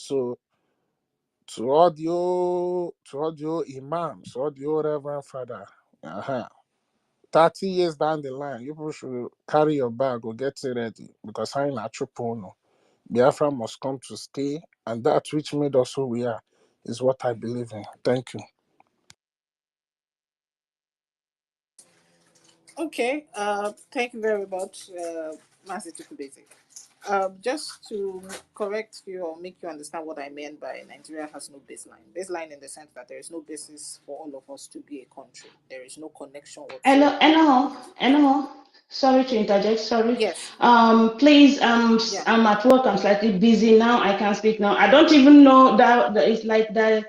So to audio imams, audio reverend father, 30 years down the line, you people should carry your bag or get it ready because I'm not no. Biafra must come to stay, and that which made us who we are is what I believe in. Thank you. Okay, thank you very much, Master Basic. Just to correct you or make you understand what I meant by Nigeria has no baseline. Baseline in the sense that there is no basis for all of us to be a country. There is no connection whatsoever. Hello. Sorry to interject. Sorry. Yes. Please. Yeah. I'm at work. I'm slightly busy now. I can't speak now. I don't even know that it's like that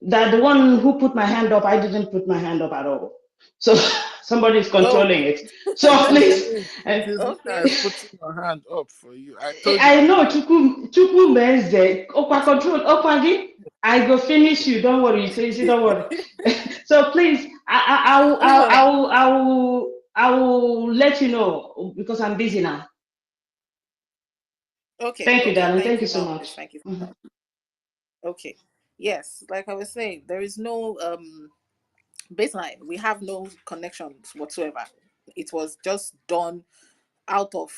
the one who put my hand up. I didn't put my hand up at all. So somebody is controlling it. So please. It is me that is putting your hand up for you. I told you. I know Chukwu Benze. Okwa control. Okwagi. I go finish you. Don't worry. So don't worry. So please, I will let you know because I'm busy now. Okay. Thank you, darling. Thank you so Marvelous. much. Thank you. Okay. Yes, like I was saying, there is no baseline. We have no connections whatsoever. It was just done out of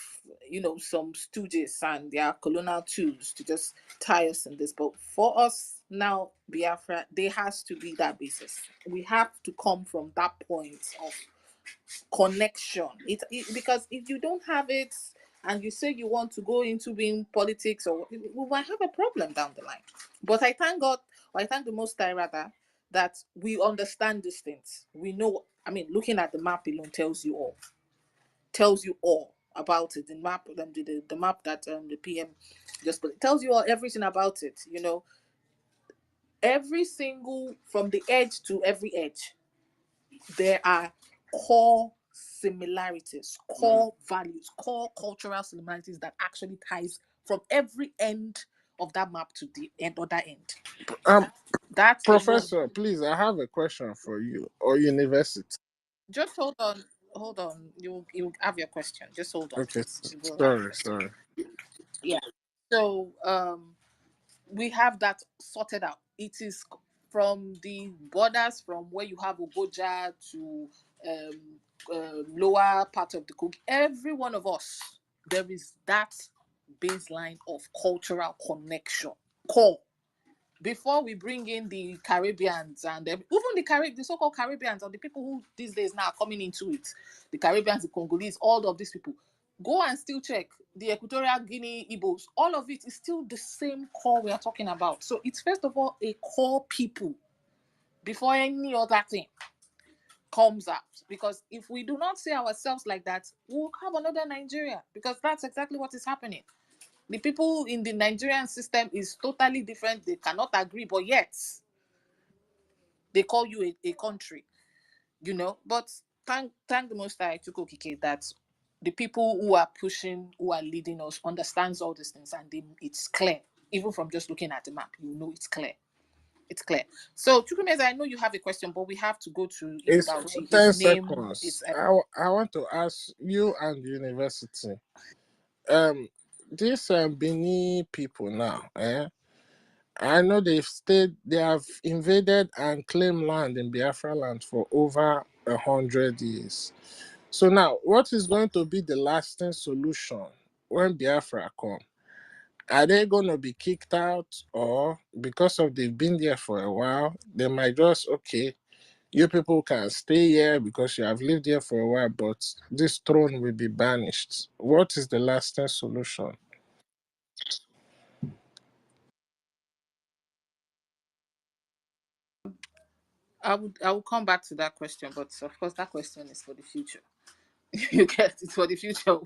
some stooges and their colonial tools to just tie us in this. But for us now, Biafra, there has to be that basis. We have to come from that point of connection. Because if you don't have it and you say you want to go into being politics, or we might have a problem down the line. But I thank God, or I thank the Most High rather, that we understand these things. We know. I mean, looking at the map alone tells you all about it. The map, the map that the PM just put, it tells you all everything about it. Every single, from the edge to every edge, there are core similarities, core values, core cultural similarities that actually ties from every end of that map to the other end. That's Professor, please, I have a question for you or university. Just hold on. You have your question. Just hold on. Okay, sorry. Yeah. So we have that sorted out. It is from the borders, from where you have OGOJA to lower part of the Kogi. Every one of us, there is that baseline of cultural connection. Core. Before we bring in the Caribbeans and even the so-called Caribbeans, or the people who these days now are coming into it, the Caribbeans, the Congolese, all of these people, go and still check the Equatorial Guinea Igbos. All of it is still the same core we are talking about. So it's first of all a core people before any other thing comes out. Because if we do not see ourselves like that, we'll have another Nigeria, because that's exactly what is happening. The people in the Nigerian system is totally different. They cannot agree, but yet they call you a country, But thank the Most High Kike that the people who are pushing, who are leading us, understands all these things, and it's clear. Even from just looking at the map, it's clear. It's clear. So, Chukwumeze, I know you have a question, but we have to go to It's Bauchi. 10 His name seconds. is. I want to ask you and the university. These Bini people now, I know they have invaded and claimed land in Biafra land for over 100 years. So now, what is going to be the lasting solution when Biafra come? Are they going to be kicked out, or because of they've been there for a while, they might just, okay, you people can stay here because you have lived here for a while, but this throne will be banished. What is the lasting solution? I will come back to that question, but of course that question is for the future. You get it, for the future.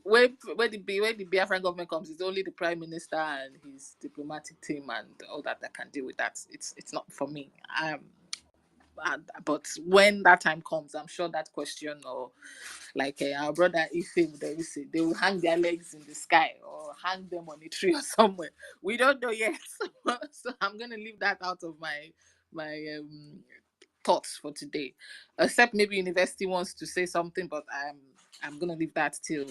when the Biafran government comes, it's only the Prime Minister and his diplomatic team and all that can deal with that. It's not for me. But when that time comes, I'm sure that question, or like our brother Ife, they will hang their legs in the sky or hang them on a tree or somewhere. We don't know yet. So I'm gonna leave that out of my thoughts for today. Except maybe university wants to say something, but I'm gonna leave that till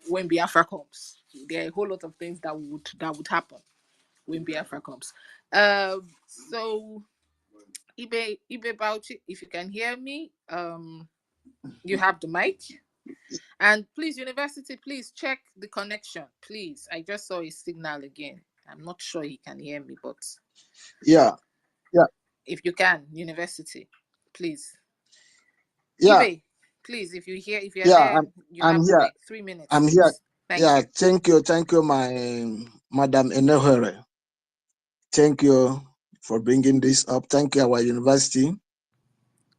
when Biafra comes. There are a whole lot of things that would happen when Biafra comes. So Ibe Bauchi, if you can hear me, you have the mic. And please, university, please check the connection. Please. I just saw a signal again. I'm not sure he can hear me, but yeah. if you can, university, please. Yeah. Ibe, please, if you're Yeah, there, you I'm have the here. mic. 3 minutes. I'm please. here. Thank you. Thank you, my Madam Enohere. Thank you for bringing this up. Thank you, our university.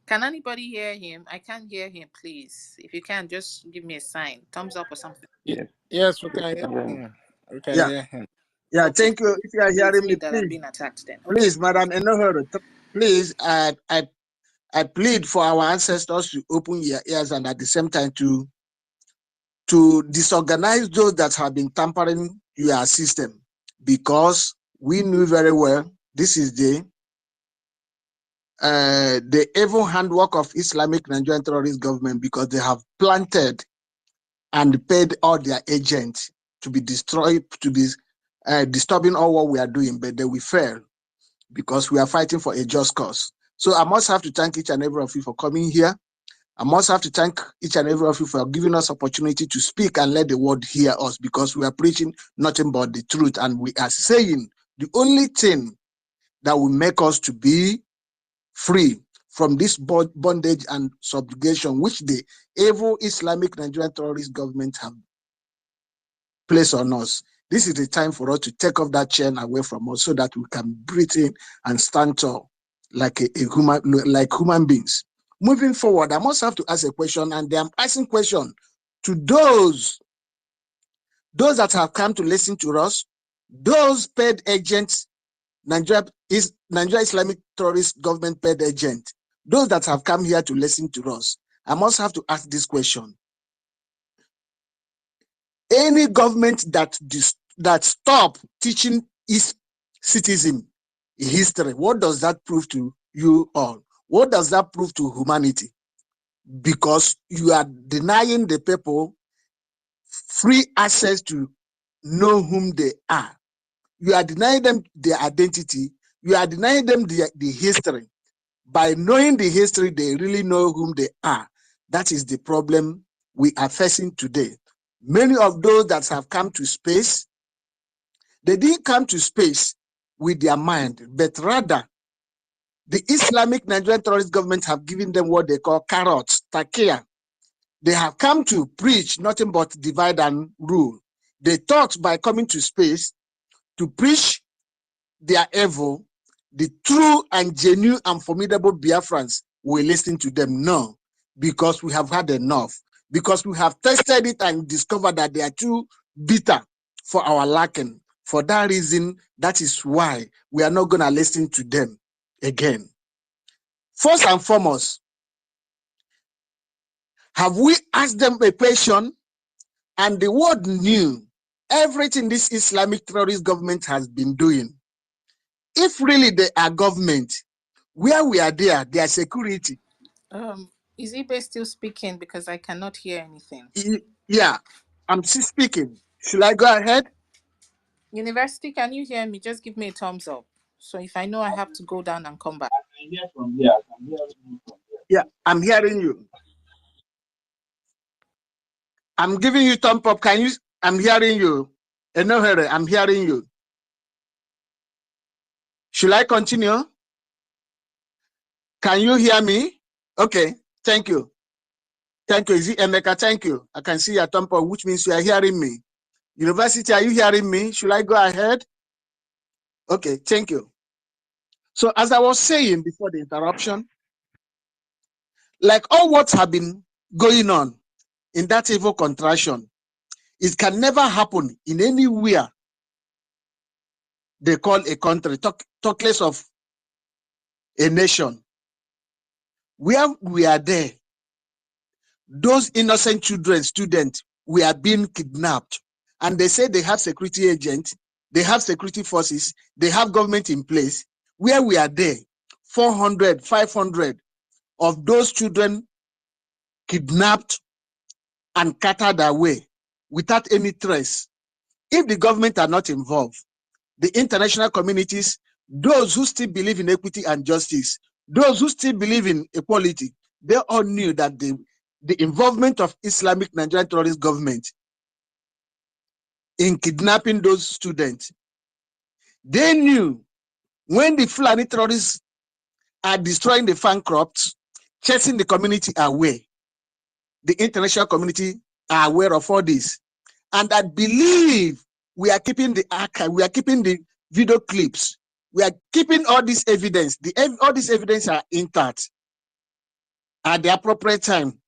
Can anybody hear him? I can't hear him, please. If you can, just give me a sign, thumbs up or something. Yes, we can hear him. We can hear him. Yeah, Okay. thank you. If you are hearing me, that I'm being attacked then. Okay. please, Madam Enohere, please, I plead for our ancestors to open your ears and at the same time to disorganize those that have been tampering your system, because we knew very well this is the evil handwork of Islamic Nigerian terrorist government, because they have planted and paid all their agents to be destroyed, to be disturbing all what we are doing, but they will fail because we are fighting for a just cause. So I must have to thank each and every of you for coming here. I must have to thank each and every of you for giving us opportunity to speak and let the world hear us, because we are preaching nothing but the truth, and we are saying the only thing that will make us to be free from this bondage and subjugation which the evil Islamic Nigerian terrorist government have placed on us. This is the time for us to take off that chain away from us so that we can breathe in and stand tall like human beings. Moving forward, I must have to ask a question, and I'm asking question to those that have come to listen to us, those paid agents, Nigeria Islamic terrorist government paid agent, those that have come here to listen to us. I must have to ask this question. Any government that stop teaching its citizen history, what does that prove to you all? What does that prove to humanity? Because you are denying the people free access to know whom they are. You are denying them their identity. You are denying them the history. By knowing the history, they really know whom they are. That is the problem we are facing today. Many of those that have come to space, they didn't come to space with their mind, but rather the Islamic Nigerian terrorist government have given them what they call carrots, takia. They have come to preach nothing but divide and rule. They thought by coming to space to preach their evil, the true and genuine and formidable Biafrans will listen to them. No, because we have had enough. Because we have tested it and discovered that they are too bitter for our liking. For that reason, that is why we are not going to listen to them again. First and foremost, have we asked them a question? And the world knew everything this Islamic terrorist government has been doing. If really they are government, where we are there, their security. Is Ibe still speaking? Because I cannot hear anything. Yeah, I'm still speaking. Should I go ahead? University, can you hear me? Just give me a thumbs up. So if I know I have to go down and come back. I can hear from here. Yeah, I'm hearing you. I'm giving you thumb up. Can you? I'm hearing you. Enohere, I'm hearing you. Should I continue? Can you hear me? Okay, thank you. Thank you. Is it Emeka? Thank you. I can see your thumb up, which means you are hearing me. University, are you hearing me? Should I go ahead? Okay, thank you. So as I was saying before the interruption, like all what have been going on in that evil contraction, it can never happen in anywhere they call a country, talk less of a nation. Where we are there, those innocent children, students, we are being kidnapped. And they say they have security agents, they have security forces, they have government in place. Where we are there, 400, 500 of those children kidnapped and carted away without any trace. If the government are not involved, the international communities, those who still believe in equity and justice, those who still believe in equality, they all knew that the involvement of Islamic Nigerian terrorist government in kidnapping those students, they knew when the Fulani terrorists are destroying the farm crops, chasing the community away, the international community are aware of all this. And I believe we are keeping the archive, we are keeping the video clips, we are keeping all this evidence. All this evidence are intact. At the appropriate time,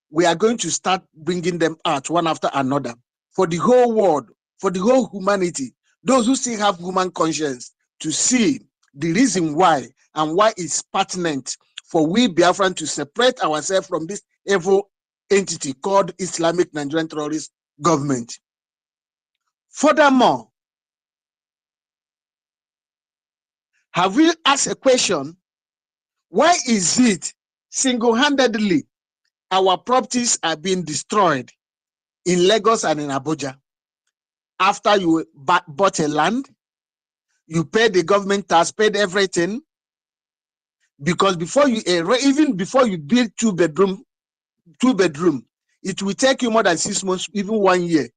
we are going to start bringing them out one after another for the whole world, for the whole humanity, those who still have human conscience, to see the reason why and why it's pertinent for we Biafran to separate ourselves from this evil entity called Islamic Nigerian terrorist government. Furthermore, have we asked a question? Why is it single-handedly our properties are being destroyed in Lagos and in Abuja? After you bought a land, you paid the government tax, paid everything, because before you, even before you build two bedroom, it will take you more than 6 months, even 1 year.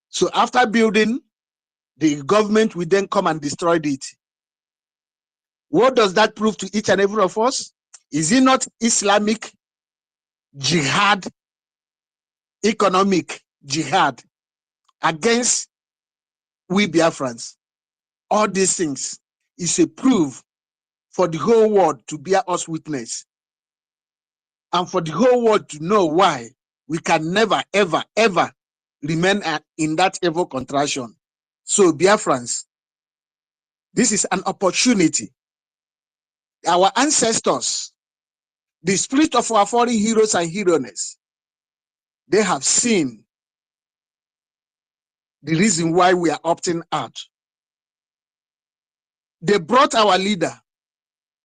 So after building, the government will then come and destroy it. What does that prove to each and every of us? Is it not Islamic jihad, economic jihad against we Biafrans? All these things is a proof for the whole world to bear us witness, and for the whole world to know why we can never, ever, ever remain in that evil contraction. So Biafrans, this is an opportunity. Our ancestors, the spirit of our fallen heroes and heroines, they have seen the reason why we are opting out. They brought our leader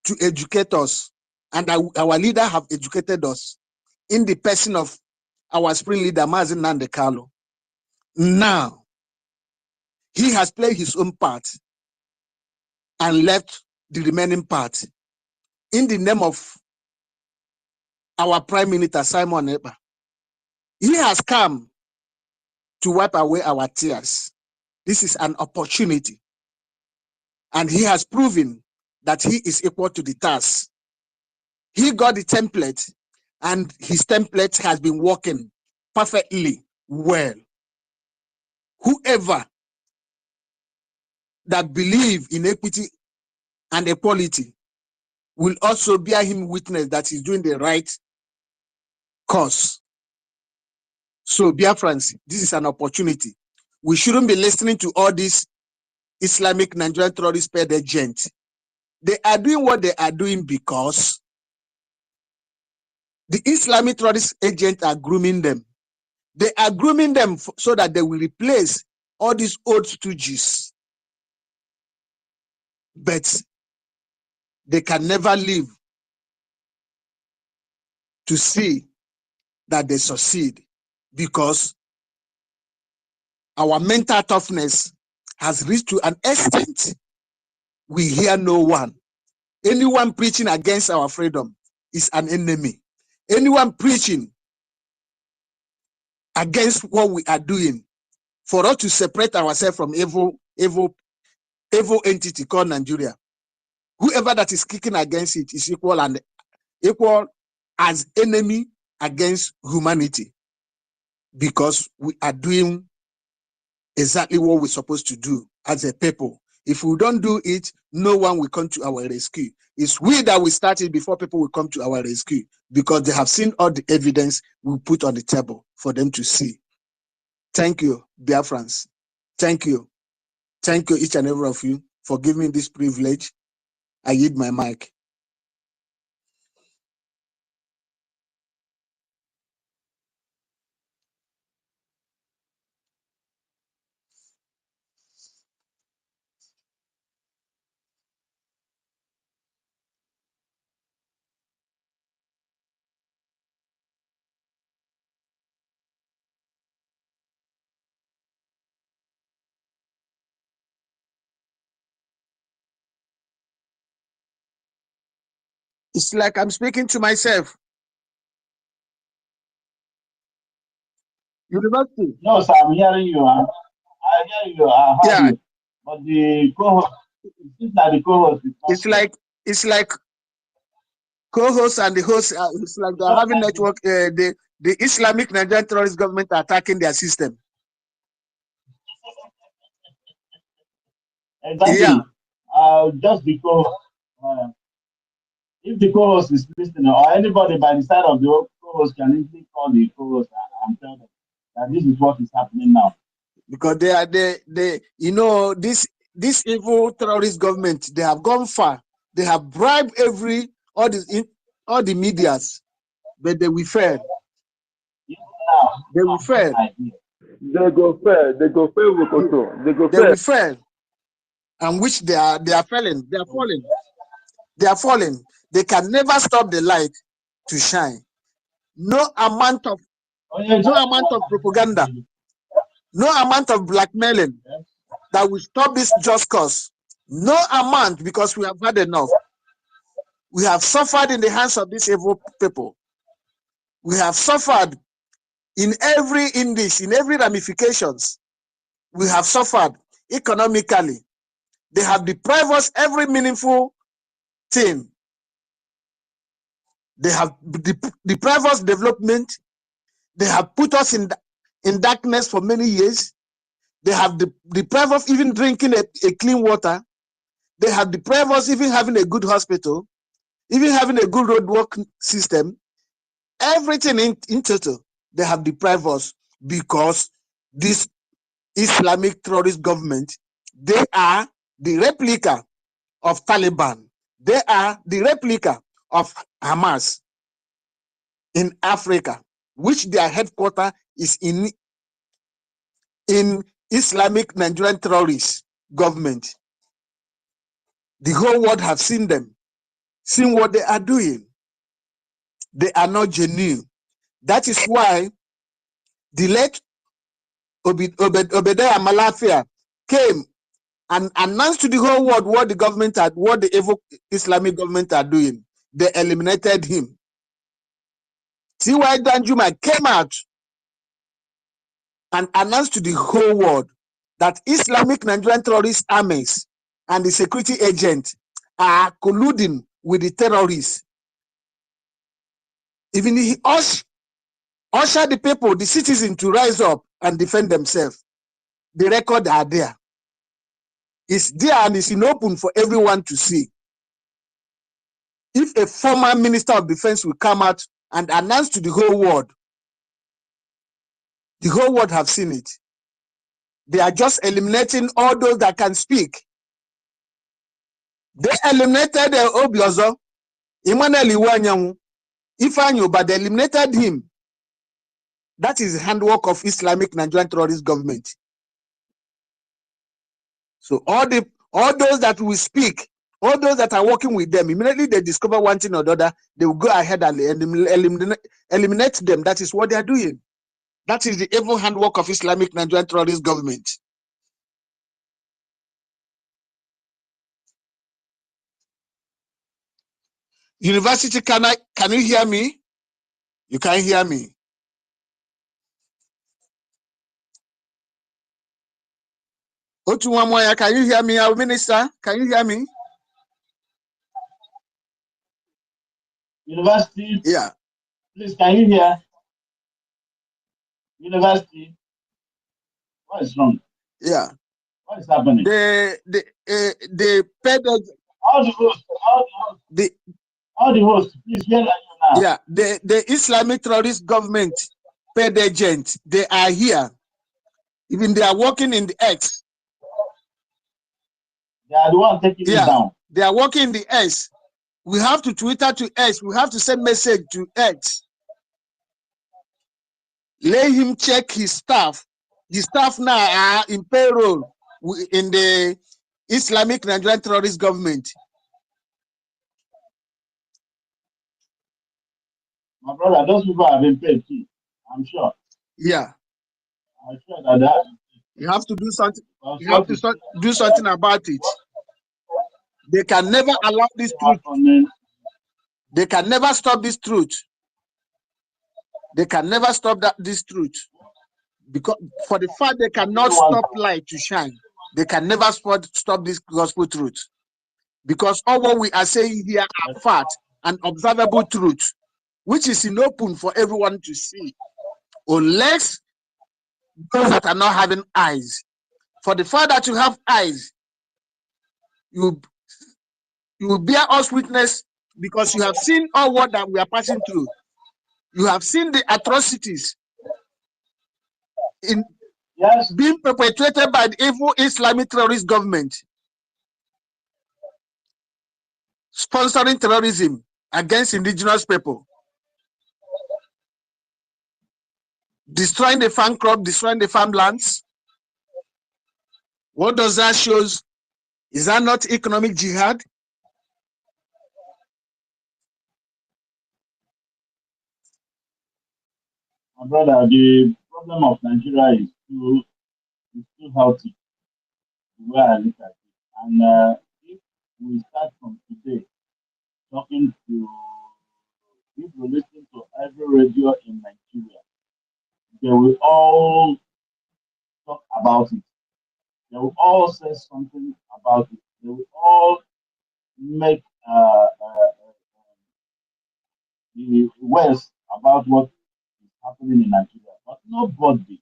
to educate us, and our leader have educated us in the person of our spring leader, Mazi Nnamdi Kanu. Now, he has played his own part and left the remaining part in the name of our Prime Minister, Simon Ekpa. He has come to wipe away our tears. This is an opportunity, and he has proven that he is equal to the task. He got the template, and his template has been working perfectly well. Whoever that believe in equity and equality will also bear him witness that he's doing the right cause. So, Biafrans, this is an opportunity. We shouldn't be listening to all these Islamic Nigerian terrorist paid agents. They are doing what they are doing because the Islamic terrorist agents are grooming them. They are grooming them so that they will replace all these old stooges. But they can never live to see that they succeed, because our mental toughness has reached to an extent we hear no one. Anyone preaching against our freedom is an enemy. Anyone preaching against what we are doing for us to separate ourselves from evil entity called Nigeria, whoever that is kicking against it is equal as enemy against humanity, because we are doing exactly what we're supposed to do as a people. If we don't do it, no one will come to our rescue. It's we that will start it before people will come to our rescue, because they have seen all the evidence we put on the table for them to see. Thank you, Biafrans. Thank you. Thank you, each and every of you, for giving me this privilege. I yield my mic. It's like I'm speaking to myself. University. No, sir, I'm hearing you. I hear you. I heard Yeah. you. But the co-host, it seems like the co-host is not It's like co-host and the host. It's like they're having network. The Islamic Nigerian terrorist government attacking their system. Exactly. Yeah. Just because if the co-host is listening, or anybody by the side of the co-host can easily call the co-host and tell them that this is what is happening now. Because they you know, this evil terrorist government, they have gone far. They have bribed all the medias, but they will fail. They will fail. They go fail. They go fail. They will fail. And which they are failing. They are falling. They are falling. They can never stop the light to shine. No amount of propaganda, no amount of blackmailing that will stop this just cause. No amount, because we have had enough. We have suffered in the hands of these evil people. We have suffered in every ramifications. We have suffered economically. They have deprived us every meaningful thing. They have deprived us development. They have put us in darkness for many years. They have deprived us even drinking a clean water. They have deprived us even having a good hospital, even having a good roadwork system. Everything in total, they have deprived us, because this Islamic terrorist government, they are the replica of Taliban. They are the replica of Hamas in Africa, which their headquarters is in Islamic Nigerian terrorist government. The whole world have seen them, seen what they are doing. They are not genuine. That is why the late Obadiah Malafia came and announced to the whole world what the evil Islamic government are doing. They eliminated him. T.Y. Danjuma came out and announced to the whole world that Islamic Nigerian terrorist armies and the security agents are colluding with the terrorists. Even he ushered the people, the citizens, to rise up and defend themselves. The record are there. It's there and it's in open for everyone to see. If a former Minister of Defense will come out and announce to the whole world have seen it. They are just eliminating all those that can speak. They eliminated Obiozo, Emmanuel Iwanyanwu, Ifeanyi, but they eliminated him. That is the handwork of Islamic Nigerian terrorist government. So all those that will speak, all those that are working with them, immediately they discover one thing or the other, they will go ahead and eliminate them. That is what they are doing. That is the evil handwork of Islamic Nigerian terrorist government. University, can you hear me? You can't hear me. Otuwamoya, can you hear me? Our minister, can you hear me? University. Yeah. Please, can you hear? University. What is wrong? Yeah. What is happening? The paid all the hosts, please hear that now. Yeah, the Islamic terrorist government paid agents, they are here. Even they are working in the X. They are the ones taking it down. They are working in the X. We have to Twitter to X. We have to send message to X. Let him check his staff. His staff now are in payroll in the Islamic Nigerian terrorist government. My brother, those people have been paid too, I'm sure. Yeah. I'm sure that you have to do something. You have to do something about it. They can never allow this truth. They can never stop this truth. They can never stop this truth. Because for the fact they cannot stop light to shine, they can never stop this gospel truth. Because all what we are saying here are fact and observable truth, which is in open for everyone to see, unless those that are not having eyes. For the fact that you have eyes, you will bear us witness, because you have seen all what that we are passing through. You have seen the atrocities in being perpetrated by the evil Islamic terrorist government, sponsoring terrorism against indigenous people, destroying the farm crop, destroying the farmlands. What does that show? Is that not economic jihad? My brother, the problem of Nigeria is too healthy, the way I look at it. And if we start from today talking to, if we listen to every radio in Nigeria, they will all talk about it. They will all say something about it. They will all make the West about what is happening in Nigeria. But nobody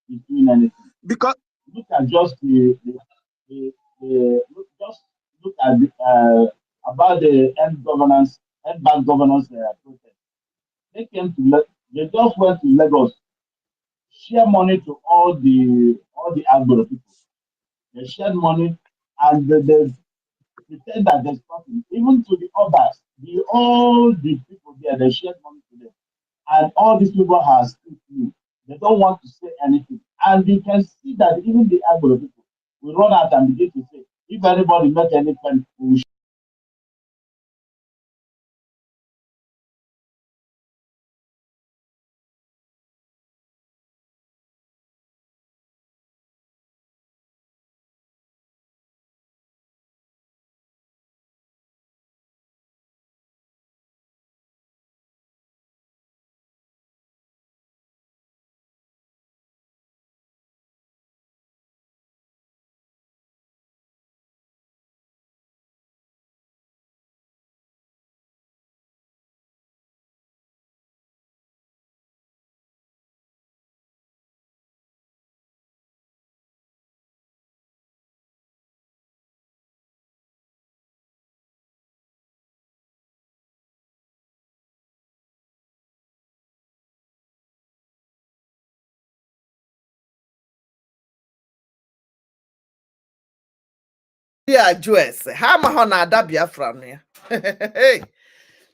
is doing anything. Because look at just look at about the end bank governance protest. They just went to Lagos, share money to all the Agboro people. They shared money, and they pretend that there's nothing. Even to the others, all the people there, they shared money to them. And all these people have still few. They don't want to say anything. And you can see that even the Agboro people will run out and begin to say, if anybody make any pen, we will. ya jụ ese ha amaghọ na ada Biafra na ya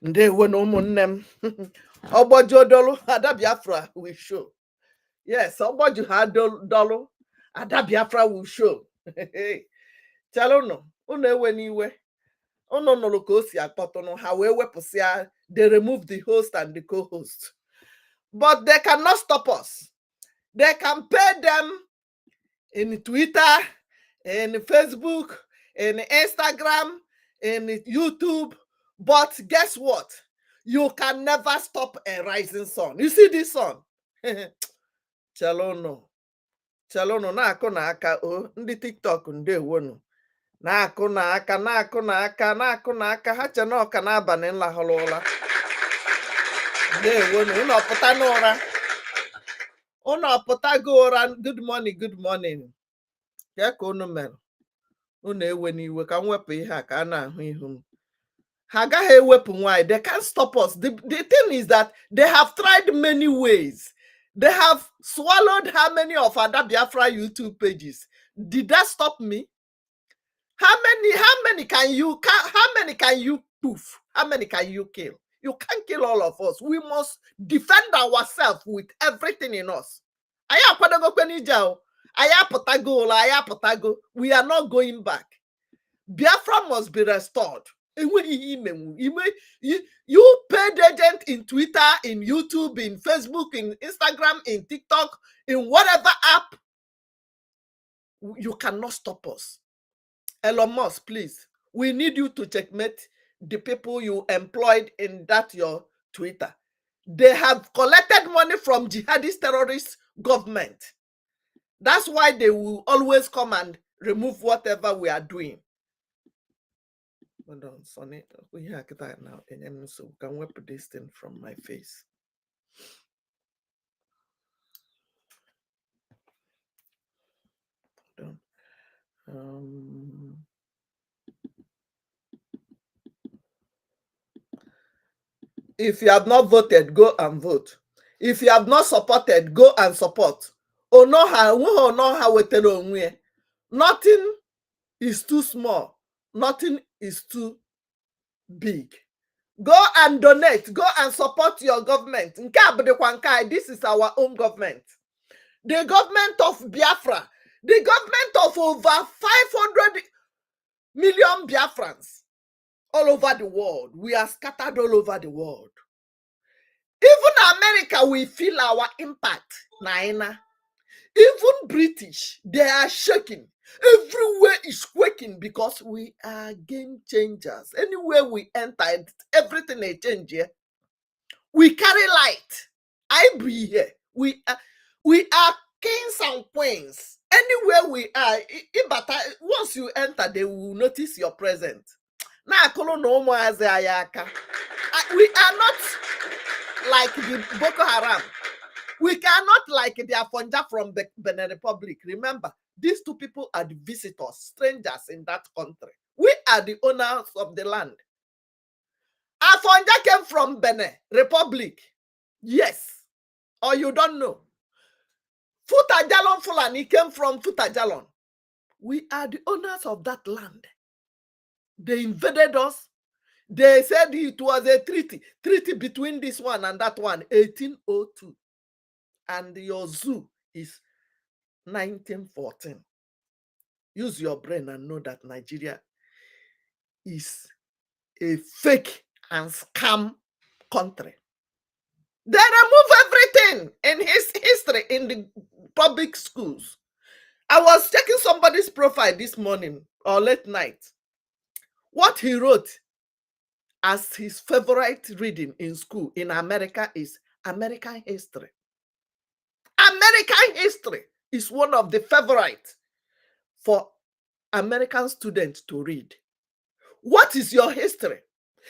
ndewo na ụmụnne m ọgbọju dolu ada Biafra will show. Yes, ọgbọju ha dolu ada Biafra will show. Chalụnụ unu ewe n'iwe, unu nụrụ ka o si akpọtụnụ ha wee wepụsịa. They remove the host and the co-host, but they cannot stop us. They can pay them in Twitter, in Facebook, in Instagram, in YouTube. But guess what? You can never stop a rising sun. You see this sun? Chalono na-akụ na aka o ndị TikTok ndewonu na-akụ na aka ha che na ọka n'abalị nlahụrụ ụra. Ndewonu unu ọpụta n'ụra, unu ọpụtago ụra. Good morning. Ya ka unu mere, unu ewe n'iwe ka m wepụ ihe a ka a na-ahụ ihu m. Ha agaghị ewepụ nwanyị. They can't stop us. The thing is that they have tried many ways. They have swallowed how many of Ada Biafra YouTube pages? Did that stop me? How many can you poof? How many can you kill? You can't kill all of us. We must defend ourselves with everything in us. We are not going back. Biafra must be restored. You paid agent in Twitter, in YouTube, in Facebook, in Instagram, in TikTok, in whatever app. You cannot stop us. Elon Musk, please. We need you to checkmate the people you employed in that your Twitter. They have collected money from jihadist terrorist government. That's why they will always come and remove whatever we are doing. Hold on, Sonny. We have that now. So can we put this thing from my face? Hold on. If you have not voted, go and vote. If you have not supported, go and support. Nothing is too small. Nothing is too big. Go and donate. Go and support your government. This is our own government. The government of Biafra. The government of over 500 million Biafrans all over the world. We are scattered all over the world. Even America, we feel our impact. Naina. Even British, they are shaking. Everywhere is quaking because we are game changers. Anywhere we enter, everything is change here. We carry light. I be here. We are kings and queens. Anywhere we are, once you enter, they will notice your presence. We are not like the Boko Haram. We cannot like the Afonja from the Benin Republic. Remember, these two people are the visitors, strangers in that country. We are the owners of the land. Afonja came from Benin Republic. Yes. Or you don't know. Futajalon Fulani came from Futajalon. We are the owners of that land. They invaded us. They said it was a treaty between this one and that one, 1802. And your zoo is 1914. Use your brain and know that Nigeria is a fake and scam country. They remove everything in his history in the public schools. I was checking somebody's profile this morning or late night. What he wrote as his favorite reading in school in America is American history. American history is one of the favorites for American students to read. What is your history?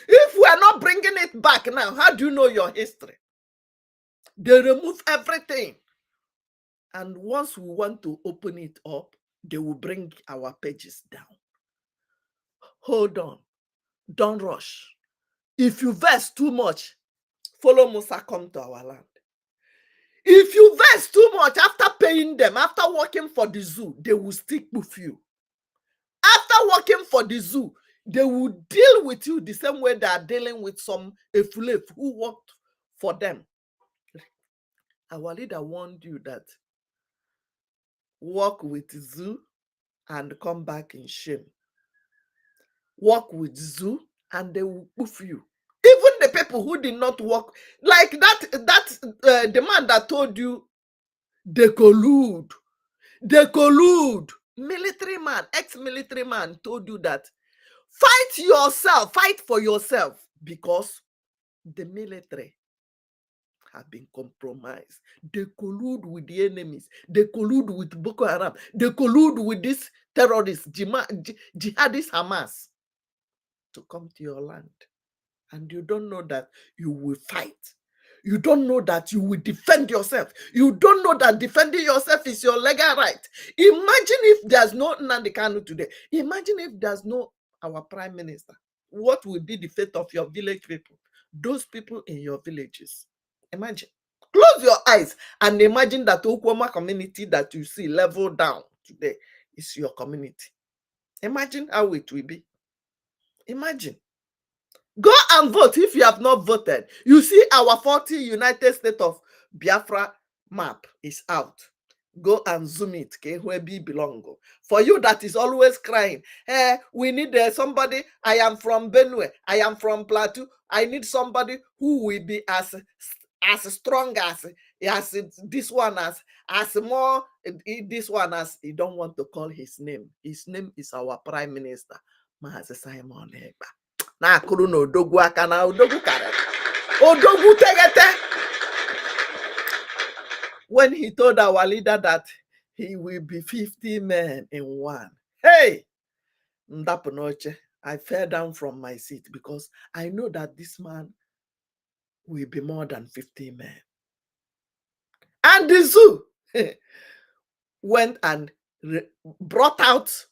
If we are not bringing it back now, how do you know your history? They remove everything. And once we want to open it up, they will bring our pages down. Hold on. Don't rush. If you verse too much, follow Musa come to our land. If you verse too much, after paying them, after working for the zoo, they will stick with you. After working for the zoo, they will deal with you the same way they are dealing with some Efulef who worked for them. Our leader warned you that work with zoo and come back in shame. Work with zoo and they will poof you. Even the people who did not work, like the man that told you they collude. Military man, ex-military man told you that fight yourself, fight for yourself, because the military have been compromised. They collude with the enemies. They collude with Boko Haram. They collude with these terrorists, jihadist Hamas, to come to your land. And you don't know that you will fight. You don't know that you will defend yourself. You don't know that defending yourself is your legal right. Imagine if there's no Nnamdi Kanu today. Imagine if there's no our prime minister. What will be the fate of your village people? Those people in your villages. Imagine. Close your eyes and imagine that Okwama community that you see level down today is your community. Imagine how it will be. Imagine. Go and vote if you have not voted. You see our 40 United States of Biafra map is out. Go and zoom it, okay, where B belong. For you that is always crying, hey, we need somebody. I am from Benue. I am from Plateau. I need somebody who will be as strong as this one, as more this one, as he don't want to call his name. His name is our Prime Minister, Mazi Simon Ekpa. Na akụrụ na odogwu aka na odogwu karịrị. Odogwu tegete. When he told our leader that he will be 50 men in one. Hey! Ndapunoche, I fell down from my seat because I know that this man will be more than 50 men. And the zoo went and brought out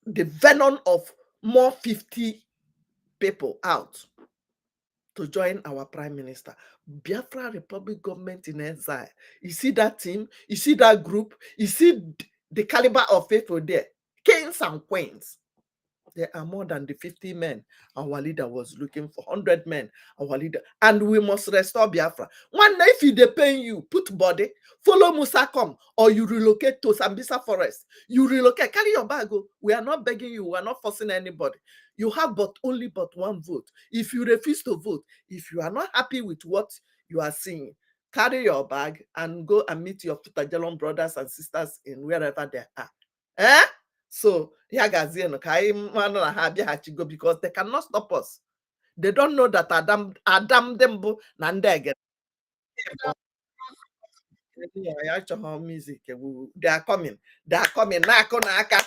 the venom of more 50 people out to join our prime minister. Biafra Republic government in exile. You see that team? You see that group? You see the caliber of people there? Kings and queens. There are more than the 50 men our leader was looking for. 100 men, our leader. And we must restore Biafra. One day, if they pay you, put body, follow Musa come, or you relocate to Sambisa Forest. You relocate, carry your bag. We are not begging you. We are not forcing anybody. You have only but one vote. If you refuse to vote, if you are not happy with what you are seeing, carry your bag and go and meet your Futajalon brothers and sisters in wherever they are. Eh? So, because they cannot stop us. They don't know that Adam Dembo Nandeg. Music. They are coming. They are coming. Nakonaka.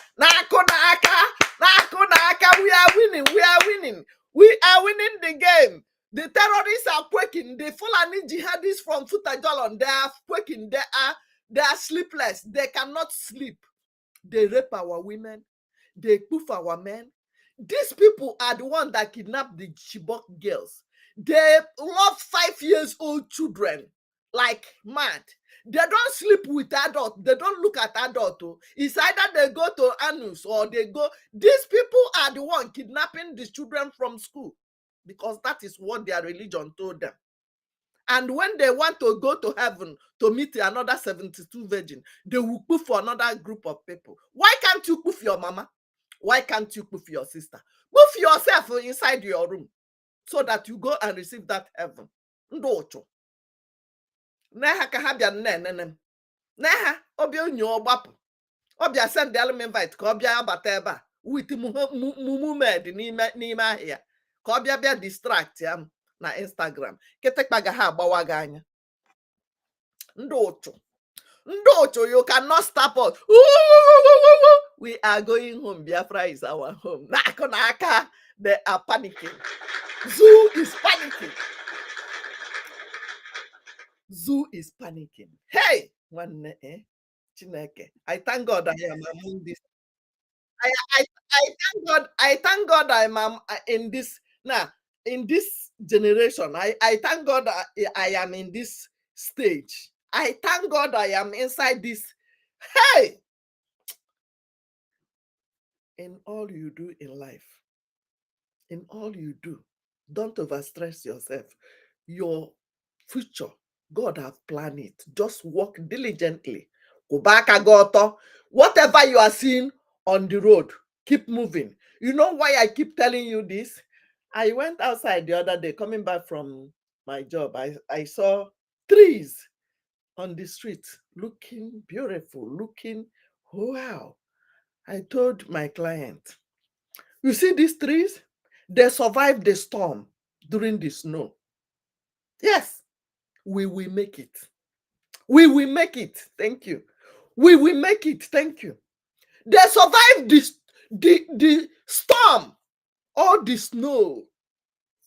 We are winning. We are winning. We are winning the game. The terrorists are quaking. The Fulani jihadists from Futajalon, they are quaking. They are sleepless. They cannot sleep. They rape our women. They poof our men. These people are the ones that kidnap the Chibok girls. They love 5-year-old children like mad. They don't sleep with adults. They don't look at adults. It's either they go to Anus or they go. These people are the ones kidnapping the children from school because that is what their religion told them. And when they want to go to heaven to meet another 72 virgin, they will poof for another group of people. Why can't you poof your mama? Why can't you poof your sister? Poof yourself inside your room so that you go and receive that heaven. Ndocho. Neha kahabia nenem. Neha obia nyo bapu. Obia send the element invite ka obia abateba with mumu med n'ime ahia. Ka obia bia distract ya na Instagram. Ketekpaga ha agbawa gị anya. Ndocho, you cannot stop us. We are going home. Biafra is our home. Nakonaka, they are panicking. Zoo is panicking. Zoo is panicking. Hey, one Chineke. I thank God I am among this. I thank God I'm in this now. In this generation, I thank God I am in this stage. I thank God I am inside this. Hey! In all you do in life, in all you do, don't overstress yourself. Your future, God have planned it. Just work diligently. Whatever you are seeing on the road, keep moving. You know why I keep telling you this? I went outside the other day, coming back from my job. I saw trees on the street, looking beautiful, looking, wow. I told my client, you see these trees? They survived the storm during the snow. Yes, we will make it. We will make it. Thank you. We will make it. Thank you. They survived the storm. All the snow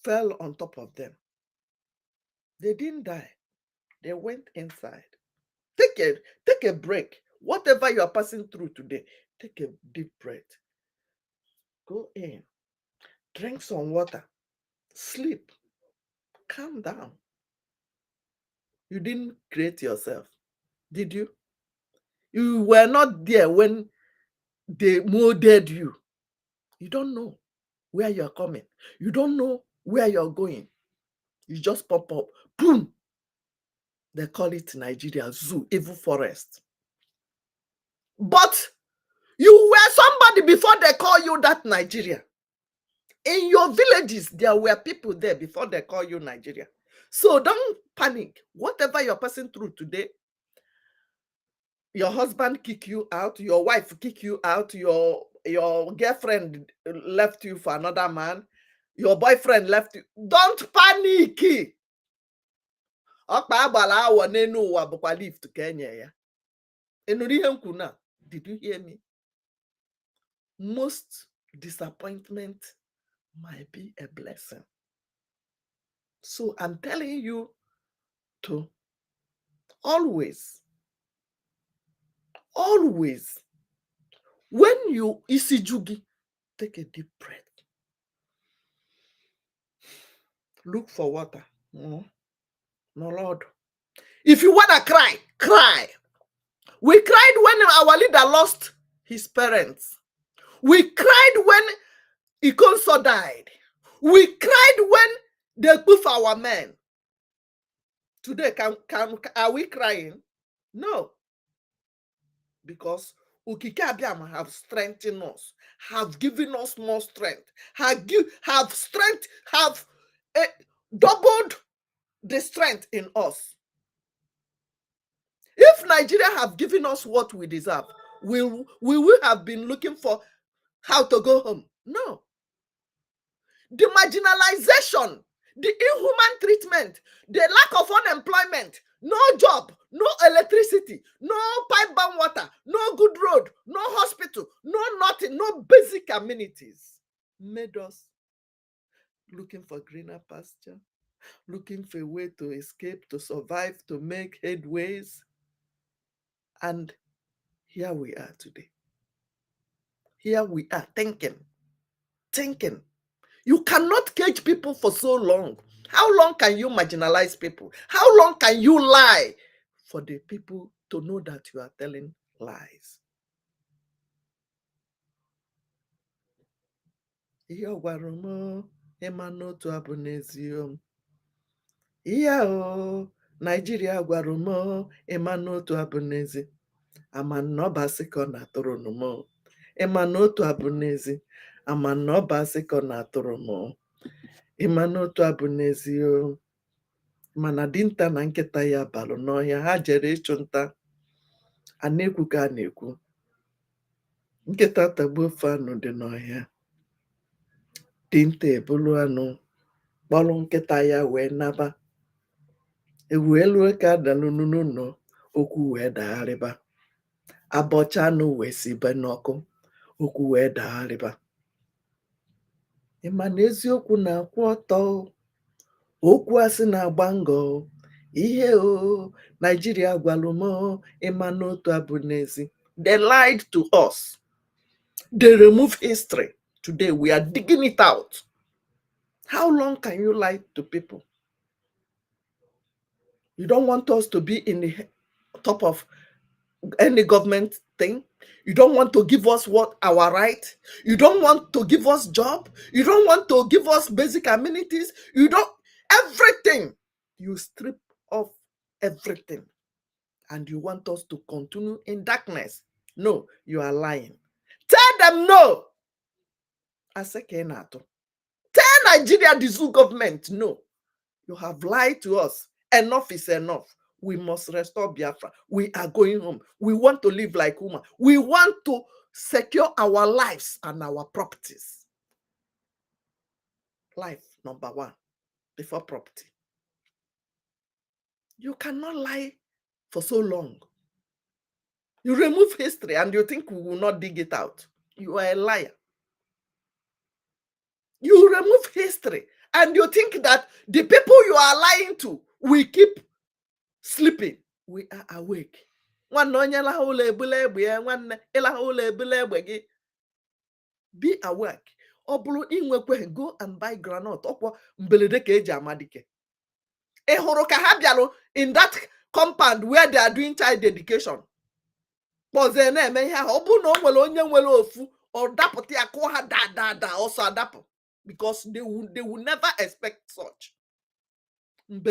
fell on top of them. They didn't die. They went inside. Take a break. Whatever you are passing through today, take a deep breath. Go in. Drink some water. Sleep. Calm down. You didn't create yourself, did you? You were not there when they molded you. You don't know where you're coming. You don't know where you're going. You just pop up. Boom. They call it Nigeria Zoo, evil forest. But you were somebody before they call you that Nigeria. In your villages, there were people there before they call you Nigeria. So don't panic. Whatever you're passing through today, your husband kick you out, your wife kick you out, your girlfriend left you for another man, your boyfriend left you. Don't panic. Lift Kenya. Did you hear me? Most disappointment might be a blessing. So I'm telling you to always, when you isijugi, take a deep breath. Look for water. No, Lord. If you want to cry, cry. We cried when our leader lost his parents. We cried when IKOM died. We cried when they put our men. Today, are we crying? No. Because Ukike-Abiama have strengthened us, have given us more strength, have doubled the strength in us. If Nigeria have given us what we deserve, we will have been looking for how to go home. No. The marginalization, the inhuman treatment, the lack of unemployment, no job, no electricity, no pipe bomb water, no good road, no hospital, no nothing, no basic amenities made us looking for greener pasture, looking for a way to escape, to survive, to make headways. And here we are today. Here we are thinking. You cannot cage people for so long. How long can you marginalize people? How long can you lie for the people to know that you are telling lies? Ihe gwara m ịma n'otu abụ n'eziokwu. Ihe o Nigeria gwara m ịma n'otu abụ n'ezi. Ama n'ọba sịkọ na atụrụ m. Ịma n'otu abụ n'ezi. Ama n'ọba sịkọ na atụrụ m. Ịma n'otu abụ n'ezi o. Mana dinta na nkịta ya balụ n'ọhịa, ha jere ịchụ nta. A na-ekwu ka a na-ekwu. Nkịta tagbuo ofe anụ dị n'ọhịa. Dinta ebulu anụ kpọrọ nkịta ya wee naba. Ewu elu ka adalụ n'ụlọ, okwu wee dagharịba. Abọcha anụ wee sibe n'ọkụ, okwu wee dagharịba. Ịma na eziokwu na-akwụ ọtọ, okwu asị na-agba ngọ. Ihe o Nigeria gwalụ m ịma n'otu abụ n'ezi. They lied to us. They removed history. Today we are digging it out. How long can you lie to people? You don't want us to be in the top of any government thing. You don't want to give us what our right. You don't want to give us job. You don't want to give us basic amenities. You don't, everything. You strip off everything. And you want us to continue in darkness. No, you are lying. Tell them no. Tell Nigeria, the zoo government, no. You have lied to us. Enough is enough. We must restore Biafra. We are going home. We want to live like women. We want to secure our lives and our properties. Life, number one, before property. You cannot lie for so long. You remove history and you think we will not dig it out. You are a liar. You remove history and you think that the people you are lying to will keep sleeping. We are awake. Be awake. Go and buy granite. In that compound where they are doing child dedication. Or also adapt, because they will never expect such. Now,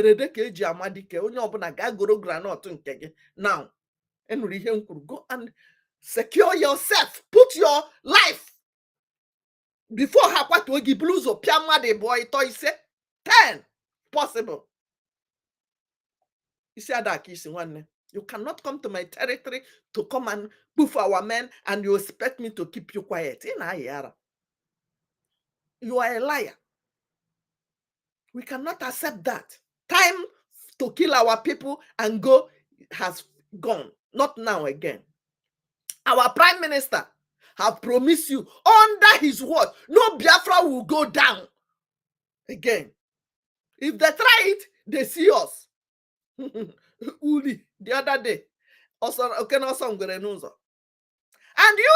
go and secure yourself. Put your life before Hakwatogi blues or Piama de boy toy say 10 possible. You see that kiss one. You cannot come to my territory to come and poof our men and you expect me to keep you quiet. You are a liar. We cannot accept that. Time to kill our people and go has gone. Not now again. Our prime minister have promised you under his word, no Biafra will go down again. If they try it, they see us. Uli, the other day. Also, okay, also I'm gonna know. And you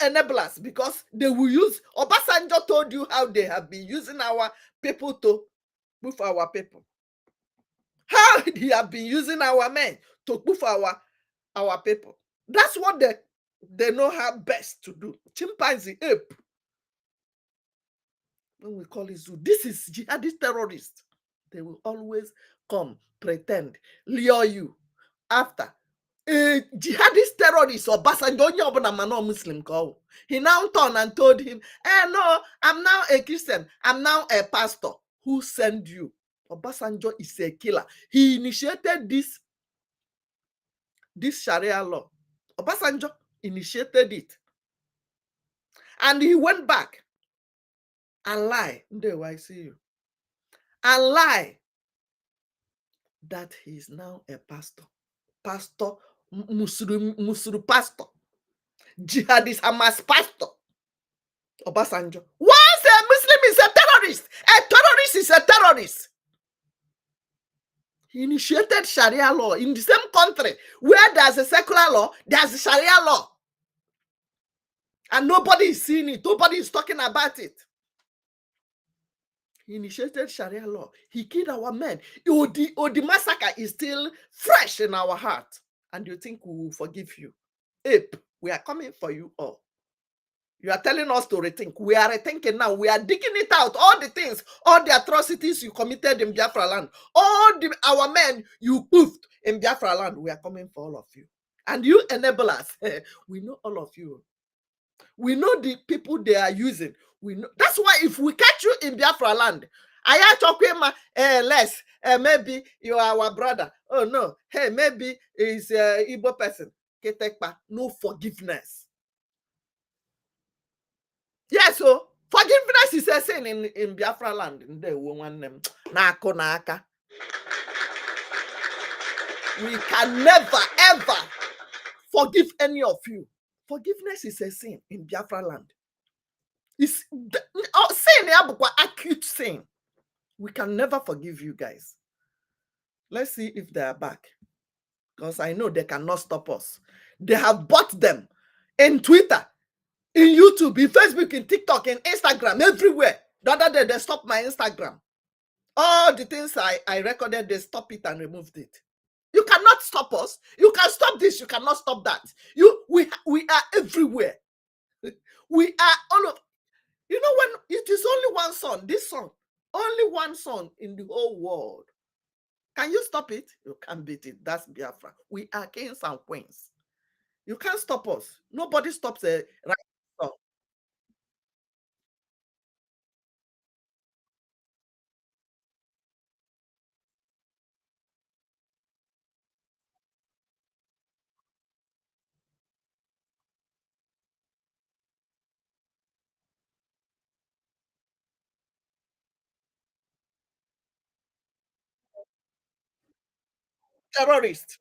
enablers, because they will use, Obasanjo told you how they have been using our people to move our people. How they have been using our men to move our people. That's what they know how best to do. Chimpanzee, ape. When we call it zoo, this is jihadist terrorists. They will always come, pretend, lure you. After a jihadist terrorist or Basanjo Muslim call, he now turned and told him, no, I'm now a Christian, I'm now a pastor. Who sent you? Obasanjo is a killer. He initiated this Sharia law. Obasanjo initiated it. And he went back and lied. I see you. And lie that he is now a pastor. Pastor, Muslim pastor. Jihadist Hamas pastor. Obasanjo. Once a Muslim is a terrorist is a terrorist. He initiated Sharia law in the same country where there's a secular law, there's a Sharia law. And nobody is seeing it. Nobody is talking about it. He initiated Sharia law. He killed our men. The massacre is still fresh in our heart. And you think we will forgive you? Ape, we are coming for you all. You are telling us to rethink. We are rethinking now. We are digging it out. All the things, all the atrocities you committed in Biafra land, our men you poofed in Biafra land, we are coming for all of you. And you enable us. We know all of you. We know the people they are using. We know. That's why if we catch you in Biafra land, less, maybe you are our brother. Oh no, hey, maybe it's Igbo person. No forgiveness. Yeah, so forgiveness is a sin in Biafra land. We can never ever forgive any of you. Forgiveness is a sin in Biafra land. It's sin, acute sin. We can never forgive you guys. Let's see if they are back. Because I know they cannot stop us. They have bought them in Twitter, in YouTube, in Facebook, in TikTok, in Instagram, everywhere. The other day, they stopped my Instagram. All the things I recorded, they stopped it and removed it. You cannot stop us. You can stop this. You cannot stop that. We are everywhere. We are all of. You know, when it is only one song, this song, only one song in the whole world. Can you stop it? You can't beat it. That's Biafra. We are kings and queens. You can't stop us. Nobody stops a right song. Terrorist.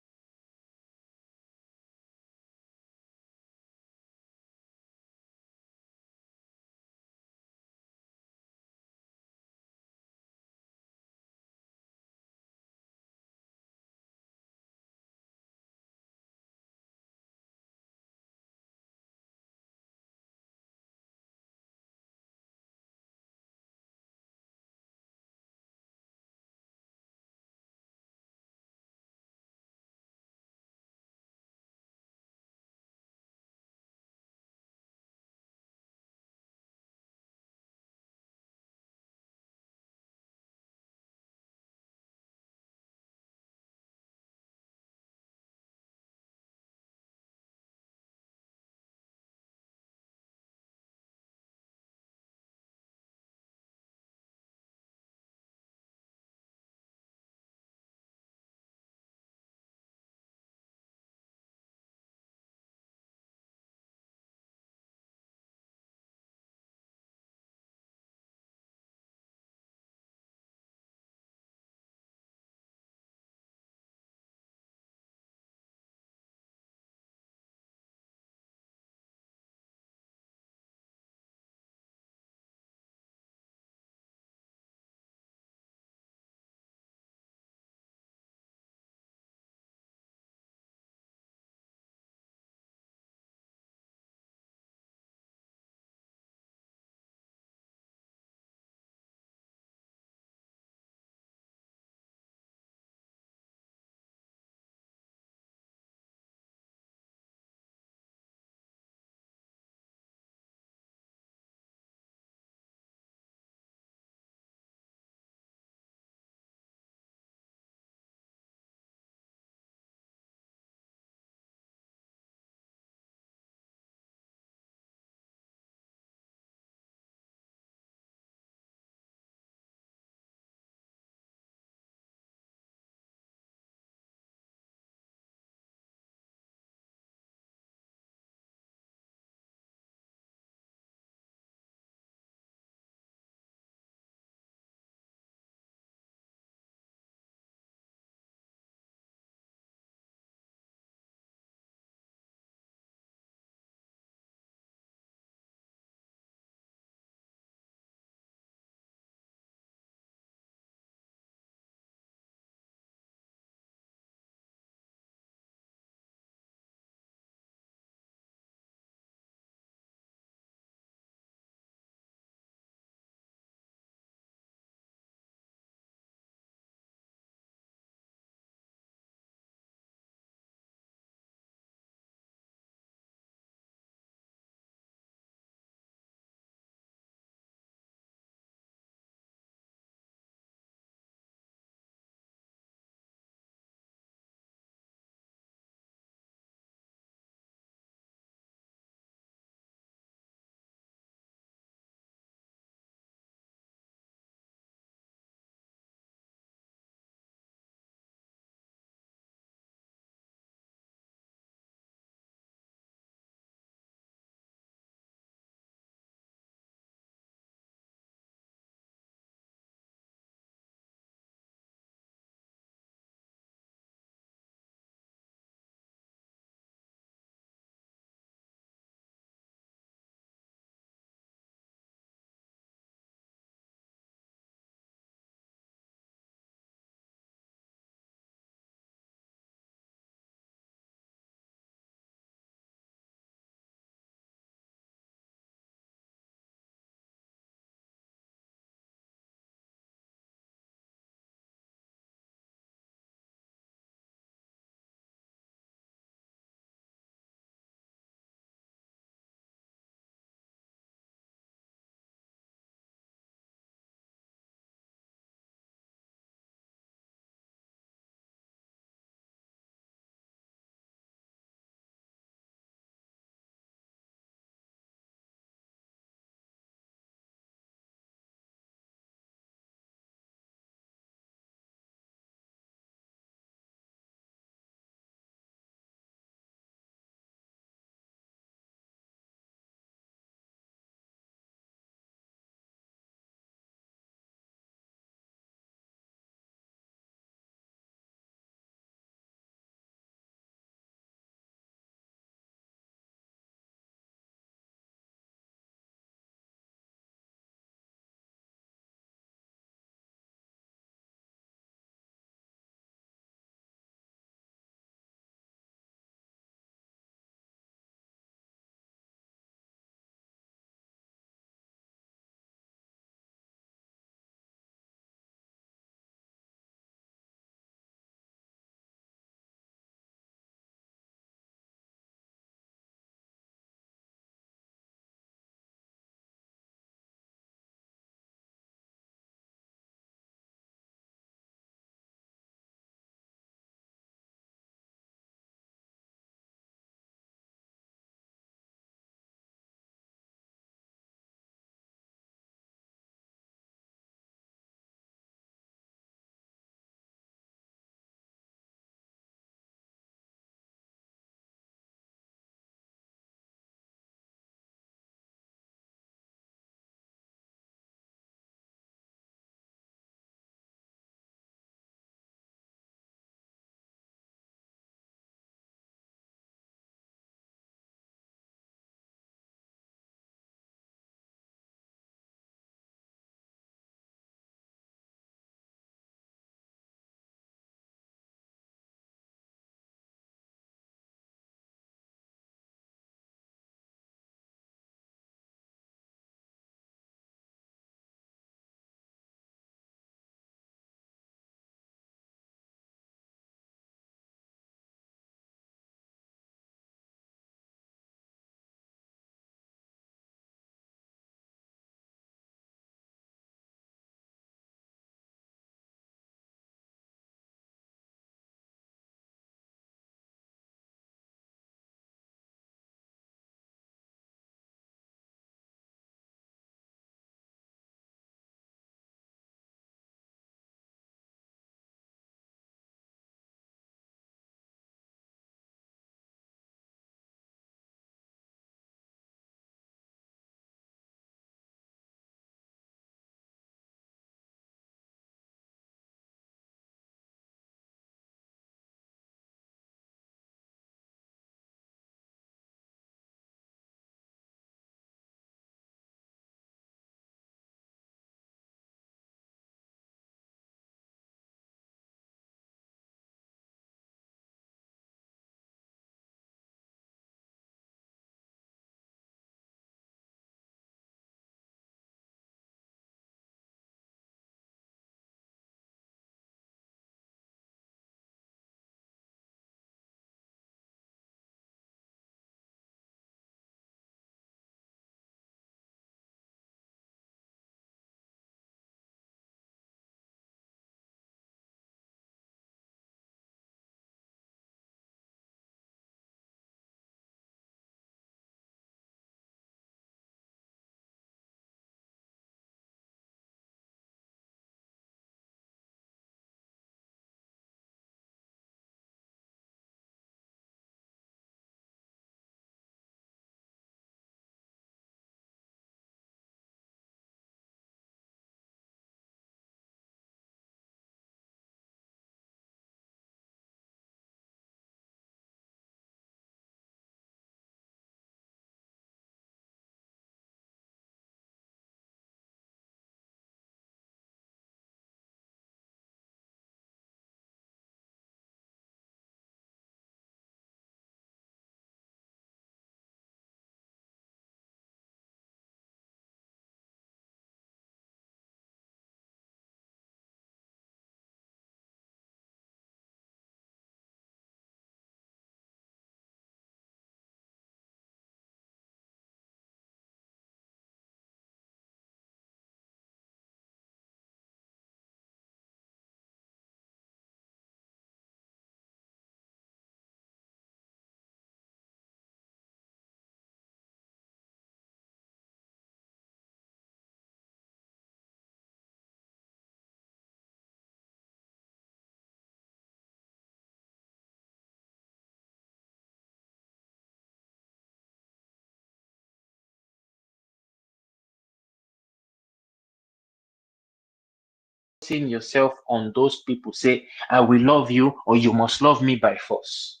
forcing yourself on those people, say, I will love you or you must love me by force?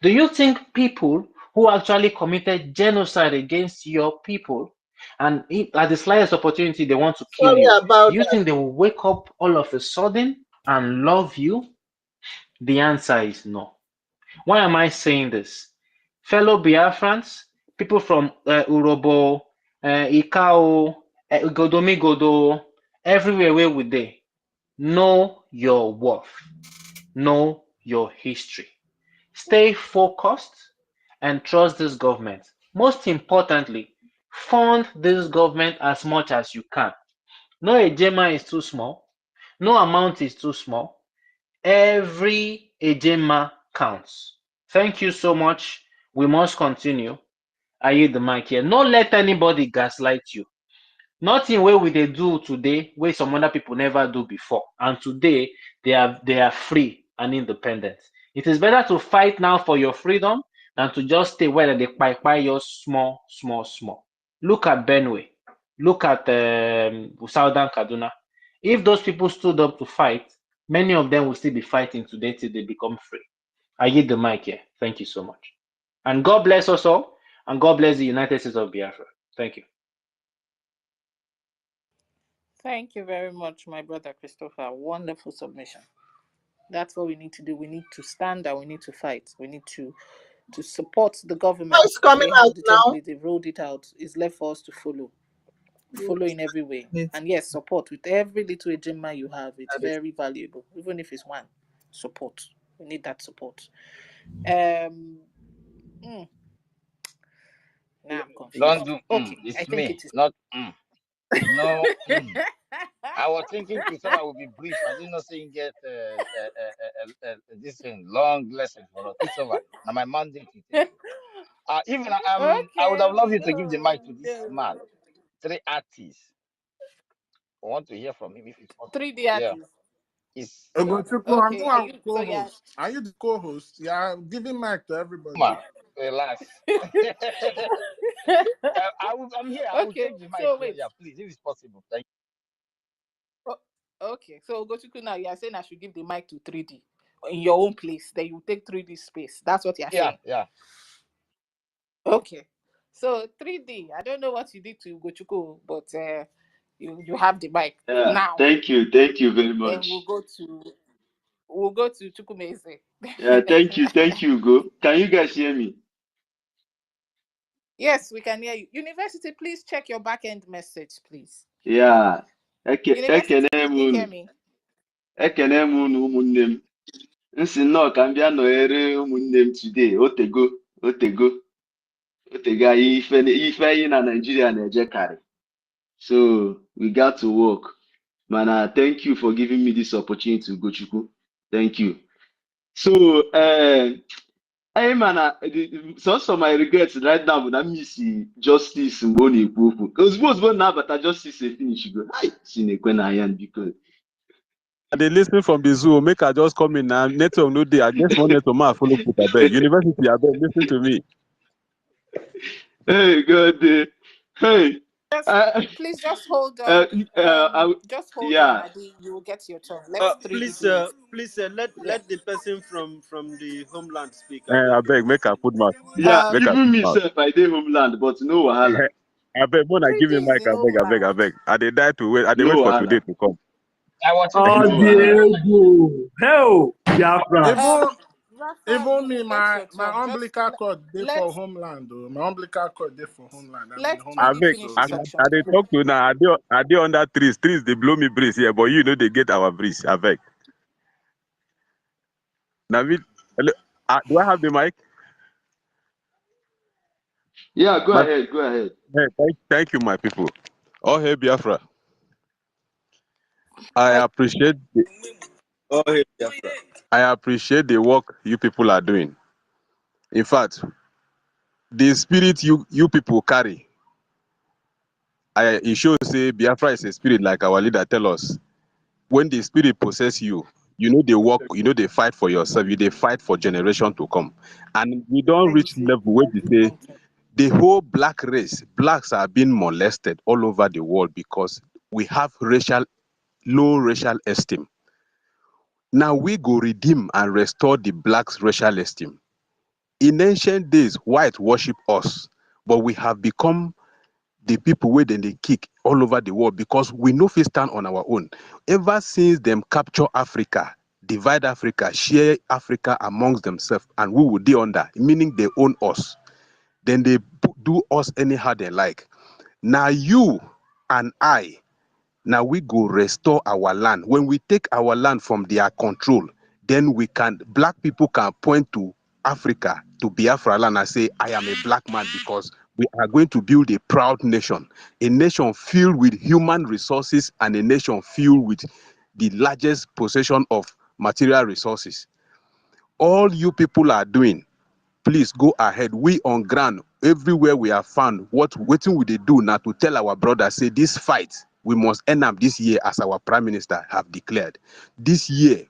Do you think people who actually committed genocide against your people and at the slightest opportunity they want to kill Sorry you, about do you that. think they will wake up all of a sudden and love you? The answer is no. Why am I saying this? Fellow Biafrans, people from Urobo, Ikao, Godomigodo, everywhere where we dey, know your worth, know your history. Stay focused and trust this government. Most importantly, fund this government as much as you can. No ejema is too small. No amount is too small. Every ejema counts. Thank you so much. We must continue. I yield the mic here. Don't let anybody gaslight you. Nothing wey we dey do today wey some other people never do before, and today they are free and independent. It is better to fight now for your freedom than to just stay where they kpai you small. Look at Benue. Look at Southern Kaduna. If those people stood up to fight, many of them will still be fighting today till they become free. I yield the mic here. Thank you so much. And God bless us all, and God bless the United States of Biafra. Thank you. Thank you very much, my brother Christopher. Wonderful submission. That's what we need to do. We need to stand and we need to fight. We need to support the government. It's coming They have out the now. template, they've rolled it out. It's left for us to follow in every way. Yes. And yes, support with every little agenda you have. It's very valuable, even if it's one. Support. We need that support. Now I'm confused. Don't do Okay, it's I think me, it is. not no. I was thinking Christopher would be brief. I did not say you get this thing, long lesson for us. Christopher, now my mandate is take. Even I would Okay, have loved you to give the mic to this no. man. 3 artists. I want to hear from him if it's possible. 3D Yeah, artist. it's Ogochukwu, I'm Okay, doing are our you co-host. Are you the co-host? Yeah, giving mic to everybody. man. Relax. I'm here. I will Okay, take the mic. so So wait. yeah, please, if it's possible. Thank Oh, okay, so Gochuku, now you are saying I should give the mic to 3D in your own place. Then you take 3D space. That's what you are you. Yeah, saying. yeah. Okay. So 3D, I don't know what you did to Gochuku, but you have the mic now. Thank you very Then much. we'll go to Chukwumeze. Thank you, Go. Can you guys hear me? Yes, we can hear you. University, please check your back end message, please. Yeah. University, can you hear me? Ekene m unu ụmụnne m. Nsi nnọọ ka m bịa nọnyere ụmụnne m today. Otego ife anyị na Nigeria na-ejekarị. So we got to work. Mana, thank you for giving me this opportunity, Ugochukwu. Thank you. So, I man, some of my regrets right now when I miss justice mgbe ọ na-ekwu okwu. Ozugbo na-abata justice finish go. Hi, sinekwe na ya because. They listen from the zoo. Make I just come in now. Network no day. I guess one network man follow put a beg. University, I beg. Listen to me. Hey, God. Hey. Please just hold on. Just hold on, Adi. You will get your turn. Please, let the person from the homeland speak. I beg. Make I put my. Yeah, Make I even put my. myself, I did homeland, but no wahala. I beg. When I give 3D you is mic, the I beg. I dey die to wait. I dey No wait for wahala. today to come. I was No thinking wahala. Diego. Hell, Biafra. Even me, you will get your my turn. umbilical cord dey Let for homeland. Though. My umbilical cord dey for homeland. I'm let in 3D I homeland. beg. finish So the I section. dey talk to now. I dey under trees. Trees they blow me breeze here, but you know they get our breeze. I beg. Navid, hello. Do I have the mic? Yeah, go My, ahead. hey, thank you, my people. Oh, hey, Biafra. I appreciate the work you people are doing. In fact, the spirit you people carry, it shows say Biafra is a spirit like our leader tell us. When the spirit possess you, you know they work, you know they fight for yourself, you they fight for generation to come. And we don't reach level where they say the whole blacks are being molested all over the world because we have racial low racial esteem. Now we go redeem and restore the blacks' racial esteem. In ancient days, white worship us, but we have become the people where then they kick all over the world because we no fit stand on our own. Ever since them capture Africa, divide Africa, share Africa amongst themselves, and we will be under, meaning they own us. Then they do us anyhow they like. Now you and I, now we go restore our land. When we take our land from their control, then black people can point to Africa, to Biafra land and say, I am a black man because we are going to build a proud nation, a nation filled with human resources and a nation filled with the largest possession of material resources. All you people are doing, please go ahead. We on ground, everywhere we are found, waiting we they do now to tell our brothers, say this fight, we must end up this year as our prime minister have declared. This year,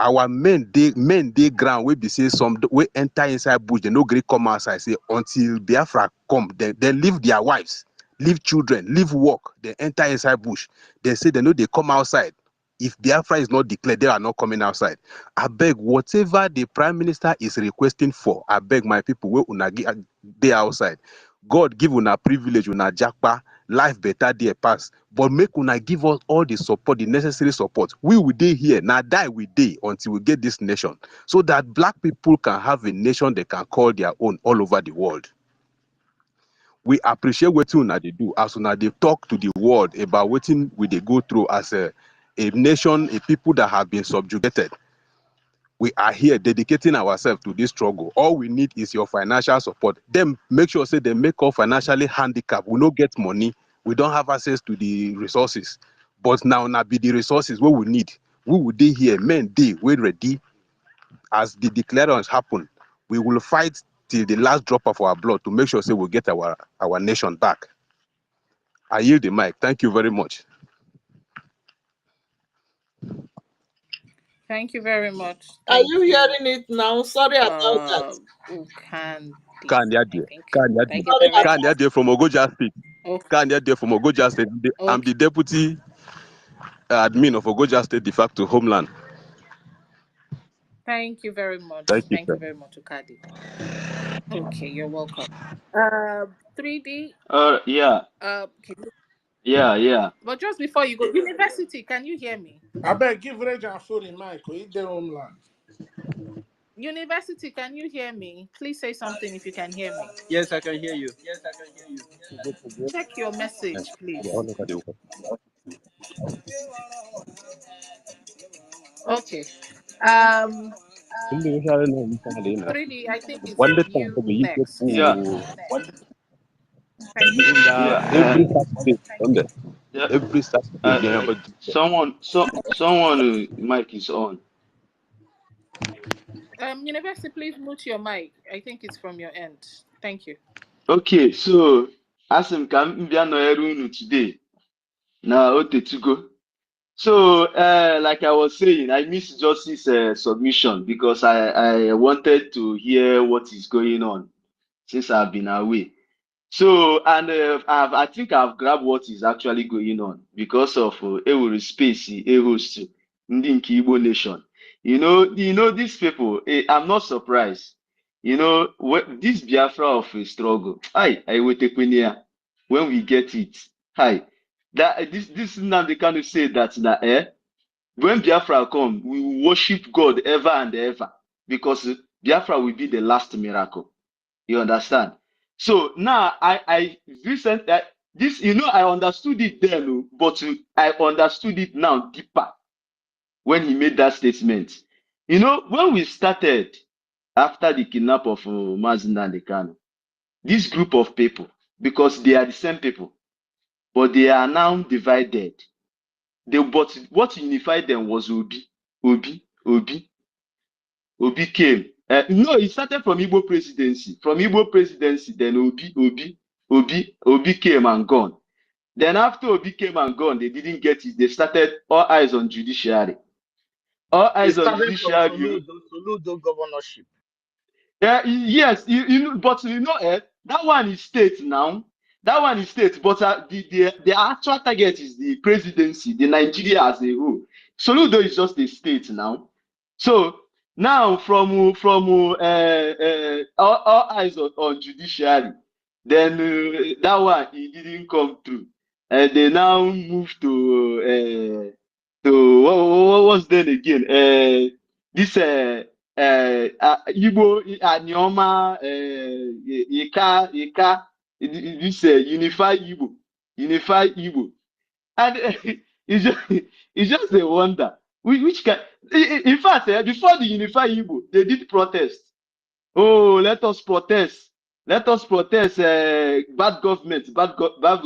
our men they ground, we be say some, we enter inside bush, they no great come outside, say until Biafra come, they leave their wives, leave children, leave work, they enter inside bush. They say they know they come outside. If Biafra is not declared, they are not coming outside. I beg, whatever the prime minister is requesting for, I beg my people, we una they outside. God give una privilege, una jakpa, life better there pass. But make una give us all the support, the necessary support. We will day here, now die we day until we get this nation. So that black people can have a nation they can call their own all over the world. We appreciate what una they do as una they talk to the world about what we they go through as a nation, a people that have been subjugated. We are here dedicating ourselves to this struggle. All we need is your financial support. Them make sure say they make us financially handicapped. We don't get money. We don't have access to the resources. But now be the resources what we need. We will be here, men day, we ready. As the declarations happen, we will fight till the last drop of our blood to make sure say we get our nation back. I yield the mic. Thank you very much. Thank you very much. Are Thank you you. hearing it now? Sorry about that. Ukandi. Kanya I think. Kanya Did I get that right? Kanya from Ogoja State. Okay. Kanya from Ogoja State. I'm the deputy admin of Ogoja State de facto homeland. Thank you very much. Thank you, Thank sir. you very much, Ukadi. Okay, you're welcome. 3D. Yeah, Can you, yeah. but just before you go, university, can you hear me? I beg, give Reg and Phone Michael, eat their homeland. University, can you hear me? Please say something if you can hear me. Yes, I can hear you. Check your message, please. Okay. 3D, I think it's you next. Yeah, Thank you. Every Saturday, Sunday. yeah. Every Saturday, Someone mic is on. University, please mute your mic. I think it's from your end. Thank you. Okay, so Asim can be unu today. Now, to go. So, like I was saying, I missed Justice's submission because I wanted to hear what is going on since I've been away. So, and I think I've grabbed what is actually going on because of Ewuri Space, host Ndi nke Igbo Nation. You know these people. I'm not surprised. This Biafra of a struggle. I will take when we get it. Hi, that this Nnamdi Kanu say that when Biafra come, we will worship God ever and ever because Biafra will be the last miracle. You understand? So now I recently this I understood it then, but I understood it now deeper when he made that statement. When we started after the kidnap of Mazi Nnamdi Kanu, this group of people, because they are the same people, but they are now divided. But what unified them was Obi. Obi came. No, it started from Igbo presidency. From Igbo presidency, then Obi came and gone. Then after Obi came and gone, they didn't get it. They started all eyes on judiciary. All It eyes on started from judiciary. Soludo governorship. Yes, but that one is state now. That one is state, but the actual target is the presidency, the Nigeria as a whole. Soludo is just a state now. So now from all eyes on judiciary, then that one it didn't come through, and they now move to what was then again? This Igbo Anioma Ika this unify Igbo, and it's just a wonder. Which can, in fact, before the unify Igbo, they did protest. Oh, let us protest. Let us protest. Bad government, bad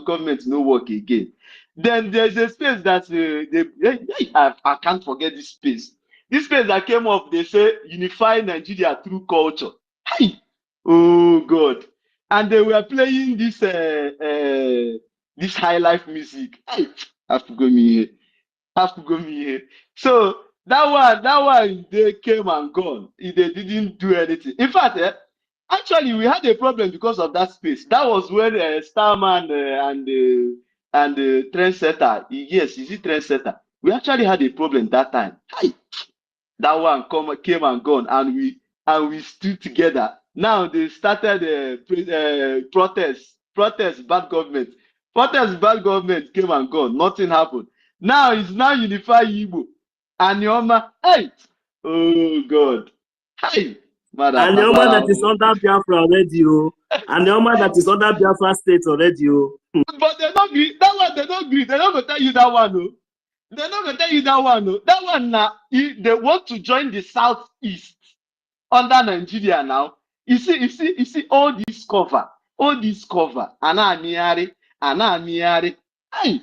government, no work again. Then there's a space that I can't forget this space. This space that came up, they say unify Nigeria through culture. Hey, oh God! And they were playing this this high life music. Hey, have to go me here. Have to go me here. So that one, they came and gone. They didn't do anything. In fact, actually, we had a problem because of that space. That was when Starman and the Trendsetter, yes, is it Trendsetter? We actually had a problem that time. Hi. That one came and gone, and we stood together. Now they started protest, bad government. Protest, bad government came and gone. Nothing happened. Now it's now unify Igbo. And Yoma, hey, oh God, hey, And the woman that is under Biafra already, oh. And the woman that is under Biafra state already, oh. But they don't agree. That one they don't agree. They don't go tell you that one, no. They're not gonna tell you that one, no. That one now, they want to join the Southeast under Nigeria now. You see all this cover, Anamiari. Hey,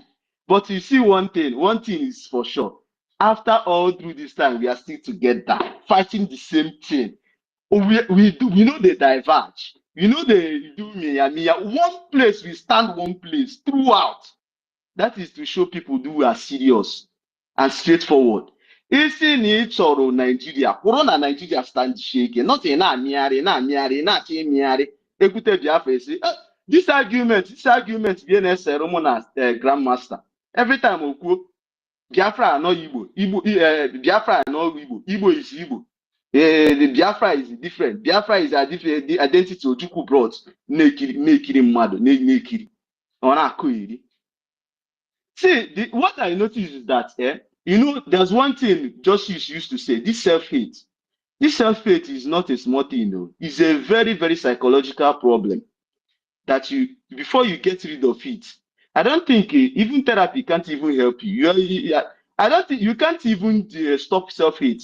but you see one thing is for sure. After all through this time, we are still together, fighting the same thing. We know they diverge. We know they do mia. One place we stand one place throughout. That is to show people we are serious and straightforward. Isi na ịchọrọ Nigeria, kwụrụ na Nigeria stand shake, not in na-amịgharị, na-achọ ịmịgharị, ekwute Biafra esi. This argument be na-esere mụ na Grandmaster. Every time okwuo, Biafra no Igbo, Biafra no Igbo, Igbo is Igbo. The Biafra is different. Biafra is a different identity Ojukwu brought. Na-ekiri mmadụ, na-ekiri. Ọ na-akụ iri. See, what I noticed is that, there's one thing Justice used to say, this self-hate. This self-hate is not a small thing, though. It's a very, very psychological problem that before you get rid of it, I don't think even therapy can't even help you. I don't think you can't even stop self-hate.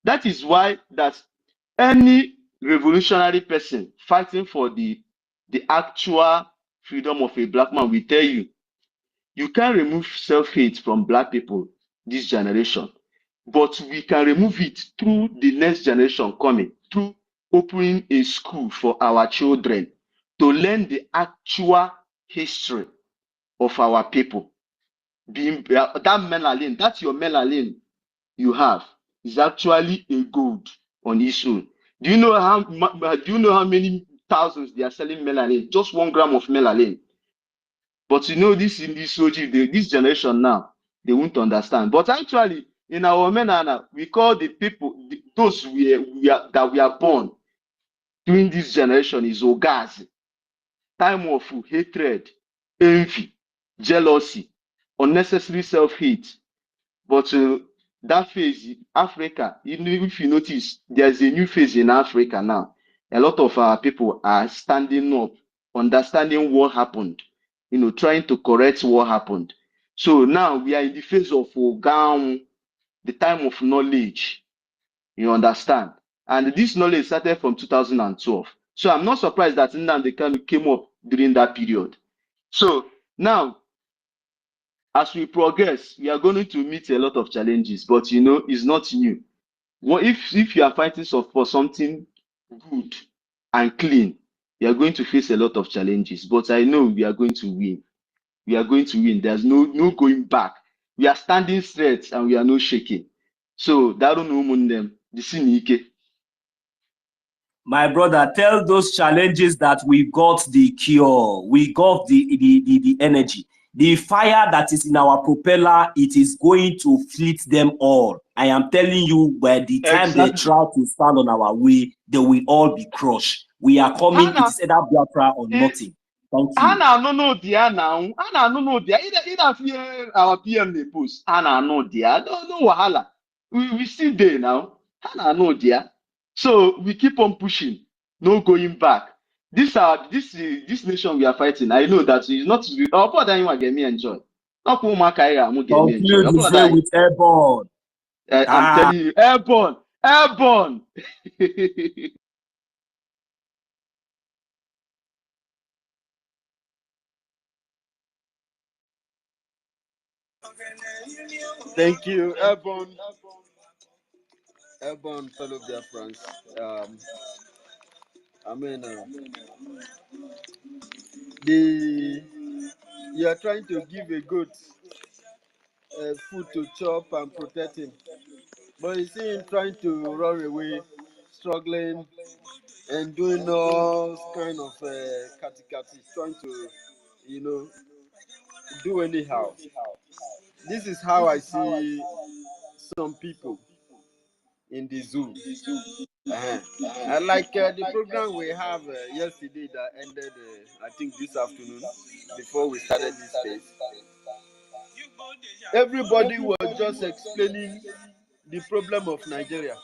That is why that any revolutionary person fighting for the actual freedom of a black man will tell you, you can't remove self-hate from black people this generation, but we can remove it through the next generation coming, through opening a school for our children to learn the actual history of our people. That melanin, that's your melanin you have, is actually a gold on its own. Do you know how many thousands they are selling melanin? Just 1 gram of melanin. But this in this OG, this generation now, they won't understand. But actually, in our menana, we call the people, those that we are born during this generation is Ogazi. Time of hatred, envy, jealousy, unnecessary self-hate. But that phase, Africa, if you notice, there's a new phase in Africa now. A lot of our people are standing up, understanding what happened. Trying to correct what happened. So now we are in the phase of Ogaon, the time of knowledge. You understand? And this knowledge started from 2012. So I'm not surprised that Nnamdi came up during that period. So now, as we progress, we are going to meet a lot of challenges, but it's not new. If you are fighting for something good and clean, we are going to face a lot of challenges, but I know we are going to win. We are going to win. There's no going back. We are standing straight and we are not shaking. So, Darun Umundem, the Sinike. My brother, tell those challenges that we got the cure, we got the energy. The fire that is in our propeller, it is going to fleet them all. I am telling you, by the time they Exactly. try to stand on our way, they will all be crushed. We are coming, it is either Biafra or nothing. Thank you. Hana no dia now. Hana no dia. Either fear our PM they post. Hana no dia. No wahala. We still there now. Hana no dia. So we keep on pushing. No going back. This nation we are fighting. I know that it's not. Our brother you get me enjoy. Not my career. I'm get me enjoy. Conclude Our the day brother, with airborne. I'm telling you, airborne, airborne. Thank you, Airborne fellow Biafrans. I mean, you are trying to give a goat food to chop and protect him, but you see him trying to run away, struggling and doing all kind of katikati, trying to, you know, do anyhow. This is how I see some people in the zoo. And like the program we have yesterday that ended, I think this afternoon, before we started this space, everybody was just explaining the problem of Nigeria.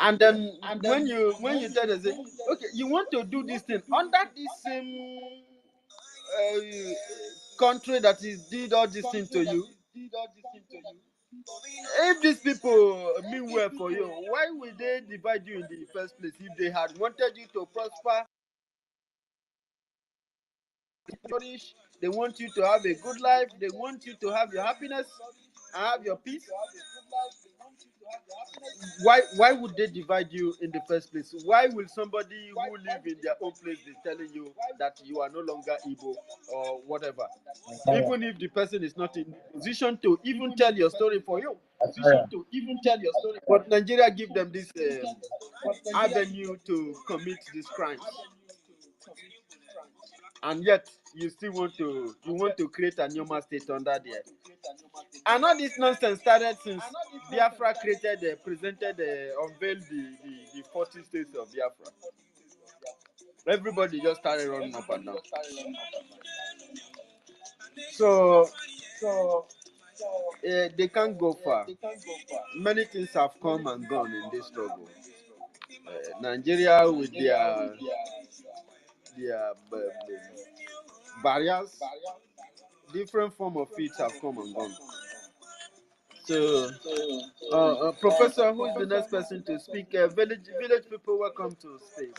And then when you tell us, okay, you want to do this thing under this same country that is did all this thing to you. If these people mean well for you, why would they divide you in the first place? If they had wanted you to prosper, they want you to have a good life, they want you to have your happiness and have your peace. Why would they divide you in the first place? Why will somebody who live in their own place be telling you that you are no longer Igbo or whatever? Even if the person is not in position to even tell your story for you. But Nigeria give them this avenue to commit these crimes. And yet you still want to create a normal state under there. And all this nonsense started since Biafra unveiled the 40 states of Biafra. Everybody just started running up and down. So they can't go far. Many things have come and gone in this struggle. Nigeria with their barriers, different form of it have come and gone. So, Professor, who is the next person to speak? Village people, welcome to space.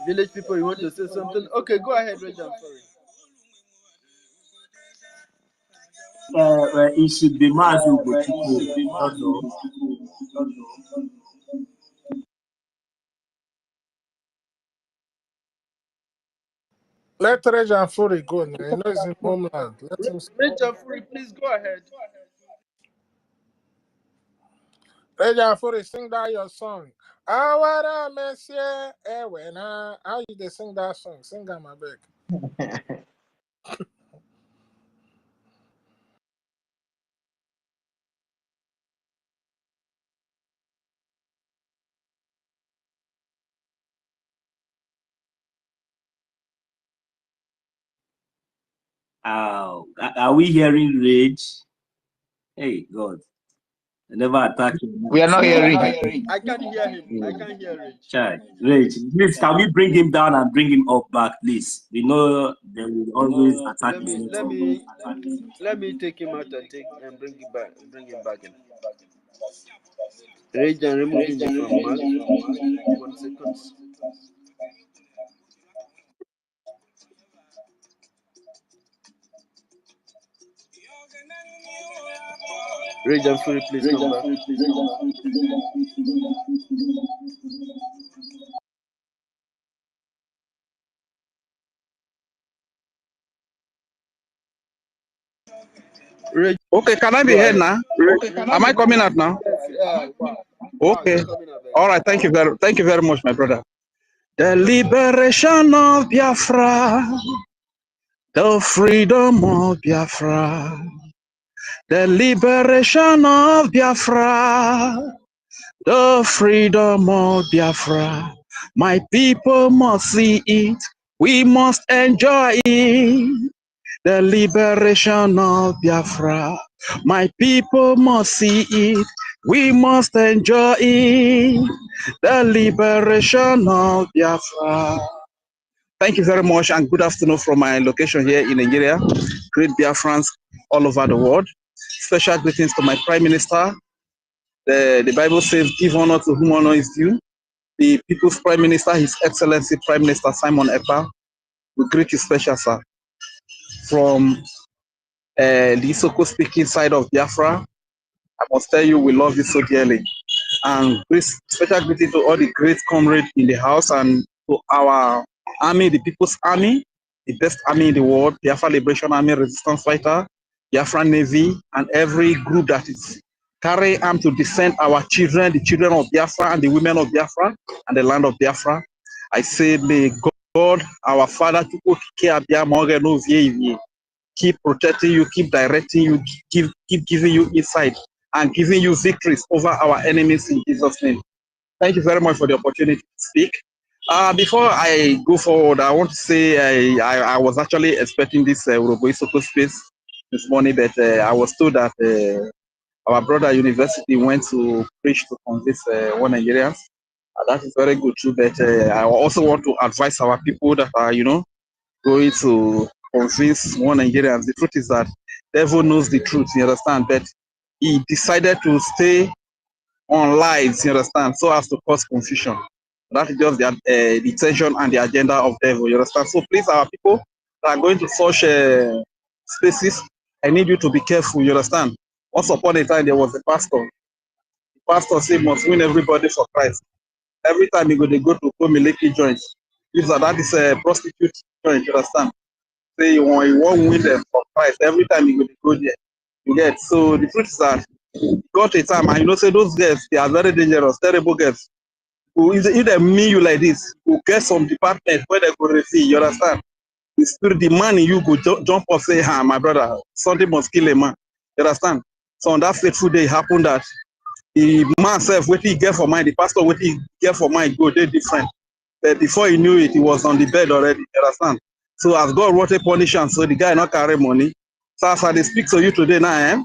Village people, you want to say something? Okay, go ahead, Reggie. I'm sorry. It should be Mazi Ugochukwu. I don't know. Let Rejan Furi go now. You know he's in homeland. Let him speak. Reggie Furi, please go ahead. Rejan Furi, sing that your song. Awara Messie, Ewena. How you they sing that song? Sing on my back. Are we hearing rage? Hey, God. I never attack him. We are not hearing. I can't hear him. I can't hear Rich. Chai, Rage. Please, can we bring him down and bring him up back, please? We know they will always attack his network. Let me take him out and bring him back. Bring him back in. Rage and removing you from Mark. 1 second. Rage and Fury, please come back. Okay, can I be Go heard ahead. now? Am I coming out now? Yes, yeah, wow. Wow, Okay. you're coming up. All right. Thank you very much, my brother. The liberation of Biafra, the freedom of Biafra, the liberation of Biafra, the freedom of Biafra. My people must see it. We must enjoy it. The liberation of Biafra. My people must see it. We must enjoy it. The liberation of Biafra. Thank you very much and good afternoon from my location here in Nigeria. Great Biafrans all over the world. Special greetings to my Prime Minister. The Bible says, give honor to whom honor is due. The People's Prime Minister, His Excellency Prime Minister Simon Ekpa, we greet you special, sir. From the Isoko speaking side of Biafra, I must tell you, we love you so dearly. And special greeting to all the great comrades in the house and to our army, the People's Army, the best army in the world, Biafra Liberation Army Resistance Fighter, Biafra Navy, and every group that is carrying arms to defend our children, the children of Biafra and the women of Biafra and the land of Biafra. I say, may God, our Father, keep protecting you, keep directing you, keep giving you insight and giving you victories over our enemies in Jesus' name. Thank you very much for the opportunity to speak. Before I go forward, I want to say I was actually expecting this Urobo Isoko space this morning, but I was told that our brother university went to preach to convince one Nigerians. That is very good too, but I also want to advise our people that are, going to convince one Nigerians. The truth is that devil knows the truth, you understand, but he decided to stay on lives, you understand, so as to cause confusion. That is just the intention and the agenda of devil, you understand. So please, our people that are going to such spaces, I need you to be careful, you understand. Once upon a time, there was a pastor. The pastor said, must win everybody for Christ. Every time they go to Miliki joints. That is a prostitute joint, you understand. Say you won't win them for Christ. Every time you go there, you get. So the truth is that got a time, and say those girls, they are very dangerous, terrible girls. Who if they meet you like this, who get some department where they go receive, you understand? The spirit, the man in you go jump up, say, my brother, something must kill a man. You understand? So on that fateful day, it happened that the man self, what he get for mine, the pastor, what he get for mine, go, they different. But before he knew it, he was on the bed already. You understand? So as God wrote a punishment, so the guy not carry money. So as I speak to you today now,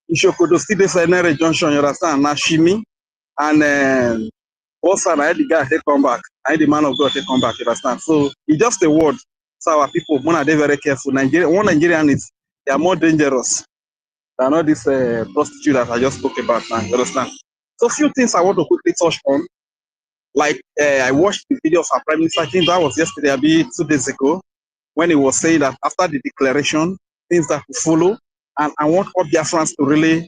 you should go to see this Nere Junction, you understand? Now Shimi and also I had the guy take come back. I had the man of God take come back, you understand? So it's just a word. So our people, when are they very careful? One Nigerian is they are more dangerous than all this prostitute that I just spoke about now, you understand? So a few things I want to quickly touch on. Like I watched the video of our Prime Minister, I think that was yesterday, maybe 2 days ago, when he was saying that after the declaration, things that will follow, and I want all Biafrans to really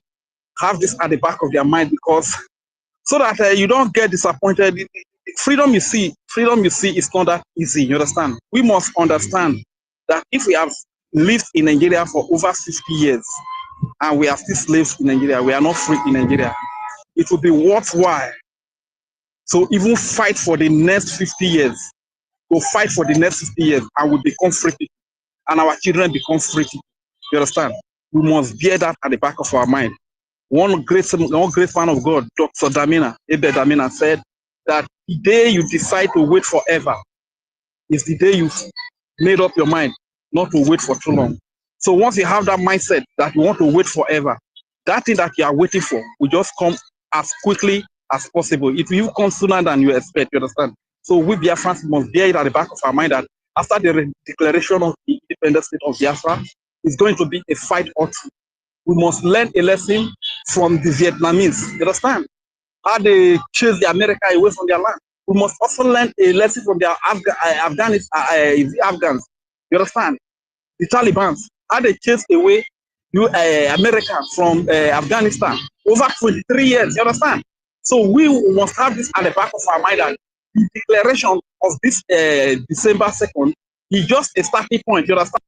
have this at the back of their mind, because so that you don't get disappointed. Freedom you see is not that easy, you understand? We must understand that if we have lived in Nigeria for over 50 years, and we are still slaves in Nigeria, we are not free in Nigeria, it will be worthwhile to even fight for the next 50 years, to fight for the next 50 years, and we become free people, and our children become free people. You understand? We must bear that at the back of our mind. One great man of God, Dr. Damina, Ebe Damina, said that the day you decide to wait forever is the day you've made up your mind not to wait for too long. So once you have that mindset that you want to wait forever, that thing that you are waiting for will just come as quickly as possible. It will come sooner than you expect, you understand? So we Biafrans must bear it at the back of our mind that after the declaration of the independent state of Biafra, it's going to be a fight or two. We must learn a lesson from the Vietnamese, you understand? How they chase the America away from their land. We must also learn a lesson from the Afghans, you understand? The Taliban, how they chased away America from Afghanistan over 23 years, you understand? So we must have this at the back of our mind that the declaration of this December 2nd is just a starting point, you understand?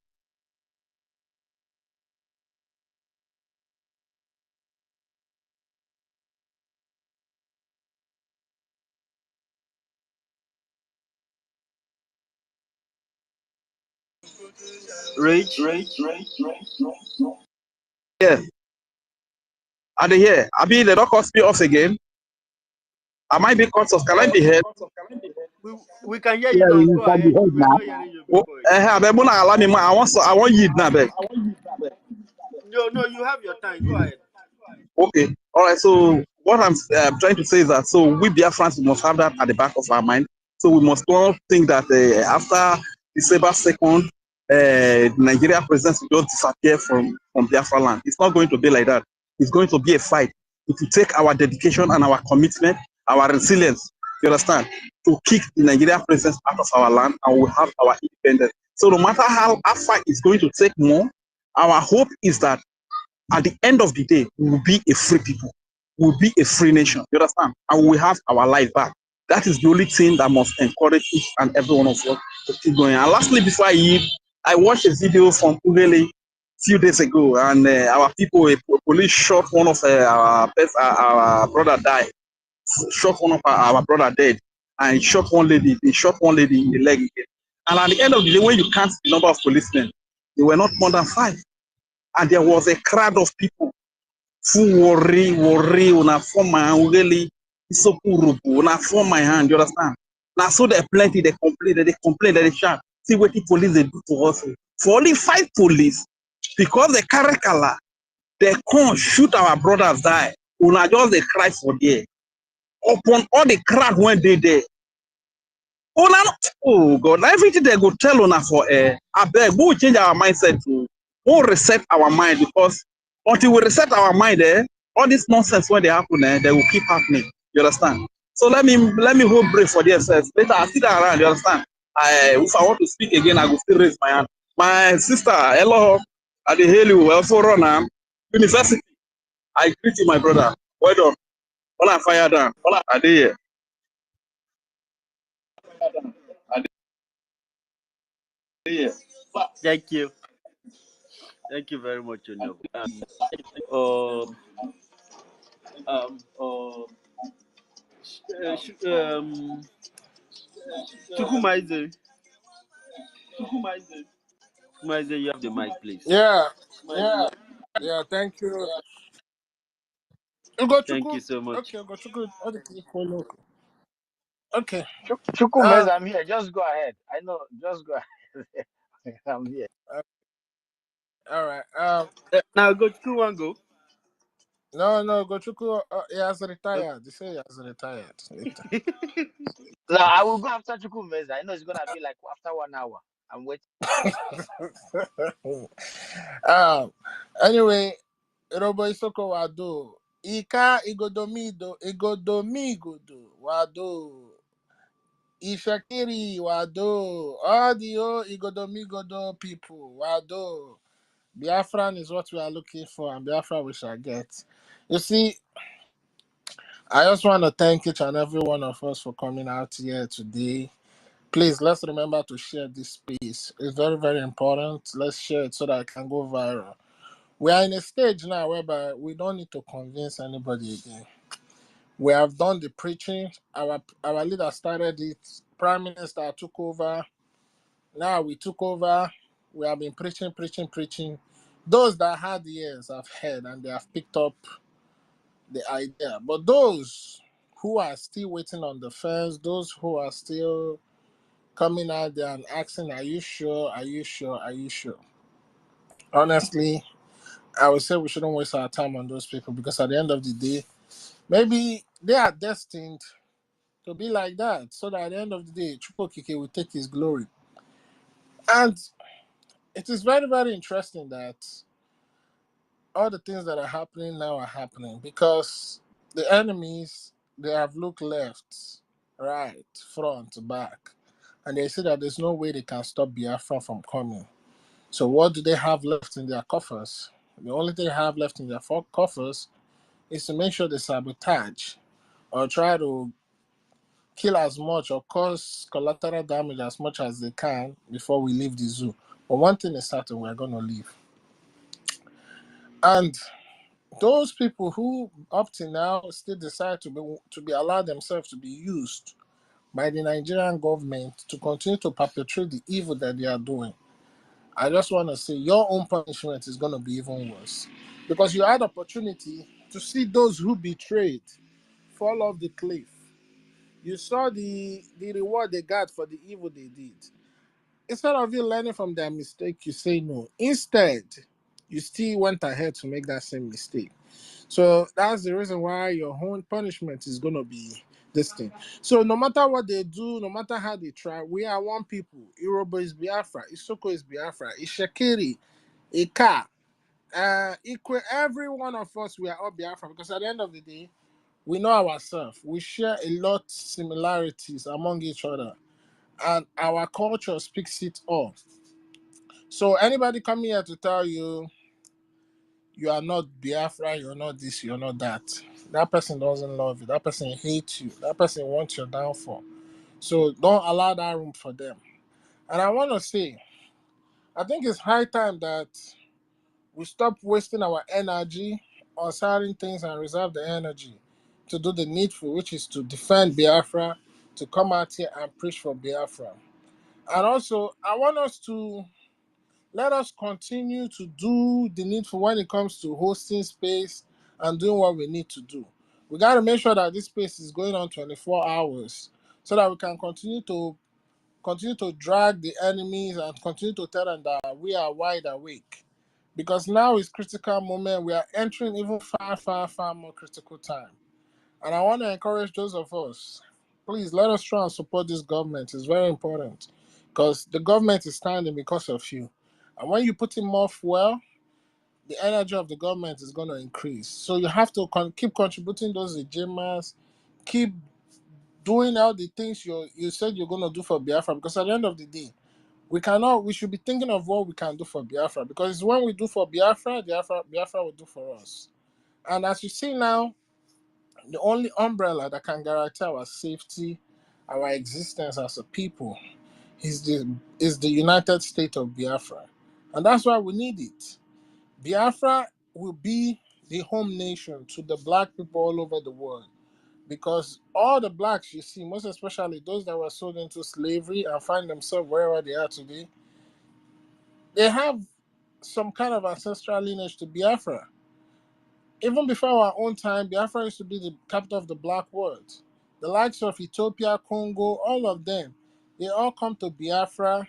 Rage. Yeah, are they here? Abi, they don't cut me off again. I might be cut off. Can I be heard? We can hear you Yeah, now. you Go can be ahead. heard We were now. not hearing you Oh, before. I allow me. I want you now, back. No, you have your time. Go ahead. Okay. All right. So what I'm trying to say is that so we Biafrans must have that at the back of our mind. So we must not think that after December 2nd, Nigeria president will just disappear from Biafra land. It's not going to be like that. It's going to be a fight. It will take our dedication and our commitment, our resilience, you understand, to kick the Nigeria president out of our land and we'll have our independence. So no matter how far it's going to take more, our hope is that at the end of the day, we will be a free people. We will be a free nation. You understand? And we will have our life back. That is the only thing that must encourage each and every one of us to keep going. And lastly, before I leave, I watched a video from Ugele a few days ago, and our people, police shot one of our brother died, shot one of our brother dead, and shot one lady. They shot one lady in the leg again. And at the end of the day, when you count the number of policemen, they were not more than 5. And there was a crowd of people who worry, una form my hand, really, so una form my hand, you understand? Now, so there plenty, they complain, they shout. See what the police they do to us. For only 5 police, because they carry color, they can't shoot our brothers die. Una just they cry for there. Upon all the crowd when they there. Oh God, everything they go tell una for I beg, we'll change our mindset to we'll reset our mind because until we reset our mind all this nonsense when they happen they will keep happening. You understand? So let me hold break for this. Later I sit down around, you understand? If I want to speak again, I will still raise my hand. My sister, hello, I hail you, also run university. I greet you, my brother. Well done. When I fire down, I did here. Thank you. Thank you very much, Onyob. Um, Chukwumaize. Chukwumaize, you have the mic, please. Yeah, yeah. Thank you. Thank you Ugochukwu. so much. Okay, Ugochukwu. Okay. Chukumez, I'm here. Just go ahead. I know. Just go ahead. I'm here. Uh, all right. Now go to one go. No, Ugochukwu. He has retired. They say he has retired. No, I will go after Chukumez. I know it's gonna be like after 1 hour. I'm waiting. Anyway, Robo Isoko Wado. Ika igodomigodo Wado. Ishakiri Wado. All the igodomigodo people Wado. Biafran is what we are looking for, and Biafra we shall get. You see, I just want to thank each and every one of us for coming out here today. Please, let's remember to share this space. It's very, very important. Let's share it so that it can go viral. We are in a stage now whereby we don't need to convince anybody again. We have done the preaching. Our leader started it. Prime Minister took over. Now we took over. We have been preaching. Those that had ears have heard and they have picked up the idea. But those who are still waiting on the fence, those who are still coming out there and asking, are you sure? Are you sure? Are you sure? Honestly, I would say we shouldn't waste our time on those people because at the end of the day, maybe they are destined to be like that. So that at the end of the day, Chupo Kike will take his glory. And it is very, very interesting that all the things that are happening now are happening because the enemies, they have looked left, right, front, back, and they see that there's no way they can stop Biafra from coming. So what do they have left in their coffers? The only thing they have left in their coffers is to make sure they sabotage or try to kill as much or cause collateral damage as much as they can before we leave the zoo. But one thing is certain, we're going to leave. And those people who up to now still decide to be allowed themselves to be used by the Nigerian government to continue to perpetrate the evil that they are doing, I just want to say your own punishment is going to be even worse because you had opportunity to see those who betrayed fall off the cliff. You saw the reward they got for the evil they did. Instead of you learning from their mistake, you say no. Instead, you still went ahead to make that same mistake. So that's the reason why your own punishment is going to be this thing. So no matter what they do, no matter how they try, we are one people. Yoruba is Biafra, Isoko is Biafra, Ishekiri, Ika, Ikwe, every one of us, we are all Biafra because at the end of the day, we know ourselves. We share a lot similarities among each other, and our culture speaks it all. So anybody coming here to tell you you are not Biafra, you're not this, you're not that. That person doesn't love you. That person hates you. That person wants your downfall. So don't allow that room for them. And I want to say, I think it's high time that we stop wasting our energy on certain things and reserve the energy to do the needful, which is to defend Biafra, to come out here and preach for Biafra. And also, I want us to let us continue to do the needful when it comes to hosting space and doing what we need to do. We got to make sure that this space is going on 24 hours so that we can continue to drag the enemies and continue to tell them that we are wide awake. Because now is critical moment. We are entering even far, far, far more critical time. And I want to encourage those of us, please let us try and support this government. It's very important because the government is standing because of you. And when you put in more fuel, the energy of the government is going to increase. So you have to keep contributing those regimes, keep doing all the things you said you're going to do for Biafra. Because at the end of the day, we should be thinking of what we can do for Biafra. Because when we do for Biafra will do for us. And as you see now, the only umbrella that can guarantee our safety, our existence as a people, is the United States of Biafra. And that's why we need it. Biafra will be the home nation to the black people all over the world. Because all the blacks you see, most especially those that were sold into slavery and find themselves wherever they are today, they have some kind of ancestral lineage to Biafra. Even before our own time, Biafra used to be the capital of the black world. The likes of Ethiopia, Congo, all of them, they all come to Biafra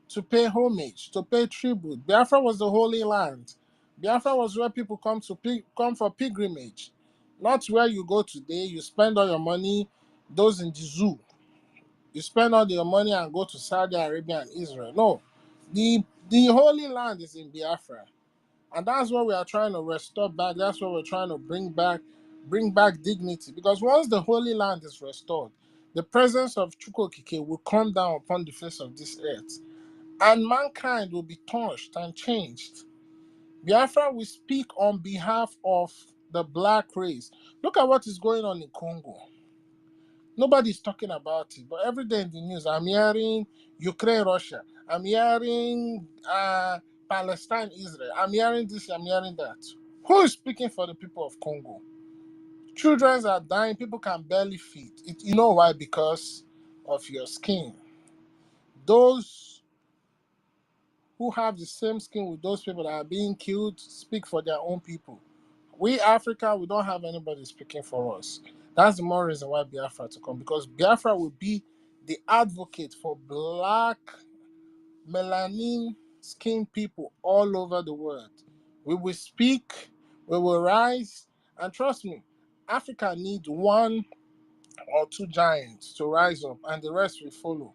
to pay homage, to pay tribute. Biafra was the holy land. Biafra was where people come for pilgrimage, not where you go today. You spend all your money, those in the zoo. You spend all your money and go to Saudi Arabia and Israel. No, the holy land is in Biafra. And that's what we are trying to restore back. That's what we're trying to bring back dignity. Because once the Holy Land is restored, the presence of Chukwokike will come down upon the face of this earth. And mankind will be touched and changed. Biafra will speak on behalf of the black race. Look at what is going on in Congo. Nobody's talking about it, but every day in the news, I'm hearing Ukraine, Russia. I'm hearing Palestine, Israel. I'm hearing this, I'm hearing that. Who is speaking for the people of Congo? Children are dying, people can barely feed. You know why? Because of your skin. Those who have the same skin with those people that are being killed speak for their own people. We Africa, we don't have anybody speaking for us. That's the more reason why Biafra to come, because Biafra will be the advocate for black melanin skinned people all over the world. We will speak, we will rise, and trust me, Africa needs one or two giants to rise up, and the rest will follow.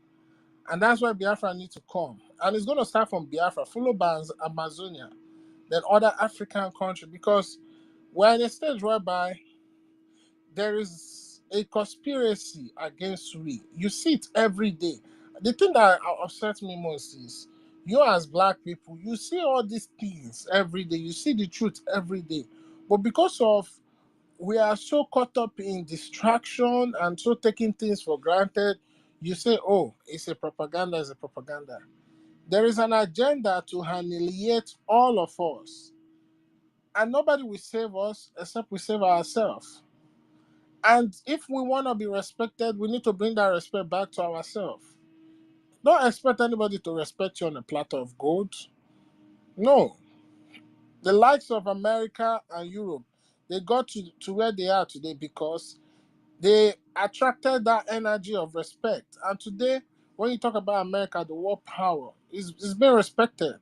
And that's why Biafra needs to come. And it's going to start from Biafra, followed by Amazonia, then other African countries, because we're in a stage whereby there is a conspiracy against we. You see it every day. The thing that upsets me most is you as black people, you see all these things every day. You see the truth every day. But because of we are so caught up in distraction and so taking things for granted, you say, oh, it's a propaganda. There is an agenda to annihilate all of us. And nobody will save us except we save ourselves. And if we want to be respected, we need to bring that respect back to ourselves. Don't expect anybody to respect you on a platter of gold. No. The likes of America and Europe, they got to where they are today because they attracted that energy of respect. And today, when you talk about America, the world power is being respected.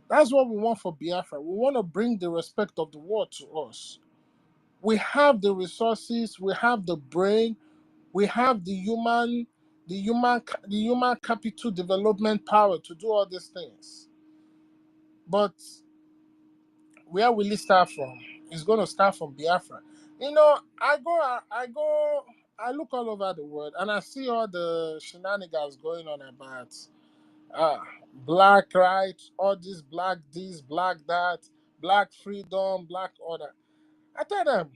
That's what we want for Biafra. We want to bring the respect of the world to us. We have the resources, we have the brain, we have the human capital development power to do all these things. But where will it start from? It's going to start from Biafra. You know, I look all over the world and I see all the shenanigans going on about uh, black rights, all this, black that, black freedom, black order. I tell them,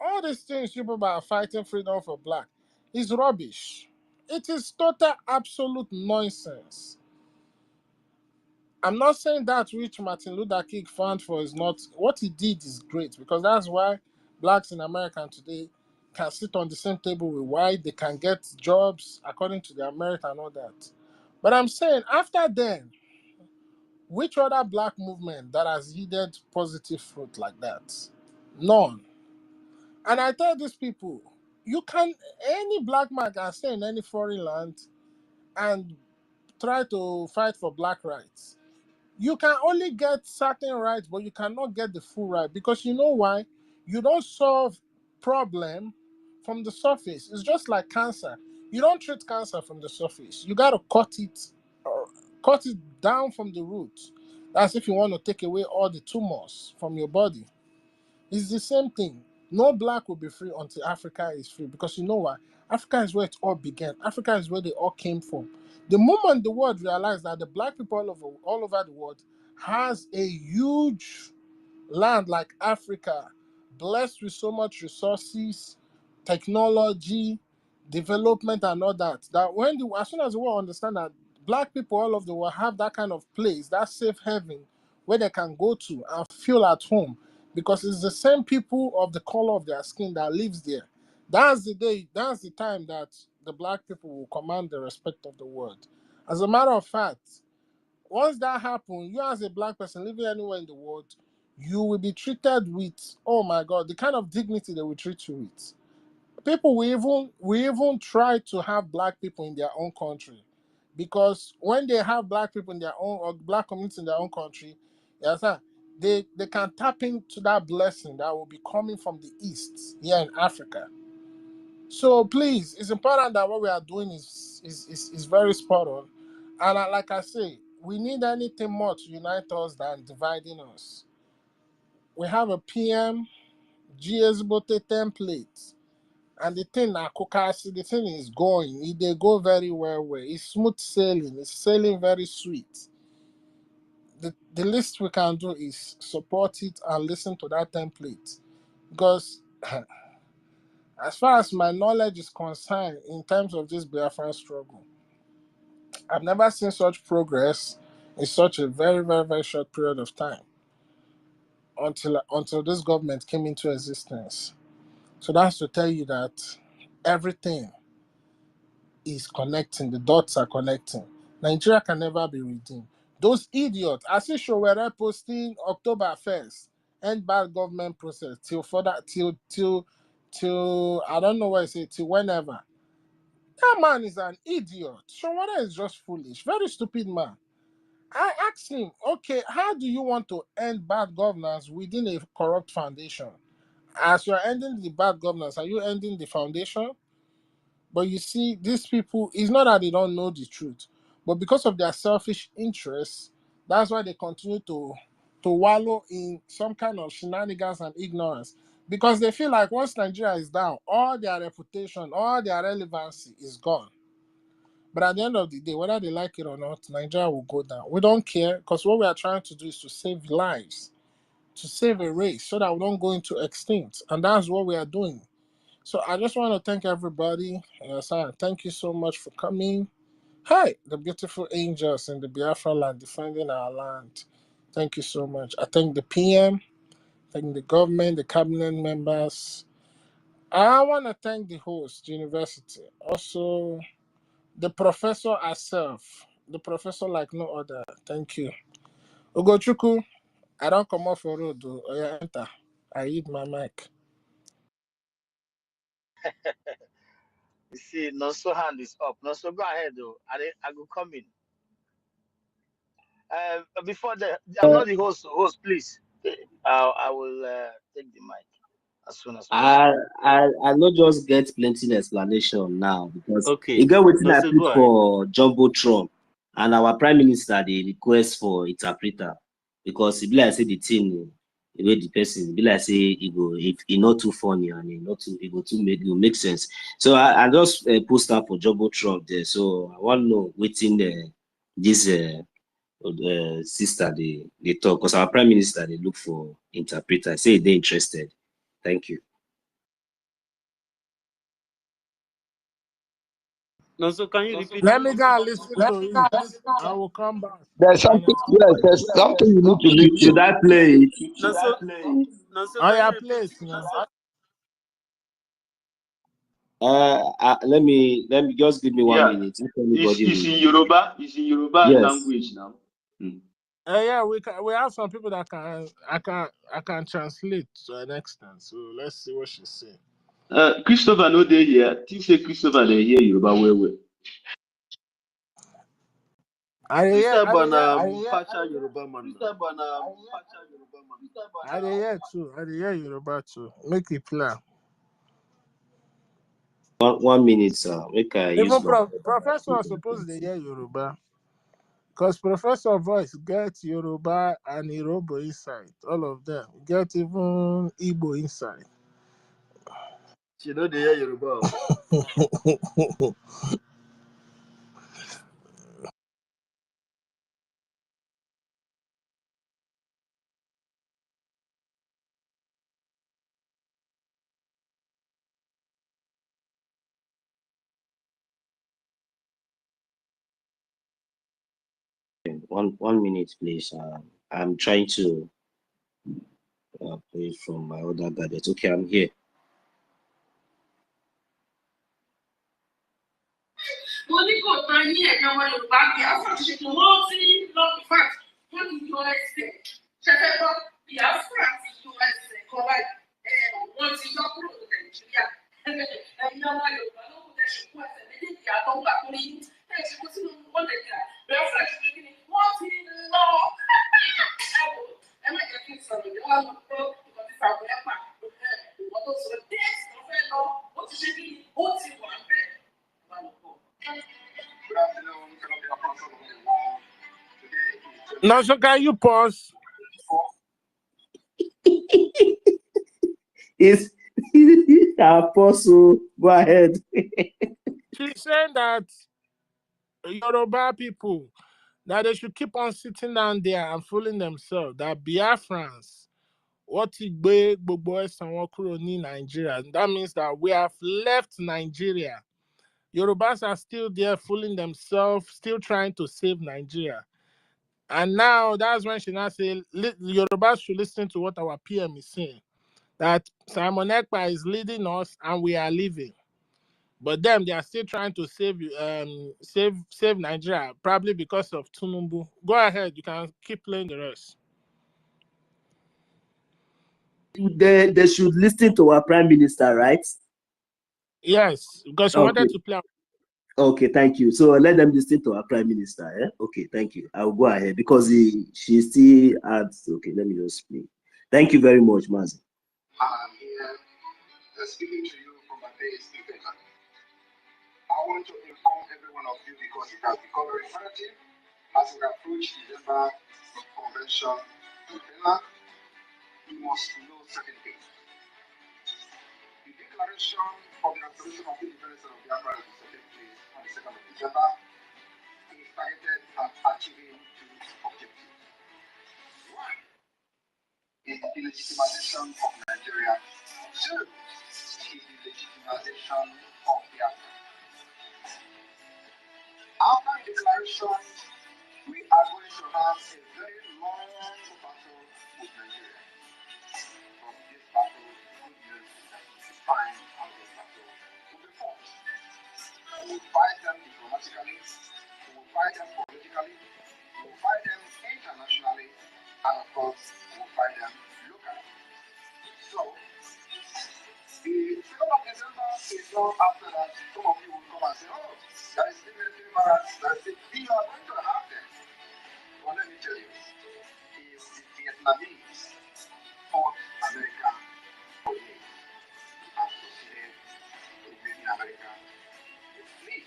all these things people are fighting freedom for black is rubbish. It is total absolute nonsense. I'm not saying that which Martin Luther King fought for is not what he did is great because that's why blacks in America today can sit on the same table with white, they can get jobs according to their merit and all that. But I'm saying after then, which other black movement that has yielded positive fruit like that? None. And I tell these people, any black man can stay in any foreign land and try to fight for black rights. You can only get certain rights, but you cannot get the full right because you know why? You don't solve problem from the surface. It's just like cancer. You don't treat cancer from the surface. You got to cut it down from the root. That's if you want to take away all the tumors from your body. It's the same thing. No black will be free until Africa is free because you know why? Africa is where it all began. Africa is where they all came from. The moment the world realized that the black people all over the world has a huge land like Africa, blessed with so much resources, technology, development, and all that, as soon as the world understand that black people all over the world have that kind of place, that safe haven where they can go to and feel at home, because it's the same people of the color of their skin that lives there. That's the time that the black people will command the respect of the world. As a matter of fact, once that happens, you as a black person living anywhere in the world, you will be treated with, oh my God, the kind of dignity they will treat you with. People will even try to have black people in their own country, because when they have black people in their own, or black communities in their own country, yes, sir, they can tap into that blessing that will be coming from the east here in Africa. So please, it's important that what we are doing is very spot on. And like I say, we need anything more to unite us than dividing us. We have a PM, GSBOT template, and the thing now, the thing is going. They go very well. It's smooth sailing. It's sailing very sweet. The least we can do is support it and listen to that template. Because as far as my knowledge is concerned, in terms of this Biafran struggle, I've never seen such progress in such a very, very, very short period of time until this government came into existence. So that's to tell you that everything is connecting, the dots are connecting. Nigeria can never be redeemed. Those idiots, I see Showere posting October 1st, end bad government process till further till I don't know what I say, till whenever. That man is an idiot. Showere is just foolish, very stupid man. I asked him, okay, how do you want to end bad governance within a corrupt foundation? As you're ending the bad governance, are you ending the foundation? But you see, these people, it's not that they don't know the truth, but because of their selfish interests, that's why they continue to wallow in some kind of shenanigans and ignorance. Because they feel like once Nigeria is down, all their reputation, all their relevancy is gone. But at the end of the day, whether they like it or not, Nigeria will go down. We don't care, because what we are trying to do is to save lives, to save a race, so that we don't go into extinct. And that's what we are doing. So I just want to thank everybody. Thank you so much for coming. Hi, the beautiful angels in the Biafra land defending our land. Thank you so much. I thank the PM, thank the government, the cabinet members. I want to thank the host, the university. Also, the professor herself, the professor like no other. Thank you. Ugochukwu, I don't come off for road. Oh, yeah, enter. I hit my mic. You see, Nonso hand is up. Nonso, go ahead, though. I go come in. Before that, I'm not the host. Host, please. I will take the mic as soon as possible. I not just get plenty explanation now because Okay, you get wetin I Nonso, put go ahead. for Jumbotron and our prime minister dey request for interpreter because e be like say the thing the way the person be like say e go if e not too funny and e go make sense. So I just post am for Jumbotron there. So I wan know wetin this sister they talk because our prime minister they look for interpreter. Say they interested. Thank you. Nonso, can you repeat? Let me go and listen to it. I will come back. There's something, yes, there's something you need to Should listen. I play it? Nonso, Oh, can yeah, you repeat? please. No. Let me just give me 1 Yeah, minute. If it's, anybody it's in will. Yoruba. It's in Yoruba Yes. language now. Yeah, we have some people that I can translate to an extent. So let's see what she's saying. Christopher, no dey here. Think say Christopher dey hear Yoruba well. Mr. I Banam, Pacha Yoruba man. dey hear too. I dey hear Yoruba too. Make it clear. 1 minute, sir. Make I use Even my. professor is supposed to hear Yoruba. Because professor voice get Yoruba and Irobo inside. All of them. Get even Igbo inside. She know they hear Yoruba. One minute, please. I'm trying to play from my other gadget. Okay, I'm here. Now, so can you pause? It's Apostle. Go ahead. She's saying that Yoruba people, that they should keep on sitting down there and fooling themselves. That Biafrans, what Nigeria. That means that we have left Nigeria. Yorubas are still there fooling themselves, still trying to save Nigeria. And now that's when she now say Yorubas should listen to what our PM is saying. That Simon Ekpa is leading us and we are leaving. But them, they are still trying to save Nigeria, probably because of Tunumbu. Go ahead, you can keep playing the rest. They should listen to our prime minister, right? Yes, because she Okay. wanted to play. Okay, thank you. So let them listen to our prime minister. Eh? Okay, thank you. I'll go ahead because she still adds. Okay, let me just play. Thank you very much, Mazi. I'm here speaking to you from my base in Finland. I want to inform every one of you because it has become very imperative as we approach the December convention in Finland. You must know certain things. The declaration of the Declaration of Independence of Biafra will take place on the 2nd of December is targeted at achieving two objectives. One is the legitimization of Nigeria. Two is the legitimization of Biafra. After the declaration, we are going to have a very long battle with Nigeria. From this battle, good news is that it is time how this battle will be fought. We will fight them diplomatically, we will fight them politically. So, the 2nd of December is not after that. Some of you will come and say, oh, there is military barracks, we are going to have them. Well, let me tell you, if the Vietnamese fought America for years and succeeded in making America a fleet,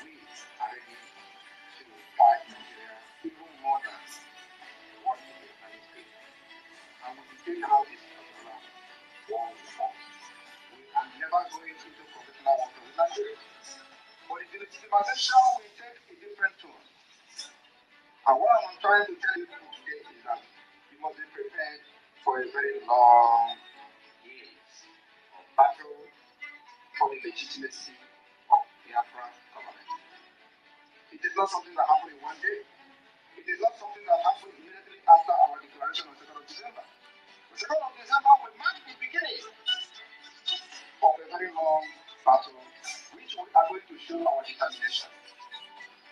we are ready to fight Nigeria even more than what the Vietnamese did. And we will take out this particular war before. We are never going into conventional warfare with Nigeria. But the legitimization will take a different tone. And what I'm trying to tell you today is that you must be prepared for a very long years of battle for the legitimacy of Biafra government. It is not something that happened in one day. It is not something that happened immediately after our declaration on 2nd of December. The 2nd of December will mark the beginning of a very long battle, which we are going to show our determination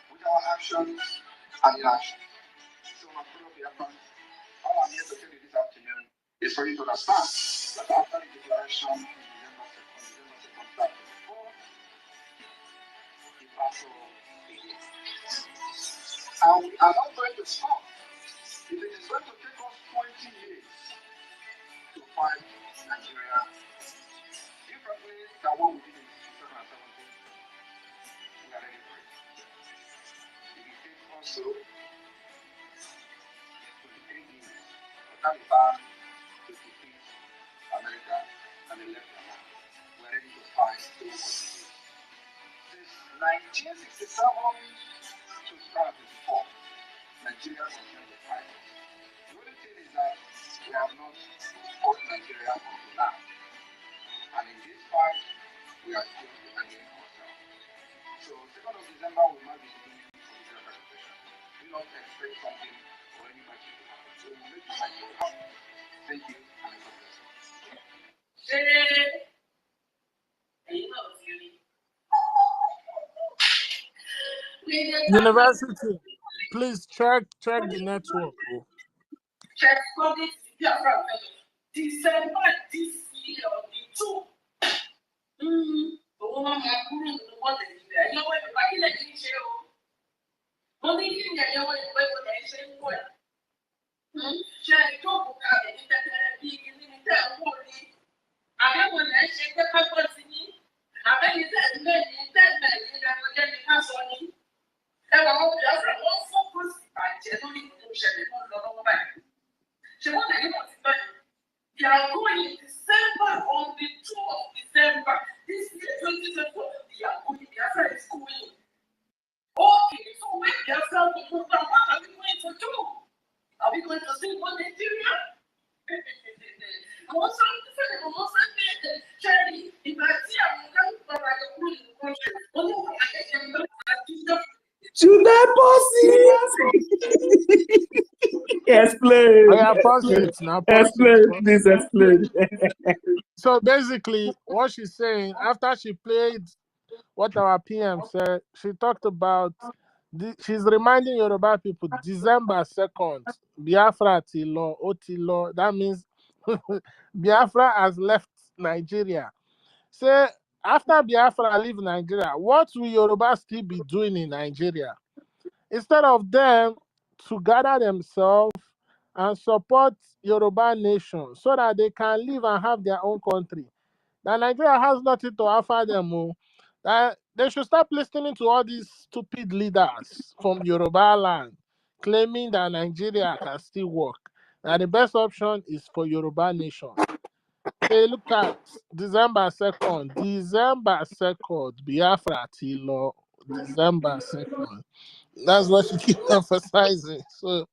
with our actions and inactions. So, my fellow Biafrans, all I'm here to tell you this afternoon is for you to understand that after the declaration on December 2nd, the battle begins. And we are not going to stop. If it is going to take us 20 years to fight Nigeria differently than what we did in 2017, we are ready for it. If it takes also 23 years for Taliban to defeat America and the left Iran, we are ready to fight those. Since 1967 to 2004, Nigeria continued to fight. The only thing is that we have not fought Nigeria until now. And in this fight, we are still defending ourselves. So 2nd of December will not be the beginning of the celebration. Do not expect something or any magic to happen. So we make the magic happen. Thank you, and God bless you. University, please check the network. Oh. Check Biafra December this year, the 2. The woman my guru the one that is there. You know what? I can let you share. Only thing that you want to wait for the same point. Share the talk about the internet being in the world. I don't want to share the company. I bet you that men in that man in that again the house on you. And I hope you have one focus by genuinely share the whole back. She wants to give us money. We are going in December, on the 2nd of December. This year, 2024, we are going. Biafra is going. Okay, so when Biafra will go down, what are we going to do? Are we going to sing for Nigeria? Charlie, if I see I'm going to go back to the country, Should I explain? Oh, yeah, pause it now. Explain, please explain. So basically, what she's saying, after she played what our PM said, she talked about, she's reminding Yoruba people, December 2nd, Biafra Tilo, Otilo, that means Biafra has left Nigeria. Say, after Biafra leave Nigeria, what will Yoruba still be doing in Nigeria? Instead of them to gather themselves and support Yoruba nation so that they can live and have their own country. Now Nigeria has nothing to offer them. That they should stop listening to all these stupid leaders from Yoruba land claiming that Nigeria can still work. Now the best option is for Yoruba nation. Hey, look at December 2nd. December 2nd, Biafra Tilo. December 2nd. That's what she keep emphasizing. So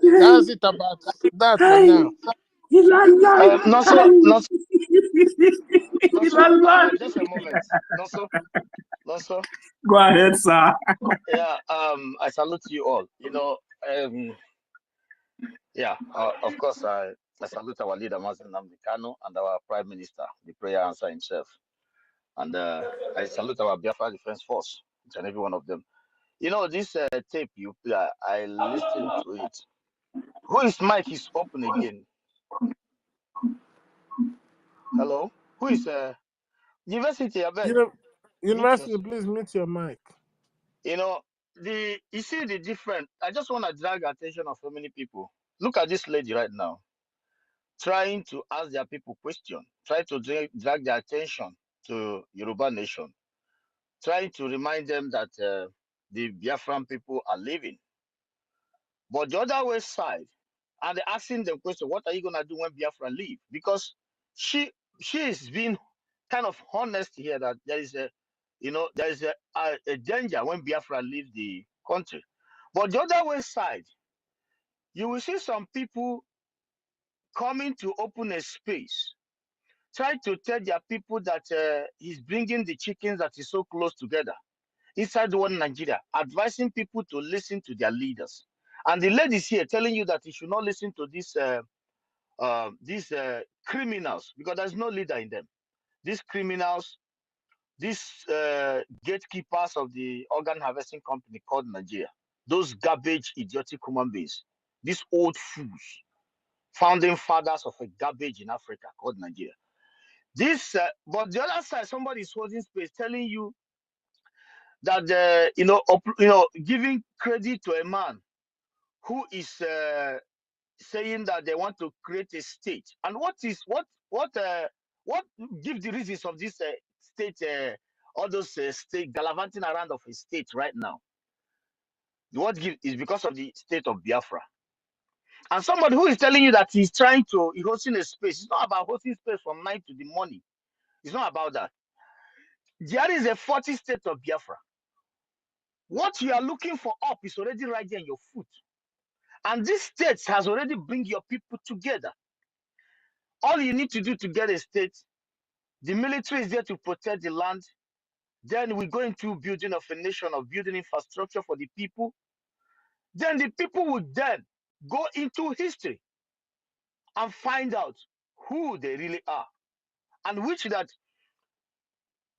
that's it about that for now. Just a moment. No, Go ahead, sir. Yeah, I salute you all. You know, of course, I salute our leader, Mazen Namdekano, and our Prime Minister, the prayer answer himself. And I salute our Biafra Defense Force, each and every one of them. You know, this tape you play, I listened to it. Whose mic is open again? Hello? Who is university? I beg. Mute University, yourself. please mute your mic. You know, you see the difference. I just want to drag attention of so many people. Look at this lady right now, trying to ask their people question, try to drag their attention to Yoruba nation, trying to remind them that the Biafran people are living. But the other way side, and they're asking them question, what are you gonna do when Biafra leave? Because she is being kind of honest here that there is a danger when Biafra leaves the country. But the other way side, you will see some people coming to open a space, try to tell their people that he's bringing the chickens that is so close together inside one Nigeria, advising people to listen to their leaders. And the ladies here telling you that you should not listen to these criminals because there's no leader in them. These criminals, these gatekeepers of the organ harvesting company called Nigeria, those garbage, idiotic human beings, these old fools, founding fathers of a garbage in Africa called Nigeria. This, but the other side, somebody is holding space, telling you that giving credit to a man who is saying that they want to create a state. And what give the reasons of this state? All those state gallivanting around of a state right now. What give is because of the state of Biafra. And somebody who is telling you that he's hosting a space. It's not about hosting space from night to the morning. It's not about that. There is a 40 state of Biafra. What you are looking for up is already right there in your foot. And this state has already bring your people together. All you need to do to get a state, the military is there to protect the land. Then we go into building of a nation, of building infrastructure for the people. Then the people would then go into history and find out who they really are. And which that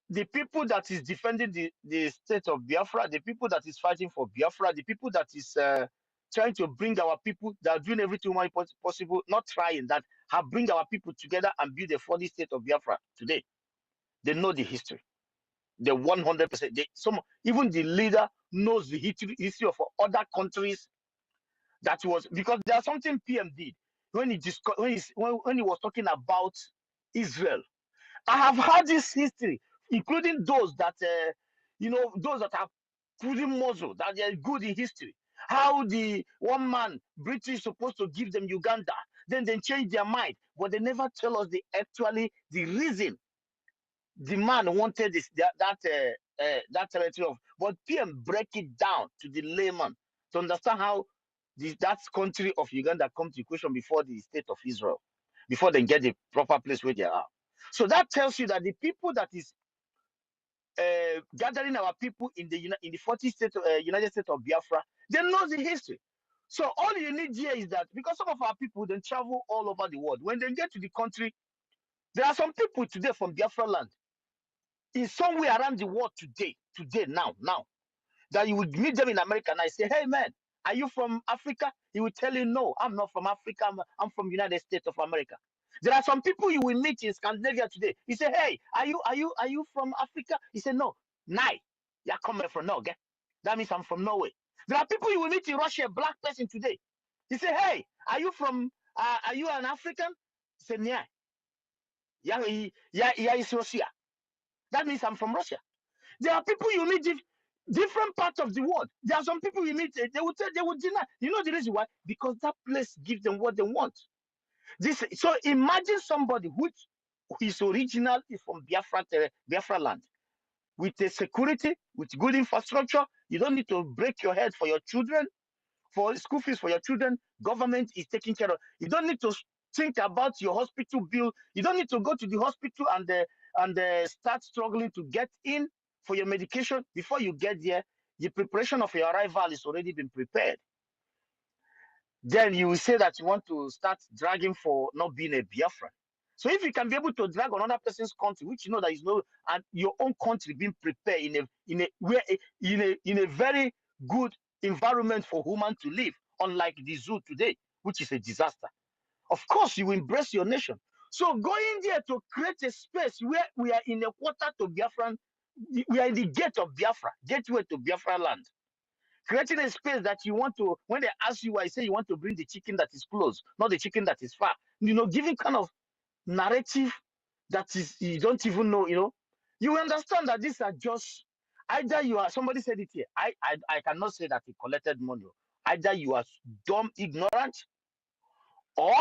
the people that is defending the state of Biafra, the people that is fighting for Biafra, the people that is trying to bring our people, that are doing everything possible, not trying, that have bring our people together and build a fully state of Biafra today. They know the history. They 100%. Even the leader knows the history of other countries. That was because there's something PM did when he was talking about Israel. I have heard this history, including those that those that are proving muscle, that they are good in history. How the one man British supposed to give them Uganda, then they change their mind, but they never tell us the reason the man wanted that territory of. But PM break it down to the layman to understand how that country of Uganda come to question before the state of Israel, before they get the proper place where they are. So that tells you that the people that is gathering our people in the 40 states, United States of Biafra, they know the history. So all you need here is that because some of our people then travel all over the world. When they get to the country, there are some people today from Biafra land in somewhere around the world today, now, that you would meet them in America and I say, hey man, are you from Africa? He will tell you, no, I'm not from Africa, I'm from United States of America. There are some people you will meet in Scandinavia today. You say, hey, are you from Africa? He said, no, Nai. You're coming from Norway. That means I'm from Norway. There are people you will meet in Russia, a black person today. He say, hey, are you an African? He said, yeah. Yeah, it's Russia. That means I'm from Russia. There are people you meet different parts of the world. There are some people you meet, they would deny. You know the reason why? Because that place gives them what they want. So imagine somebody which is originally from Biafra land, with a security, with good infrastructure. You don't need to break your head for your children, for school fees for your children. Government is taking care of. You don't need to think about your hospital bill. You don't need to go to the hospital and start struggling to get in for your medication. Before you get there, the preparation of your arrival is already been prepared. Then you will say that you want to start dragging for not being a Biafran. So if you can be able to drag on another person's country, which you know that is no, and your own country being prepared in a very good environment for human to live, unlike the zoo today, which is a disaster. Of course, you embrace your nation. So going there to create a space where we are in a quarter to Biafran, we are in the gate of Biafra, gateway to Biafra land. Creating a space that you want to, when they ask you, I say you want to bring the chicken that is close, not the chicken that is far. You know, giving kind of narrative that is, you don't even know, you know. You understand that these are just, either you are, somebody said it here, I cannot say that he collected money. Either you are dumb, ignorant, or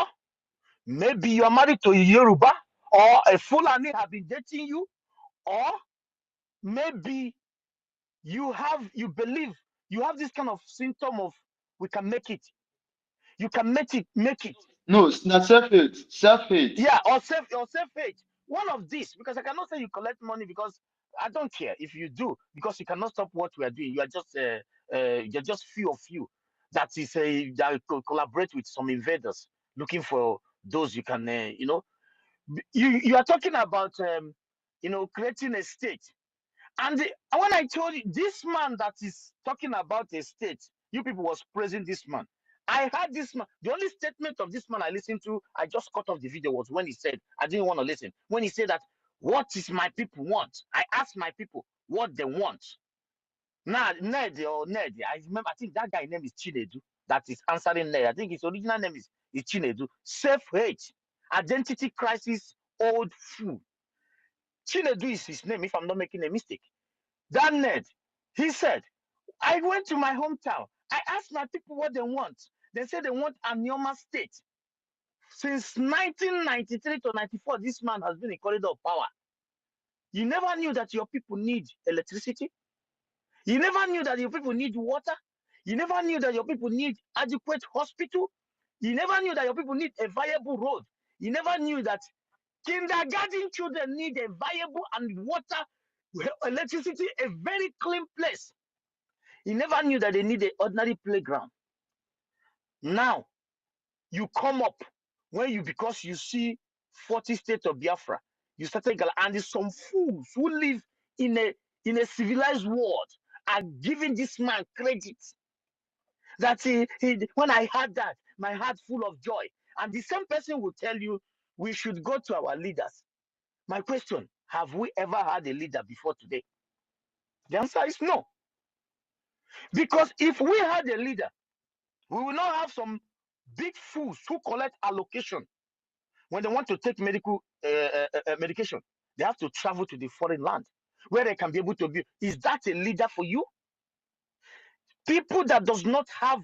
maybe you are married to a Yoruba, or a Fulani have been dating you, or maybe you believe, you have this kind of symptom of, we can make it. You can make it. No, it's not self-hate. Self-hate. Yeah, or self-hate. One of these, because I cannot say you collect money, because I don't care if you do, because you cannot stop what we are doing. You are just you're just few of you that is that collaborate with some invaders looking for those you can you know. You are talking about you know, creating a state. And when I told you, this man that is talking about a state, you people was praising this man. I heard this man. The only statement of this man I listened to, I just cut off the video, was when he said, I didn't want to listen. When he said that, what is my people want? I asked my people what they want. Now, Ned or Ned, I remember, I think that guy's name is Chinedu, that is answering Ned. I think his original name is Chinedu. Self-hate, identity crisis, old fool. Chinedu is his name, if I'm not making a mistake. That Ned, he said, I went to my hometown. I asked my people what they want. They said they want a Anioma state. Since 1993 to 94, this man has been a corridor of power. You never knew that your people need electricity. You never knew that your people need water. You never knew that your people need adequate hospital. You never knew that your people need a viable road. You never knew that kindergarten children need a viable and water, electricity, a very clean place. You never knew that they need an ordinary playground. Now, you come up because you see 40 states of Biafra, you started, and there's some fools who live in a civilized world are giving this man credit. That when I heard that, my heart full of joy. And the same person will tell you we should go to our leaders. My question, have we ever had a leader before today? The answer is no. Because if we had a leader, we will not have some big fools who collect allocation when they want to take medication. They have to travel to the foreign land where they can be able to be. Is that a leader for you? People that does not have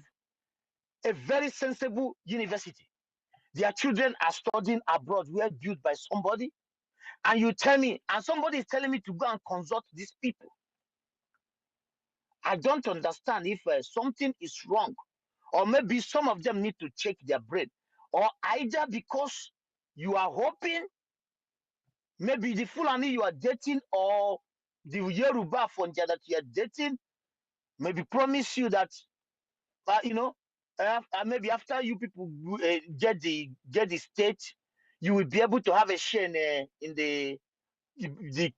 a very sensible university, their children are studying abroad, were built by somebody, and you tell me, and somebody is telling me to go and consult these people. I don't understand if something is wrong, or maybe some of them need to check their brain, or either because you are hoping maybe the Fulani you are dating or the Yoruba Fonja that you are dating maybe promise you that you know, maybe after you people get the state, you will be able to have a share in the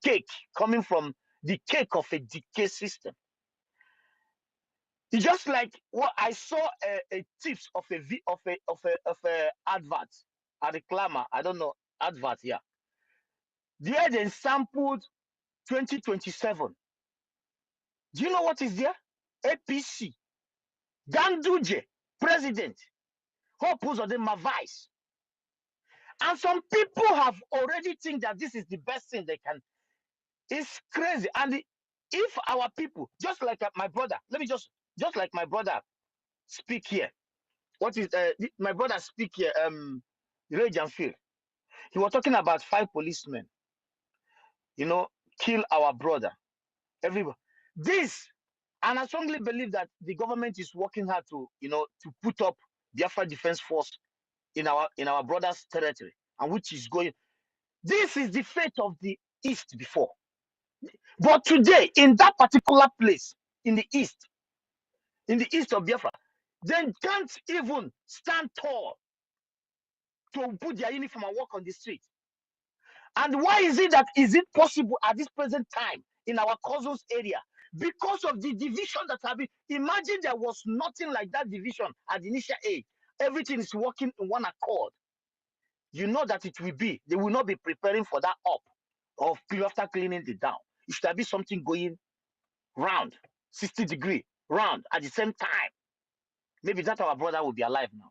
cake coming from the cake of a decay system. It's just like what I saw a tips of a advert, a reclama, I don't know, advert here. There they sampled 2027. Do you know what is there? APC, Ganduje, president, Hope Uzodinma vice. And some people have already think that this is the best thing they can. It's crazy. And if our people, just like my brother, just like my brother speak here. What is my brother speak here? Rage and Fear. He was talking about 5 policemen, you know, kill our brother. Everybody. This, and I strongly believe that the government is working hard to, you know, to put up Biafra Defense Force in our brother's territory, and which is going. This is the fate of the East before. But today, in that particular place, in the East of Biafra, they can't even stand tall to put their uniform and walk on the street. And why is it possible at this present time in our cousins area? Because of the division that have been. Imagine there was nothing like that division at the initial age. Everything is working in one accord. you know that it will be. They will not be preparing for that up of after cleaning it down. It should be something going round, 60 degree round at the same time. Maybe that our brother will be alive now.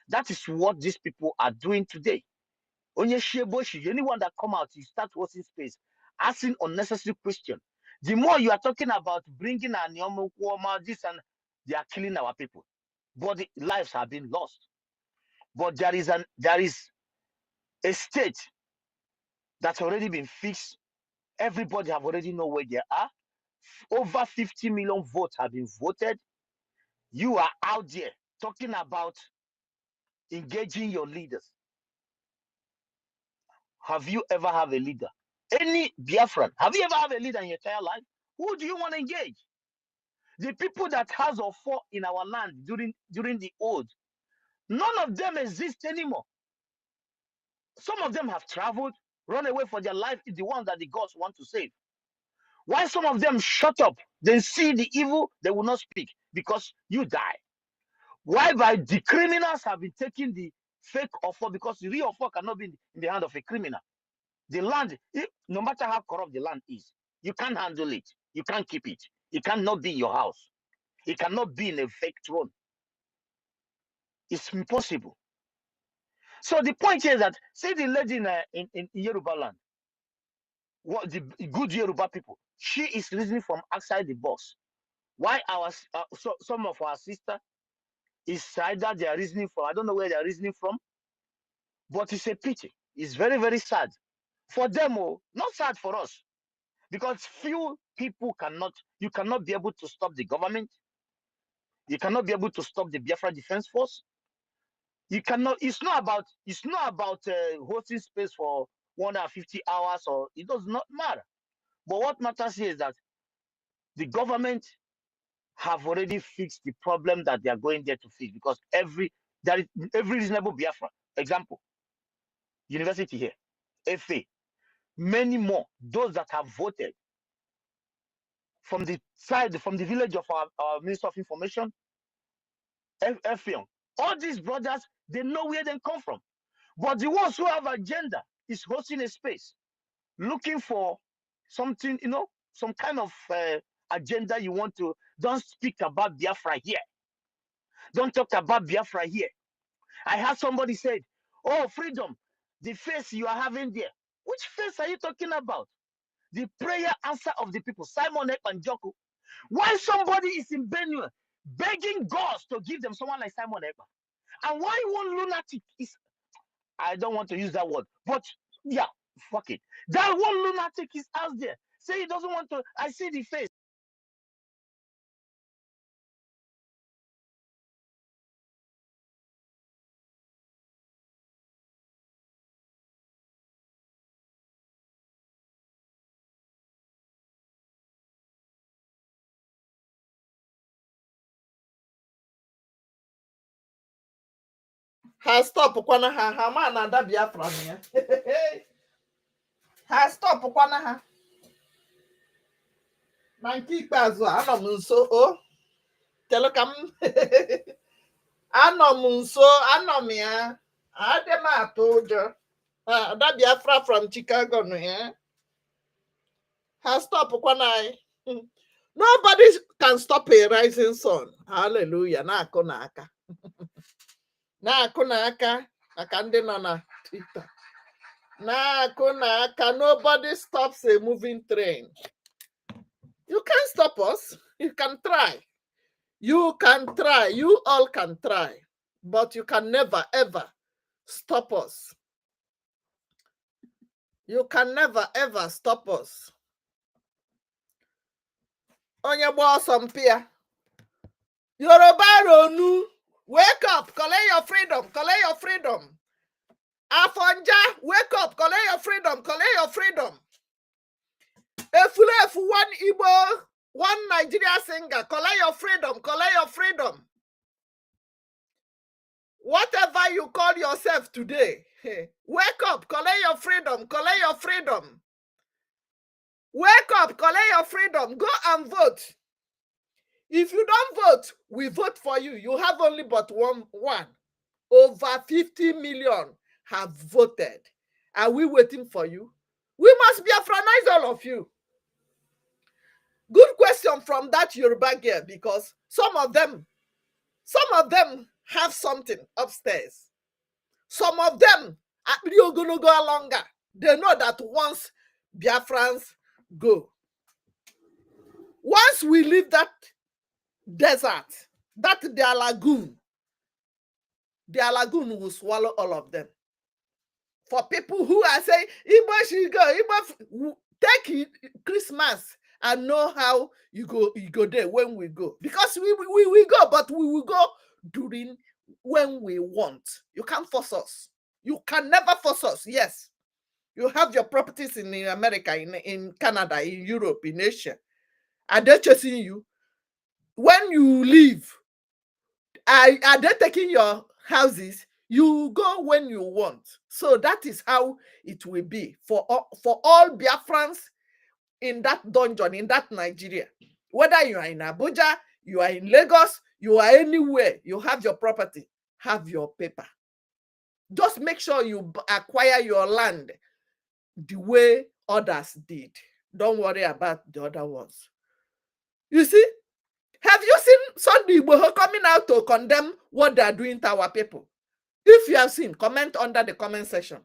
That is what these people are doing today. Anyone that come out, you start watching space, asking unnecessary questions. The more you are talking about bringing an this and they are killing our people. But the lives have been lost. But there is a state that's already been fixed. Everybody have already know where they are. Over 50 million votes have been voted. You are out there talking about engaging your leaders. Have you ever have a leader? Any Biafran, have you ever have a leader in your entire life? Who do you want to engage? The people that has or fought in our land during the old, none of them exist anymore. Some of them have traveled, run away for their life, is the ones that the gods want to save. Why some of them shut up? They see the evil, they will not speak because you die. Why by the criminals have been taking the fake offer because the real offer cannot be in the hand of a criminal. The land, no matter how corrupt the land is, you can't handle it. You can't keep it. It cannot be in your house. It cannot be in a fake throne. It's impossible. So the point is that, say the lady in Yoruba land, what the good Yoruba people, she is reasoning from outside the box. Why some of our sisters is either they are reasoning from, I don't know where they are reasoning from, but it's a pity. It's very, very sad for them. Not sad for us, because few people you cannot be able to stop the government. You cannot be able to stop the Biafra Defense Force. You cannot. It's not about hosting space for 150 hours, or it does not matter. But what matters here is that the government have already fixed the problem that they are going there to fix, because every reasonable Biafra, example, university here, FA, many more, those that have voted from the village of our Minister of Information, FA, all these brothers, they know where they come from. But the ones who have agenda is hosting a space, looking for something, some kind of agenda you want to. Don't speak about Biafra here. Don't talk about Biafra here. I heard somebody said, oh, freedom, the face you are having there. Which face are you talking about? The prayer answer of the people, Simon and Joko. Why somebody is in Benue begging God to give them someone like Simon Ekpa? And why one lunatic is, I don't want to use that word, but yeah, fuck it. That one lunatic is out there. Say he doesn't want to, I see the face. Ha stop kwana ha ma na ada Biafra ya. Ha stop kwana ha. Na nke ikpeazụ anọ m nso o. Telu ka m anọ m nso, anọ m ya. Adị m atụ ụjọ. Ada Biafra from Chicago no ya. Ha stop kwana. Nobody can stop a rising sun. Hallelujah. Na-akụ n'aka. Na-akụ n'aka maka ndị nọ na Twitter. Na-akụ n'aka. Nobody stops a moving train. You can't stop us. You can try. You can try. You all can try. But you can never, ever stop us. You can never, ever stop us. Onye gba ọsọ mpịa. Yoruba Ronu. Wake up. Collect your freedom. Collect your freedom. Afonja. Wake up. Collect your freedom. Collect your freedom. Efulefu, one Igbo, one Nigeria singer. Collect your freedom. Collect your freedom. Whatever you call yourself today, wake up. Collect your freedom. Collect your freedom. Wake up. Collect your freedom. Go and vote. If you don't vote, we vote for you. You have only but one. Over 50 million have voted. Are we waiting for you? We must Biafranize all of you. Good question from that Yoruba girl, because some of them have something upstairs. Some of them are going to go longer. They know that once Biafrans go, once we leave that desert, their lagoon will swallow all of them. For people who are saying, Igbo should go, Igbo, take Christmas and know how you go there when we go. Because we go, but we will go during when we want. You can't force us. You can never force us. Yes. You have your properties in America, in Canada, in Europe, in Asia. Are they chasing you? When you leave, are they taking your houses? You go when you want. So that is how it will be for all Biafrans in that dungeon, in that Nigeria. Whether you are in Abuja, you are in Lagos, you are anywhere, you have your property, have your paper. Just make sure you acquire your land the way others did. Don't worry about the other ones. You see, have you seen Sunday Igboho coming out to condemn what they are doing to our people? If you have seen, comment under the comment section.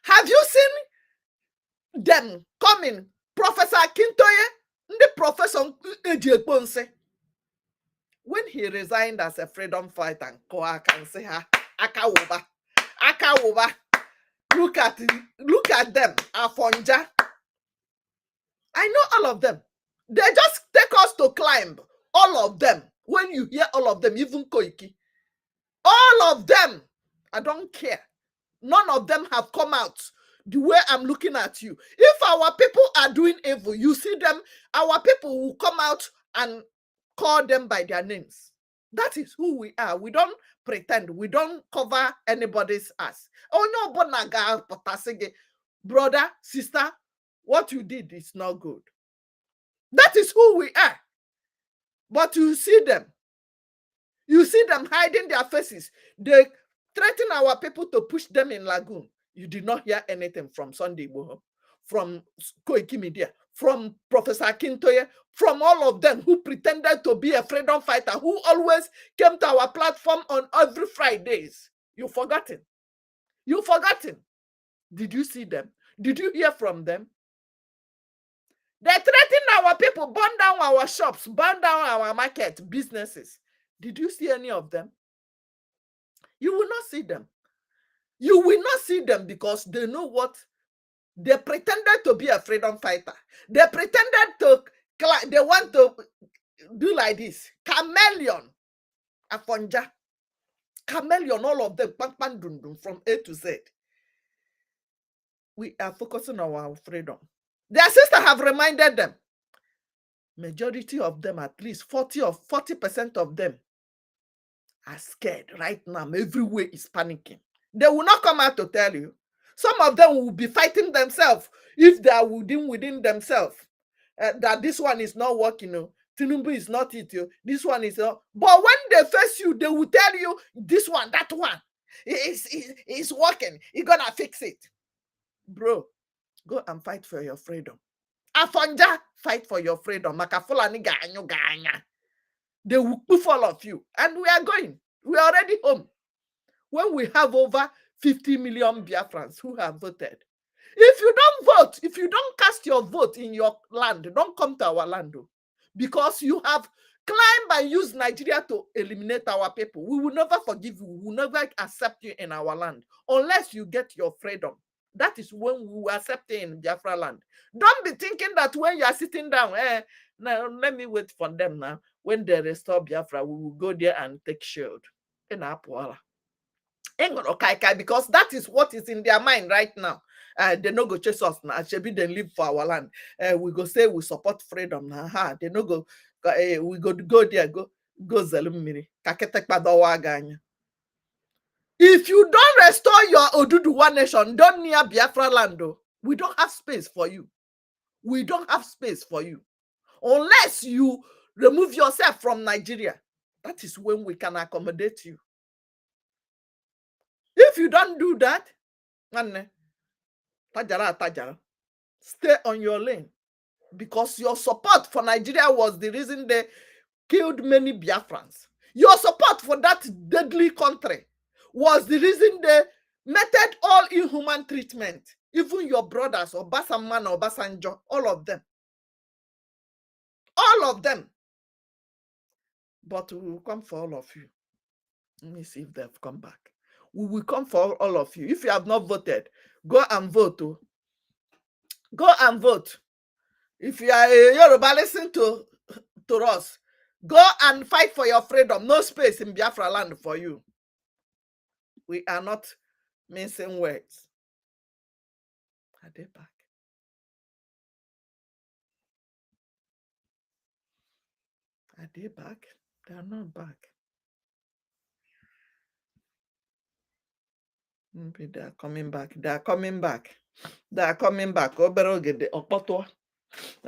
Have you seen them coming? Professor Kintoye, the professor, when he resigned as a freedom fighter, and Koa can say, Akawoba, Akawoba. Look at them, Afonja. I know all of them. They just take us to climb. All of them. When you hear all of them, even Koiki. All of them. I don't care. None of them have come out the way I'm looking at you. If our people are doing evil, you see them, our people will come out and call them by their names. That is who we are. We don't pretend. We don't cover anybody's ass. Oh no, Bonaga, Potasege. Brother, sister, what you did is not good. That is who we are. But you see them. You see them hiding their faces. They threaten our people to push them in Lagoon. You did not hear anything from Sunday Igboho, from Koiki Media, from Professor Akintoye, from all of them who pretended to be a freedom fighter, who always came to our platform on every Fridays. You've forgotten. You've forgotten. Did you see them? Did you hear from them? They threaten our people, burn down our shops, burn down our market, businesses. Did you see any of them? You will not see them. You will not see them because they know what they pretended to be a freedom fighter. They pretended to, they want to do like this. Chameleon, Afonja, chameleon, all of them, from A to Z. We are focusing on our freedom. Their sisters have reminded them. Majority of them, at least 40% of them, are scared right now. Everywhere is panicking. They will not come out to tell you. Some of them will be fighting themselves if they are within themselves. That this one is not working. Tinubu is not it. This one is. But when they face you, they will tell you this one, that one is working. You're going to fix it. Bro, go and fight for your freedom. Afonja, fight for your freedom. Makafulani ganyo ganya. They will poof all of you. And we are going. We are already home. When we have over 50 million Biafrans who have voted. If you don't vote, if you don't cast your vote in your land, don't come to our land. Because you have climbed and used Nigeria to eliminate our people. We will never forgive you. We will never accept you in our land unless you get your freedom. That is when we will accept you in Biafra land. Don't be thinking that when you are sitting down, now let me wait for them now. When they restore Biafra, we will go there and take shield in Apuala. Because that is what is in their mind right now. They no go chase us now. Shebi they live for our land. We go say we support freedom now. They no go. We go there. Go zelumiri. If you don't restore your Oduduwa nation, don't near Biafra land. We don't have space for you. We don't have space for you unless you remove yourself from Nigeria. That is when we can accommodate you. If you don't do that, tajara, stay on your lane. Because your support for Nigeria was the reason they killed many Biafrans. Your support for that deadly country was the reason they meted all inhuman treatment. Even your brothers, or Basaman or Basanjo, all of them. All of them. But we will come for all of you. Let me see if they've come back. We will come for all of you. If you have not voted, go and vote. Go and vote. If you are a Yoruba, listen to us. Go and fight for your freedom. No space in Biafra land for you. We are not mincing words. Are they back? Are they back? They are not back. Maybe they are coming back. They are coming back. They are coming back. Let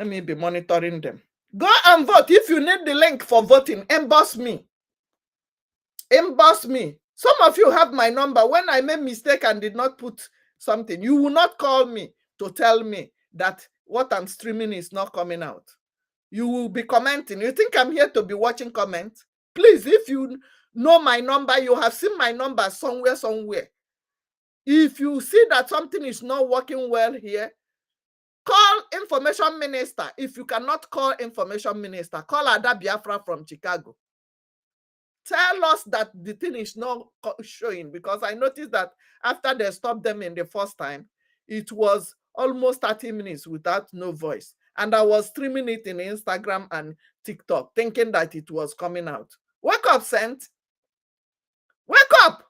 me be monitoring them. Go and vote. If you need the link for voting, emboss me. Emboss me. Some of you have my number. When I made mistake and did not put something, you will not call me to tell me that what I'm streaming is not coming out. You will be commenting. You think I'm here to be watching comments? Please, if you know my number, you have seen my number somewhere. If you see that something is not working well here, call information minister. If you cannot call information minister, call Ada Biafra from Chicago. Tell us that the thing is not showing, because I noticed that after they stopped them in the first time, it was almost 30 minutes without no voice. And I was streaming it in Instagram and TikTok, thinking that it was coming out. Wake up, Saint. Wake up.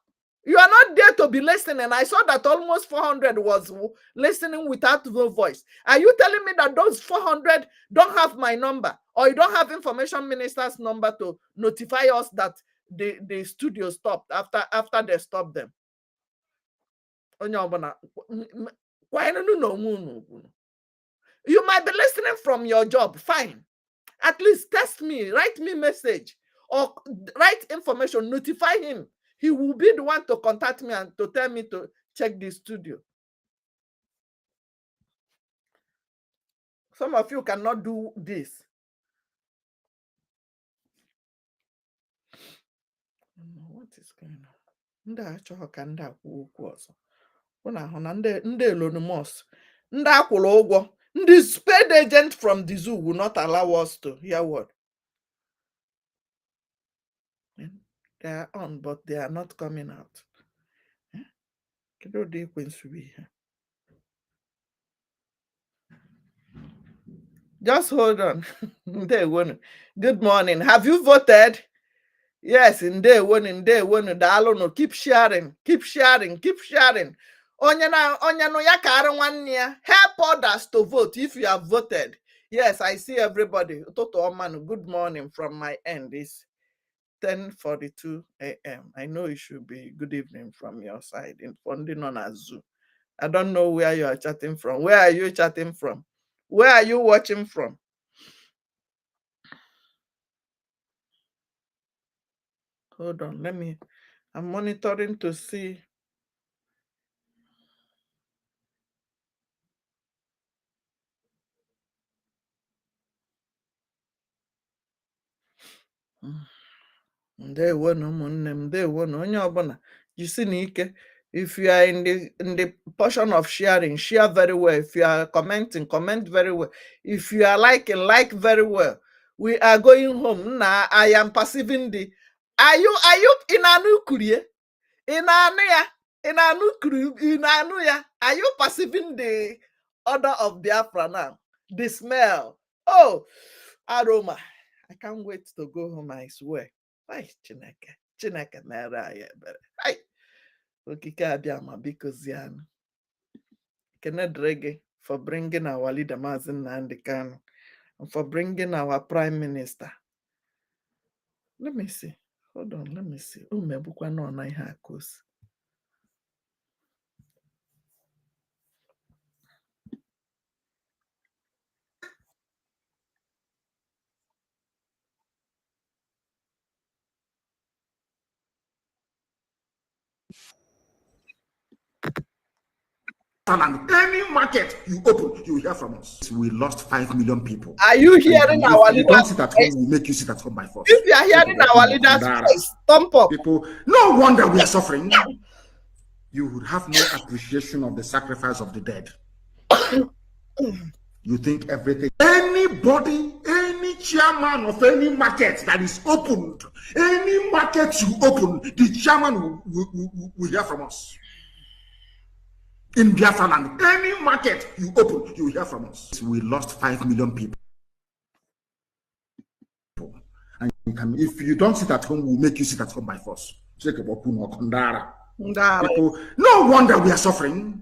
You are not there to be listening. I saw that almost 400 was listening without no voice. Are you telling me that those 400 don't have my number, or you don't have information minister's number to notify us that the studio stopped after they stopped them? You might be listening from your job. Fine. At least text me, write me message, or write information, notify him. He will be the one to contact me and to tell me to check the studio. Some of you cannot do this. What is going on? Ndị achọghị ka ndị akwụ okwu ọzọ. Ụnụ ahụ na ndị Elonmos, ndị akwụrụ ụgwọ, ndị paid agent from the zoo will not allow us to hear word. They are on, but they are not coming out. Just hold on. Good morning. Have you voted? Yes, in day one, daalụnụ. Keep sharing. Onye no ya kara nwanne ya. Help others to vote if you have voted. Yes, I see everybody. Good morning from my end. It's 10:42 a.m. I know it should be good evening from your side in funding on Azoo. I don't know where you are chatting from. Where are you chatting from? Where are you watching from? Hold on, I'm monitoring to see. Ndewonu ụmụnne m, ndewonu onye ọbụla jisi n'ike. If you are in the portion of sharing, share very well. If you are commenting, comment very well. If you are liking, like very well. We are going home now. I am perceiving the. Are you in Anukurie? In Anuya? In Anuya? Are you perceiving the order of Biafra now? The smell. Oh, aroma. I can't wait to go home, I swear. Ay, Chineke mere anyị ebere. Ay, okike abịama biko zianụ. Kene dịrị gị for bringing our leader Maazị Nnamdi Kanu and for bringing our prime minister. Let me see. Hold on, let me see. Umebukwa no na ihe akụsi. And any market you open, you hear from us. We lost 5 million people. Are you hearing our If you don't sit leaders' at home, voice? we'll make you sit at home by force. If you are hearing our leaders' voice, thump up. People, no wonder we are suffering. You would have no appreciation of the sacrifice of the dead. You think everything, anybody, any chairman of any market that is opened, any market you open, the chairman will hear from us. In Biafra land, any market you open, you hear from us. We lost 5 million people. And if you don't sit at home, we'll make you sit at home by force. People, no wonder we are suffering.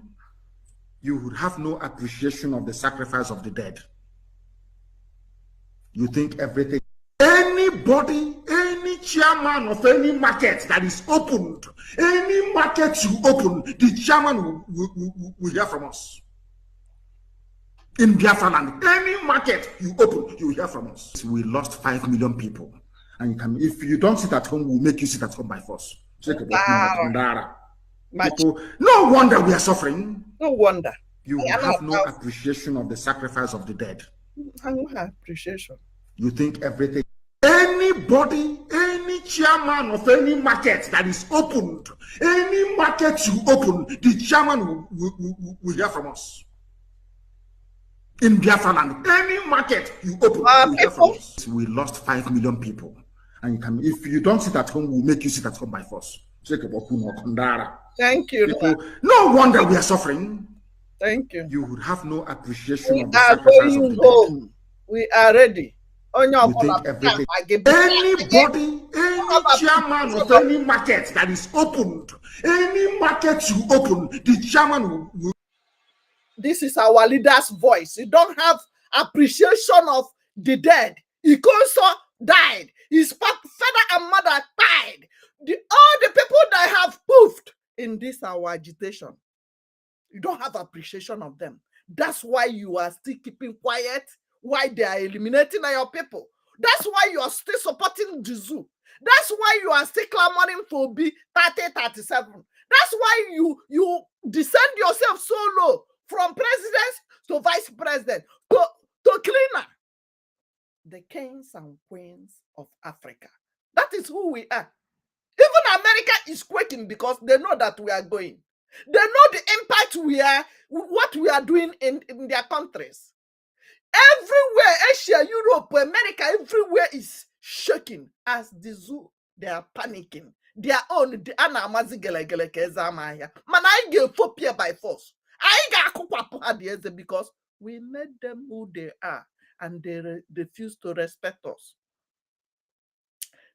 You would have no appreciation of the sacrifice of the dead. You think everything, anybody, any chairman of any market that is opened, any market you open, the chairman will hear from us. In Biafra land, any market you open, you hear from us. We lost 5 million people. And if you don't sit at home, we'll make you sit at home by force. People, no wonder we are suffering. No wonder. You have no appreciation of the sacrifice of the dead. I don't have appreciation. You think everything, anybody, any chairman of any market that is opened, any market you open, the chairman will hear from us. In Biafra land, any market you open, you hear from us. We lost 5 million people. And if you don't sit at home, we'll make you sit at home by force. Thank you. People, no wonder we are suffering. Thank you. You would have no appreciation We of the are sacrifice going of the home. dead. We are ready. You think everything, anybody, any chairman of any market that is opened, any market you open, the chairman will. This is our leader's voice. You don't have appreciation of the dead. Ikonso died. His father and mother died. All the people that have poofed in this our agitation. You don't have appreciation of them. That's why you are still keeping quiet. Why they are eliminating your people. That's why you are still supporting the zoo. That's why you are still clamoring for B3037. That's why you descend yourself so low from president to vice president to cleaner. The kings and queens of Africa. That is who we are. Even America is quaking because they know that we are going. They know the impact what we are doing in their countries. Everywhere, Asia, Europe, America, everywhere is shaking as the zoo. They are panicking. Their own, the anamazi gelegele kezamaya. Man, I get phobia by force. I got kukwapu because we made them who they are and they refuse to respect us.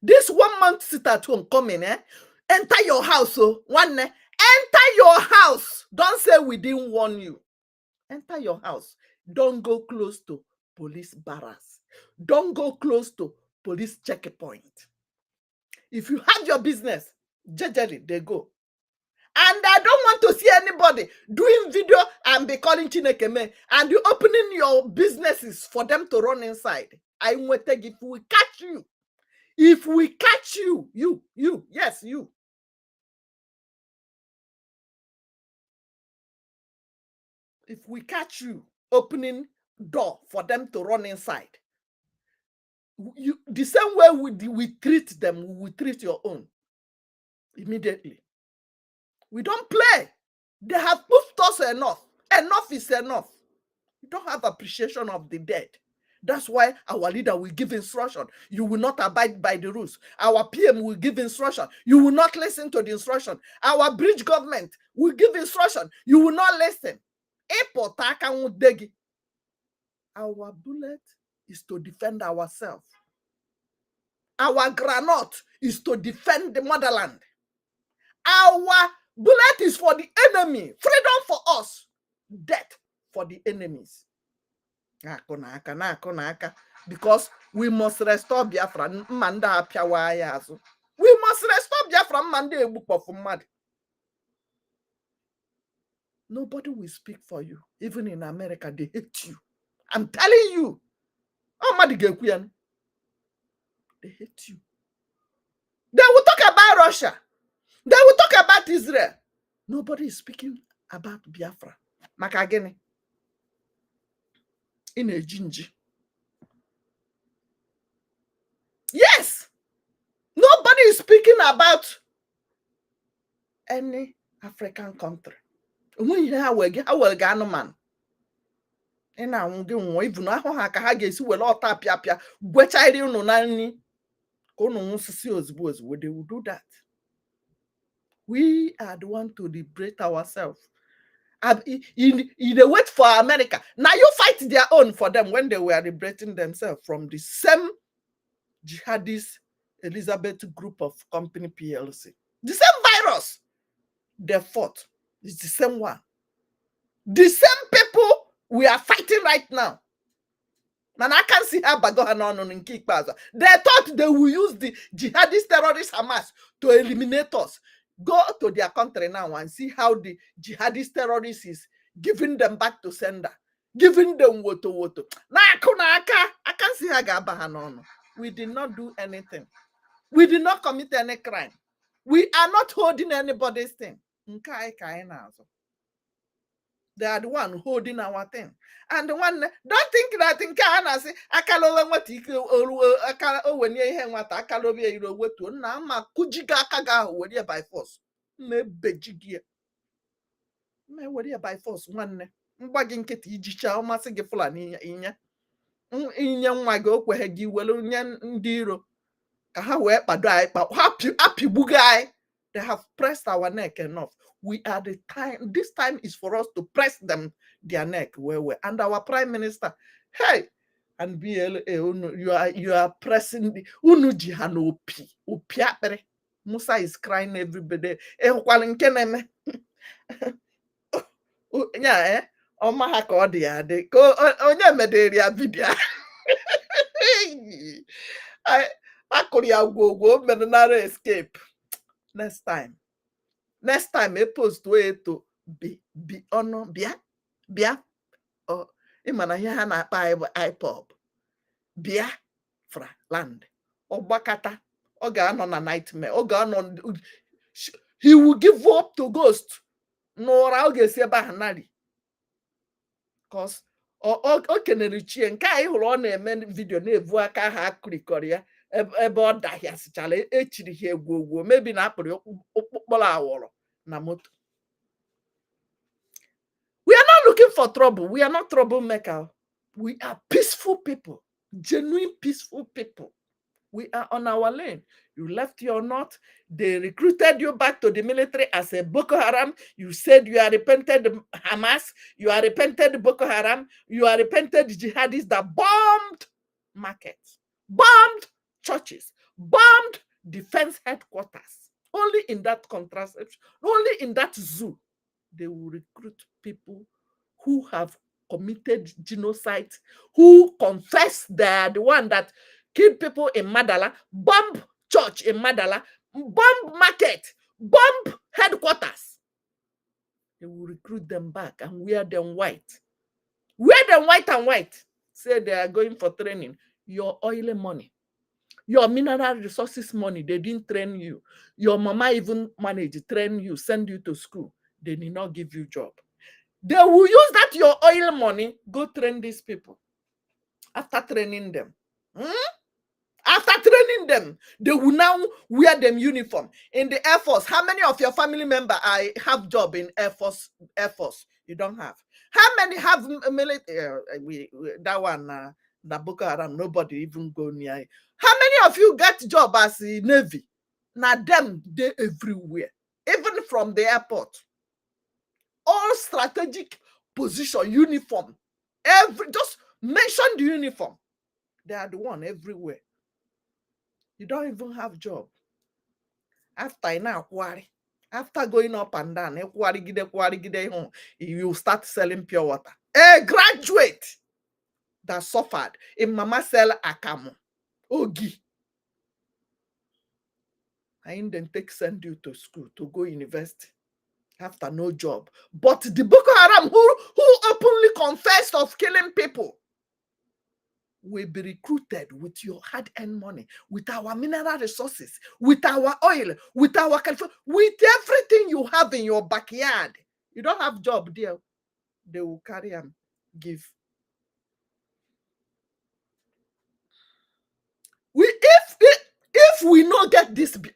This 1 month sit at home coming, enter your house, enter your house. Don't say we didn't warn you. Enter your house. Don't go close to police barracks. Don't go close to police checkpoint. If you have your business, jejely, they go. And I don't want to see anybody doing video and be calling Chinekeme and you opening your businesses for them to run inside. I will take if we catch you. If we catch you, yes, you. If we catch you opening door for them to run inside, the same way we treat them, we treat your own immediately. We don't play. They have pushed us enough. Enough is enough. You don't have appreciation of the dead. That's why our leader will give instruction. You will not abide by the rules. Our PM will give instruction. You will not listen to the instruction. Our bridge government will give instruction. You will not listen. Our bullet is to defend ourselves. Our granite is to defend the motherland. Our bullet is for the enemy. Freedom for us. Death for the enemies. Because we must restore Biafra. We must restore Biafra. Nobody will speak for you. Even in America, they hate you. I'm telling you. They hate you. They will talk about Russia. They will talk about Israel. Nobody is speaking about Biafra. Maka gịnị? Ị na-eji nji. Yes, nobody is speaking about any African country. When you have a Ganuman in a even ha ga-esi were ọta apịa gwechari unu na nri ka unu nwụsịsị ozugbo ozugbo. They will do that. We are the one to liberate ourselves. They wait for America. Now you fight their own for them when they were liberating themselves from the same jihadist Elizabeth group of company PLC. The same virus they fought. It's the same one. The same people we are fighting right now. And I can see how Bagohanon in Kikpaza. They thought they will use the jihadist terrorist Hamas to eliminate us. Go to their country now and see how the jihadist terrorist is giving them back to sender, giving them woto. I can see how Gabahanon. We did not do anything. We did not commit any crime. We are not holding anybody's thing. They are the one holding our thing. And the one, don't think that in Ghana, say, Akalo, what he when you hear what Akalobi, you know, what to Nama Kujiga Kaga, were here by force. Me bejigia. Me were here by force. One, Bagging Kitty, Jicha, Massagefula in ya. In young Mago, where he well, Yan Diro. Kahawe, but happy bugai. They have pressed our neck enough. We are the time. This time is for us to press them their neck. And our prime minister, hey, and BLA, you are pressing the Unujihanopi, Upiapere. Musa is crying everybody. Yeah, oh my God, yeah, they go on your media video. I could go, but not escape. Next time, a post way to be on Biafra. Or imana here na iPod Biafra land. Or Bakata. Or on a nightmare. Or on. He will give up to ghost. No, I'll get Hanadi. Cause or can reach and Kai who on a men video never ha Korea. About that, yes, Charlie. Actually, here go maybe not put your Namut. We are not looking for trouble. We are not troublemaker. We are peaceful people, genuine peaceful people. We are on our lane. You left your knot. They recruited you back to the military as a Boko Haram. You said you are repented Hamas. You are repented Boko Haram. You are repented jihadists that bombed markets, bombed churches, bombed defense headquarters. Only in that contraception, only in that zoo, they will recruit people who have committed genocide, who confess they are the one that killed people in Madala, bomb church in Madala, bomb market, bomb headquarters. They will recruit them back and wear them white. Wear them white and white. Say they are going for training. Your oily money, your mineral resources money, they didn't train you. Your mama even managed to train you, send you to school. They did not give you job. They will use that your oil money, go train these people. After training them. After training them, they will now wear them uniform. In the Air Force, how many of your family members have job in Air Force? You don't have. How many have military? That one, the Boko Haram, nobody even go near it. How many of you get job as a Navy? Now them, they everywhere. Even from the airport. All strategic position, uniform. Just mention the uniform. They are the one everywhere. You don't even have job. After going up and down, you start selling pure water. A graduate that suffered in Mama sell Akamu, Ogi. And then send you to school to go university after no job. But the Boko Haram who openly confessed of killing people will be recruited with your hard-earned money, with our mineral resources, with our oil, with our with everything you have in your backyard. You don't have job there. they will carry and give. If we not get this, we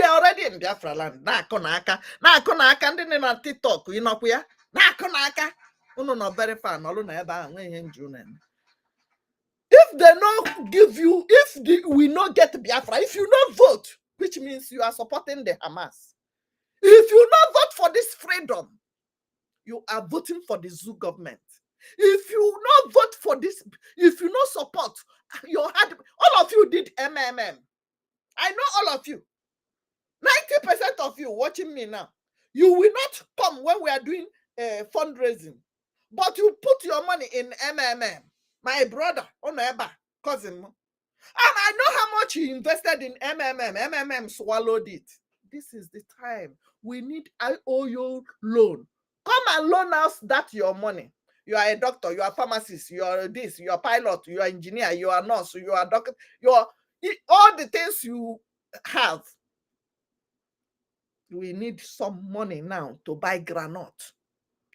are already in Biafra land. Na konaka, ndị nọ na TikTok, inokwu ya. Na konaka, unu no very far, no na ebe a nwe ihe nju na. If they not give you, we not get Biafra, if you not vote, which means you are supporting the Hamas. If you not vote for this freedom, you are voting for the zoo government. If you not vote for this, if you not support, all of you did MMM. I know all of you. 90% of you watching me now, you will not come when we are doing fundraising, but you put your money in MMM. My brother, Oneba, cousin. And I know how much you invested in MMM. MMM swallowed it. This is the time. We need IOU loan. Come and loan us that your money. You are a doctor, you are a pharmacist, you are this, you are a pilot, you are an engineer, you are a nurse, you are a doctor, you are all the things you have. We need some money now to buy granite.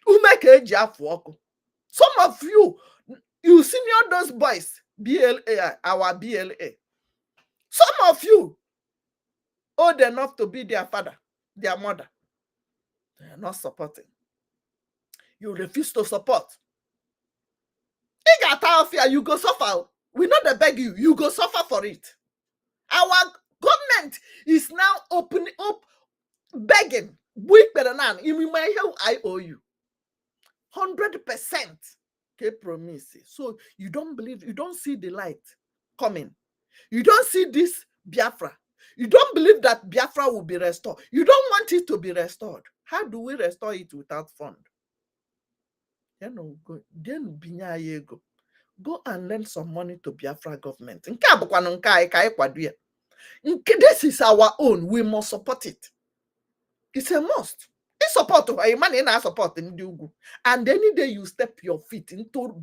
Some of you, you senior those boys, BLA, our BLA. Some of you old enough to be their father, their mother. They are not supporting. You refuse to support. You go suffer. We know they beg you. You go suffer for it. Our government is now opening up, begging. I owe you 100%. Promise. So you don't believe, you don't see the light coming. You don't see this Biafra. You don't believe that Biafra will be restored. You don't want it to be restored. How do we restore it without fund? Go and lend some money to Biafra government. This is our own. We must support it. It's a must. It's support of a man in our support in Dugu. And any day you step your feet into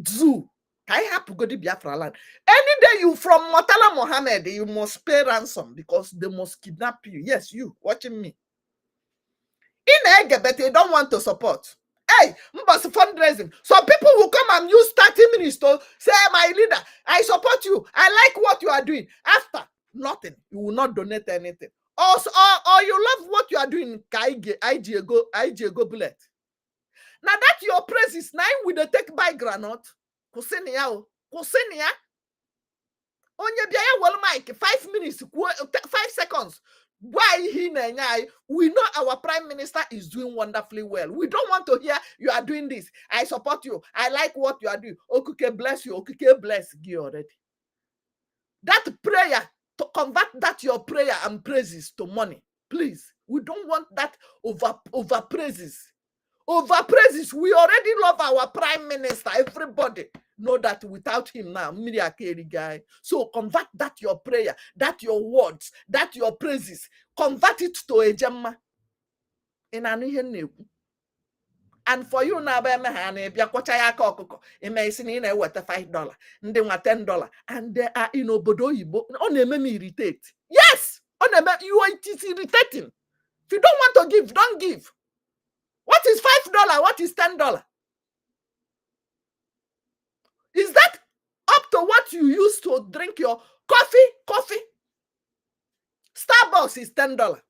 zoo, I have to go to Biafra land. Any day you from Murtala Mohammed, you must pay ransom because they must kidnap you. Yes, you watching me. In Egebet, they don't want to support. Hey, must fundraising. Some people will come and use 30 minutes to say, my leader, I support you. I like what you are doing. After, nothing. You will not donate anything. Or you love what you are doing. IG go bullet. Now that your praise is 9 with the take by granite. Kusenia. Onye biya well mic 5 minutes, 5 seconds. Why we know our prime minister is doing wonderfully well. We don't want to hear you are doing this. I support you. I like what you are doing. Okuke bless you. Okuke bless you already. That prayer, to convert that your prayer and praises to money. Please. We don't want that over praises. Over praises. We already love our prime minister. Everybody know that without him now, media carry guy. So convert that your prayer, that your words, that your praises. Convert it to a gemma. And for you now, it may $5, and they want $10, and they are in Obodo on me irritate. Yes, on you are irritating. If you don't want to give, don't give. What is $5? What is $10? Is that up to what you use to drink your coffee? Starbucks is $10.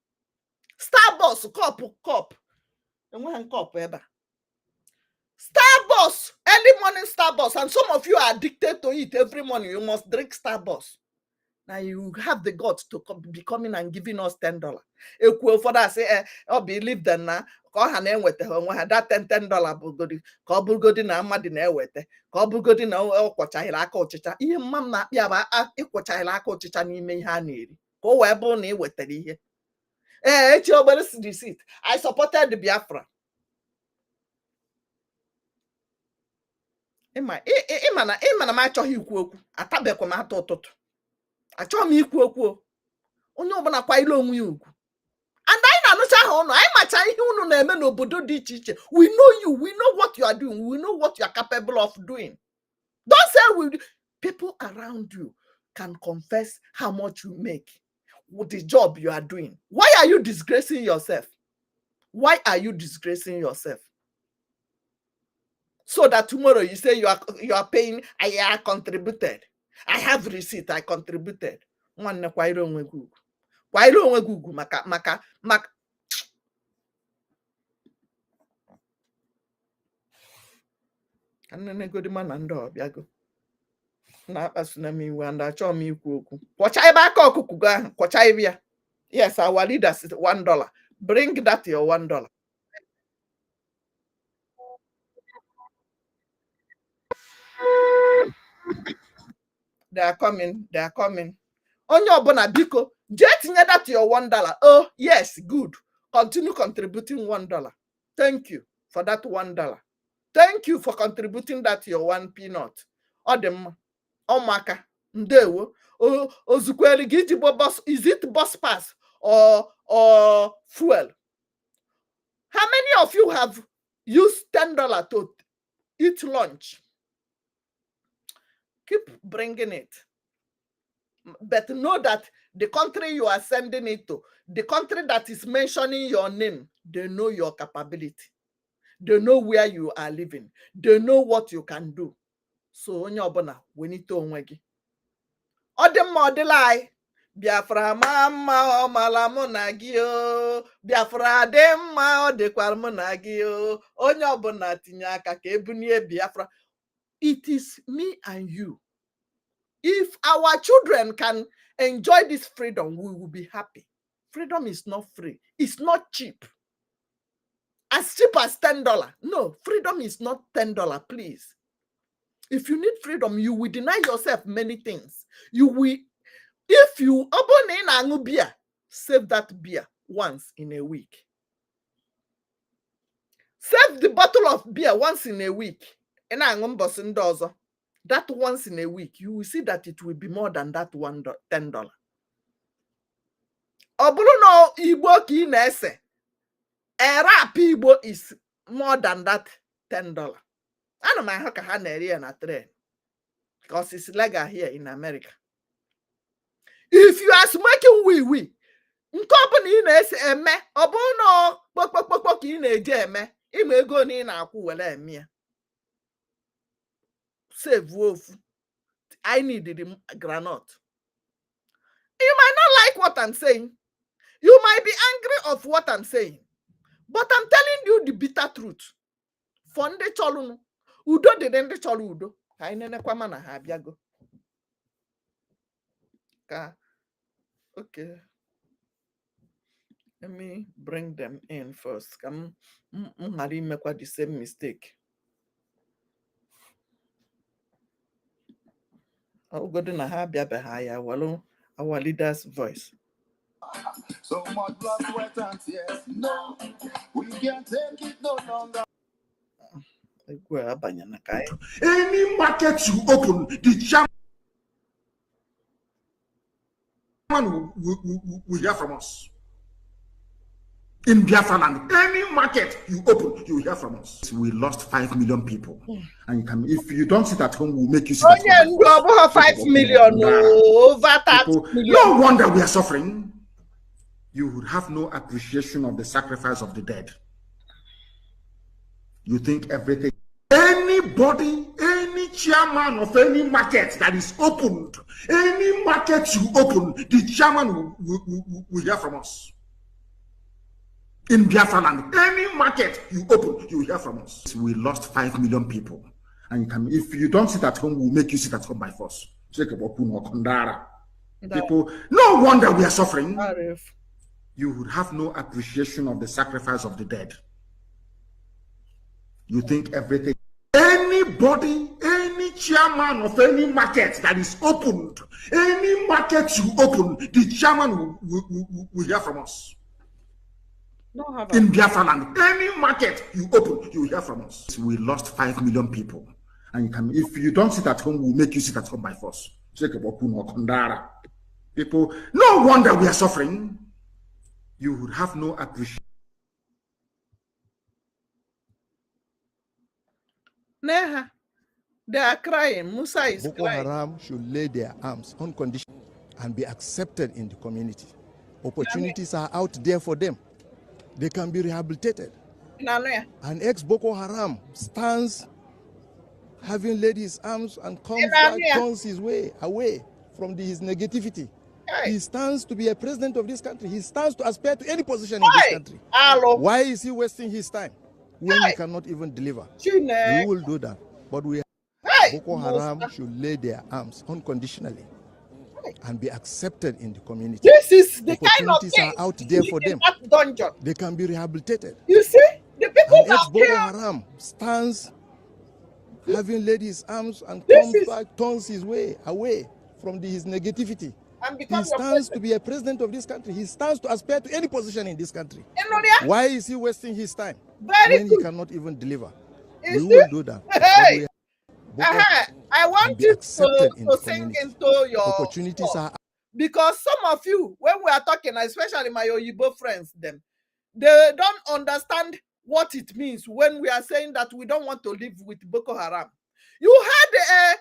Starbucks cup. And one cup ever. Starbucks, early morning Starbucks, and some of you are addicted to it every morning. You must drink Starbucks. Now you have the guts to be coming and giving us $10. For that, say, I'll believe them now. Call her name with her that $10 bulgodi. Call bulgodi na mad in air with her. Call bulgodi na quachahila cochicha. Even mamma yaba equachahila cochicha ni me honey. Go where bony with the here. It's your receipt. I supported the Biafra. Ima na ma achọghị ikwu okwu atabekwa m atọ ụtụtụ achọghị m ikwu okwu onye ọbụla kwa ile onwe ya ugwu and anyị na-anụcha ha ọnụ anyị macha ihe unu na-eme n'obodo dị iche iche. We know you, we know what you are doing, we know what you are capable of doing. Don't say people around you can confess how much you make with the job you are doing. Why are you disgracing yourself? Why are you disgracing yourself? so that tomorrow you say you are paying, I contributed. I have receipt, I contributed. One kwairo onwe gugu. Kwairo onwe gugu maka. Anene godi man ando biago. Na akpasuna m iwe and achọ m ikwu okwu. Kwọcha ebe aka ọkụkụ go ahụ, kwọcha ebe ya. Yes, our leaders is $1. Bring that your $1. They are coming. They are coming. Onye ọbụla biko, jee tinye that your $1. Oh, yes, good. Continue contributing $1. Thank you for that $1. Thank you for contributing that your 1 peanut. Ọ dị mma. Ọmaka, ndewo. Ozukweli gị ji bus, is it bus pass or fuel? How many of you have used $10 to eat lunch? Keep bringing it. But know that the country you are sending it to, the country that is mentioning your name, they know your capability. They know where you are living. They know what you can do. So, onye ọbụla, we need to onwe gị. Ọ dị mma, ọ dịla anyị. Biafra mama ọ mara mụ na gị o. Biafra dị mma ọ dịkwara mụ na gị o. Onye ọbụla tinye aka ka ebunie Biafra. It is me and you. If our children can enjoy this freedom, we will be happy. Freedom is not free. It's not cheap. As cheap as $10. No, freedom is not $10, please. If you need freedom, you will deny yourself many things. You will, if you open in a beer, save that beer once in a week. Save the bottle of beer once in a week. That once in a week, you will see that it will be more than that $10. Obruno Igbo ki na-ese. A rap Igbo is more than that $10. I know my haka ha na-eri na train because it's legal here in America. If you are smoking wee, company na-ese eme, obruno pokpokpokpo ki na-eje eme, ime ego ni na-akwụ wele eme. Save wolf. I need the granite. You might not like what I'm saying. You might be angry of what I'm saying. But I'm telling you the bitter truth. Fonde cholunu. Udo de dende cholu udo. Kainene kwa mana ha biago. Okay. Let me bring them in first. Come, Mari make the same mistake. I'll go to Nahabia Behaya, Wallo, our leader's voice. So much blood, sweat, and tears. No, we can't take it no longer. Any market you open, the chairman will hear from us. In Biafra land, any market you open, you will hear from us. We lost 5 million people. And you can, if you don't sit at home, we'll make you sit at home. Over 5 million, over 30 million. No wonder we are suffering. You would have no appreciation of the sacrifice of the dead. You think everything. Anybody, any chairman of any market that is opened, any market you open, the chairman will hear from us. In Biafra land, any market you open, you will hear from us. We lost 5 million people. And you can, if you don't sit at home, we'll make you sit at home by force. People, no wonder we are suffering. You would have no appreciation of the sacrifice of the dead. You think everything. Anybody, any chairman of any market that is opened, any market you open, the chairman will hear from us. In Biafra land, any market you open, you will hear from us. We lost 5 million people. And you can, if you don't sit at home, we'll make you sit at home by force. People, no wonder we are suffering. You would have no appreciation. Neha, they are crying. Musa is Boko crying. Haram should lay their arms on condition and be accepted in the community. Opportunities are out there for them. They can be rehabilitated. An ex-Boko Haram stands having laid his arms and comes back, turns his way away from his negativity. He stands to be a president of this country. He stands to aspire to any position in this country. Why is he wasting his time when he cannot even deliver? We will do that, but Boko Haram should lay their arms unconditionally and be accepted in the community. This is the kind of Opportunities thing are out there for them. That dungeon. They can be rehabilitated. You see, the people An that ex-Boko Haram stands, having laid his arms and comes back, turns his way away from his negativity. He stands to be a president of this country. He stands to aspire to any position in this country. Why is he wasting his time when he cannot even deliver? We will do that. Hey. I want you to sing into your opportunities are, because some of you, when we are talking, especially my Oyibo friends, them, they don't understand what it means when we are saying that we don't want to live with Boko Haram. You had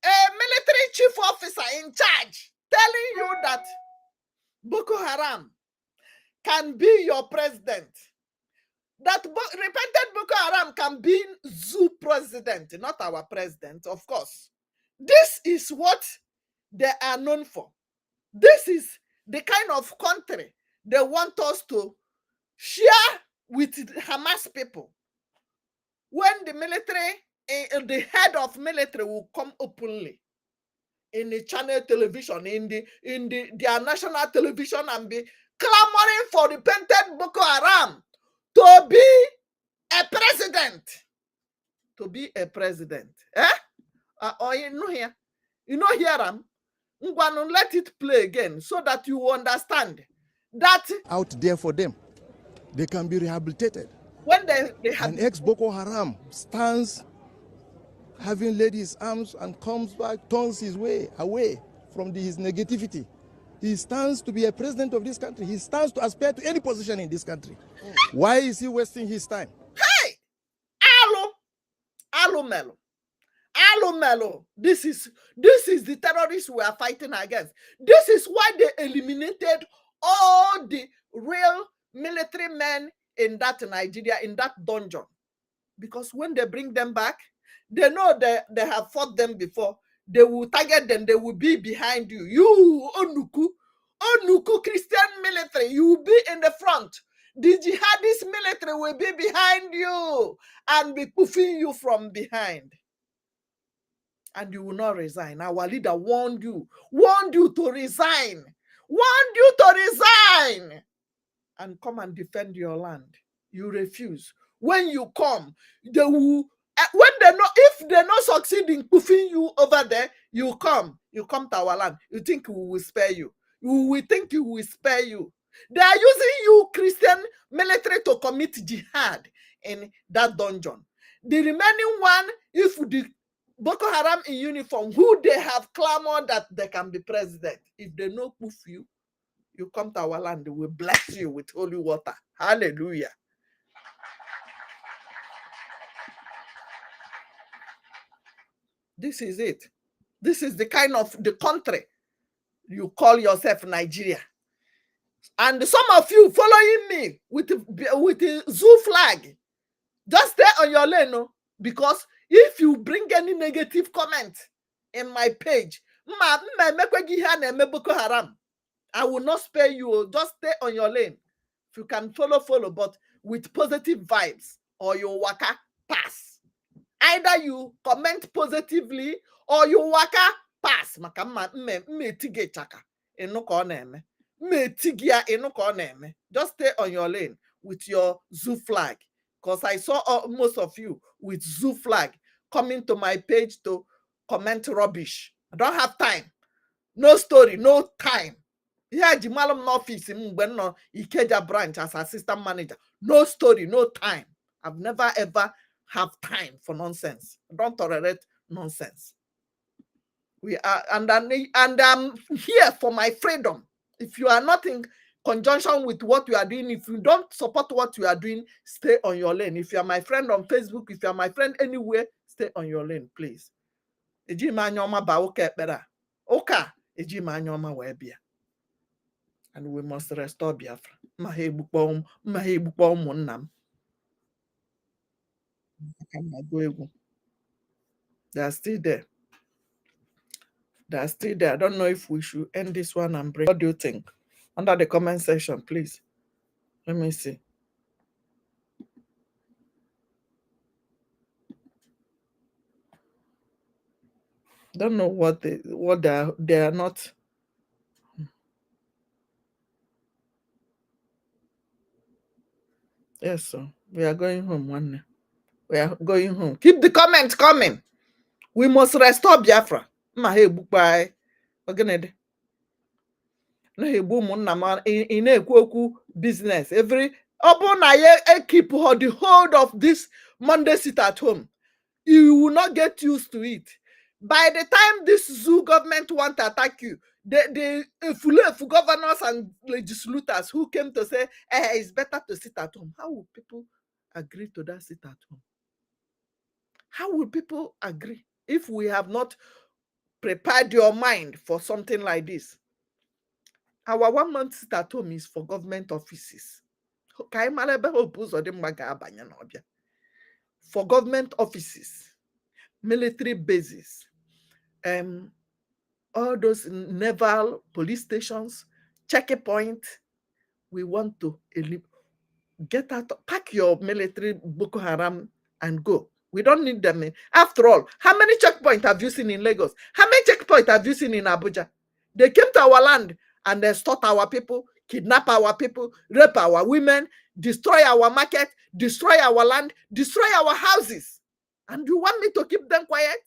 a military chief officer in charge telling you that Boko Haram can be your president. That repented Boko Haram can be zoo president, not our president, of course. This is what they are known for. This is the kind of country they want us to share with Hamas people. When the military, the head of military will come openly in the channel television, in their national television, and be clamoring for repented Boko Haram to be a president. To be a president. Or you know here? You know here, I'm going to let it play again so that you understand that out there for them. They can be rehabilitated. When they have an ex-Boko Haram stands, having laid his arms and comes back, turns his way away from his negativity. He stands to be a president of this country. He stands to aspire to any position in this country. Why is he wasting his time? Hey, Alo Melo. This is the terrorists we are fighting against. This is why they eliminated all the real military men in that Nigeria, in that dungeon. Because when they bring them back, they know they have fought them before. They will target them. They will be behind you. You, Onuku Christian military, you will be in the front. The jihadist military will be behind you and be puffing you from behind. And you will not resign. Our leader warned you to resign. Warned you to resign and come and defend your land. You refuse. When you come, they will, if they not succeed in puffing you over there, you come to our land. You think we will spare you. We think we will spare you. They are using you, Christian military, to commit jihad in that dungeon. The remaining one, if the Boko Haram in uniform, who they have clamored that they can be president, if they no poof you, you come to our land, we will bless you with holy water. Hallelujah. This is it. This is the kind of the country you call yourself Nigeria. And some of you following me with the zoo flag, just stay on your lane, no? Because if you bring any negative comment in my page, I will not spare you. Just stay on your lane. If you can follow, but with positive vibes, or you waka pass. Either you comment positively or you waka pass. Just stay on your lane with your zoo flag. Because I saw most of you with zoo flag coming to my page to comment rubbish. I don't have time. No story, no time. Here, Jimalum office in Ikeja branch as assistant manager. No story, no time. I've never ever have time for nonsense. Don't tolerate nonsense. We are, and I'm here for my freedom. If you are not in conjunction with what you are doing, if you don't support what you are doing, stay on your lane. If you are my friend on Facebook, if you are my friend anywhere, stay on your lane, please. And we must restore Biafra. They are still there. They are still there. I don't know if we should end this one and bring. What do you think? Under the comment section, please. Let me see. Don't know what they are not. Yes, so we are going home one day. We are going home. Keep the comments coming. We must restore Biafra. Bye. In a business. Every keep the hold of this Monday sit at home. You will not get used to it. By the time this zoo government want to attack you, the Fulefu governors and legislators who came to say, it's better to sit at home. How will people agree to that sit at home? How will people agree if we have not prepared your mind for something like this? Our 1 month sit at home is for government offices. For government offices, military bases, all those naval police stations, checkpoint. We want to get out, pack your military Boko Haram and go. We don't need them. After all, how many checkpoints have you seen in Lagos? How many checkpoints have you seen in Abuja? They came to our land and they extort our people, kidnap our people, rape our women, destroy our market, destroy our land, destroy our houses. And you want me to keep them quiet?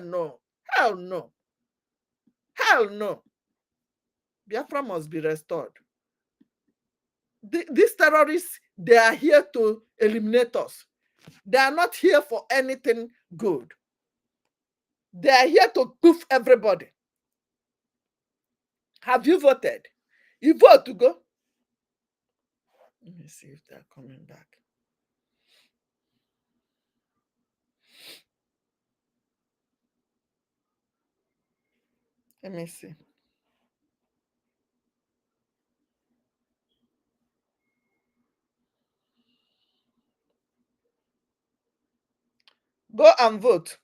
No. Hell no. Hell no. Biafra must be restored. These terrorists, they are here to eliminate us. They are not here for anything good. They are here to poof everybody. Have you voted? You vote to go? Let me see if they're coming back. Let me see. Go and vote.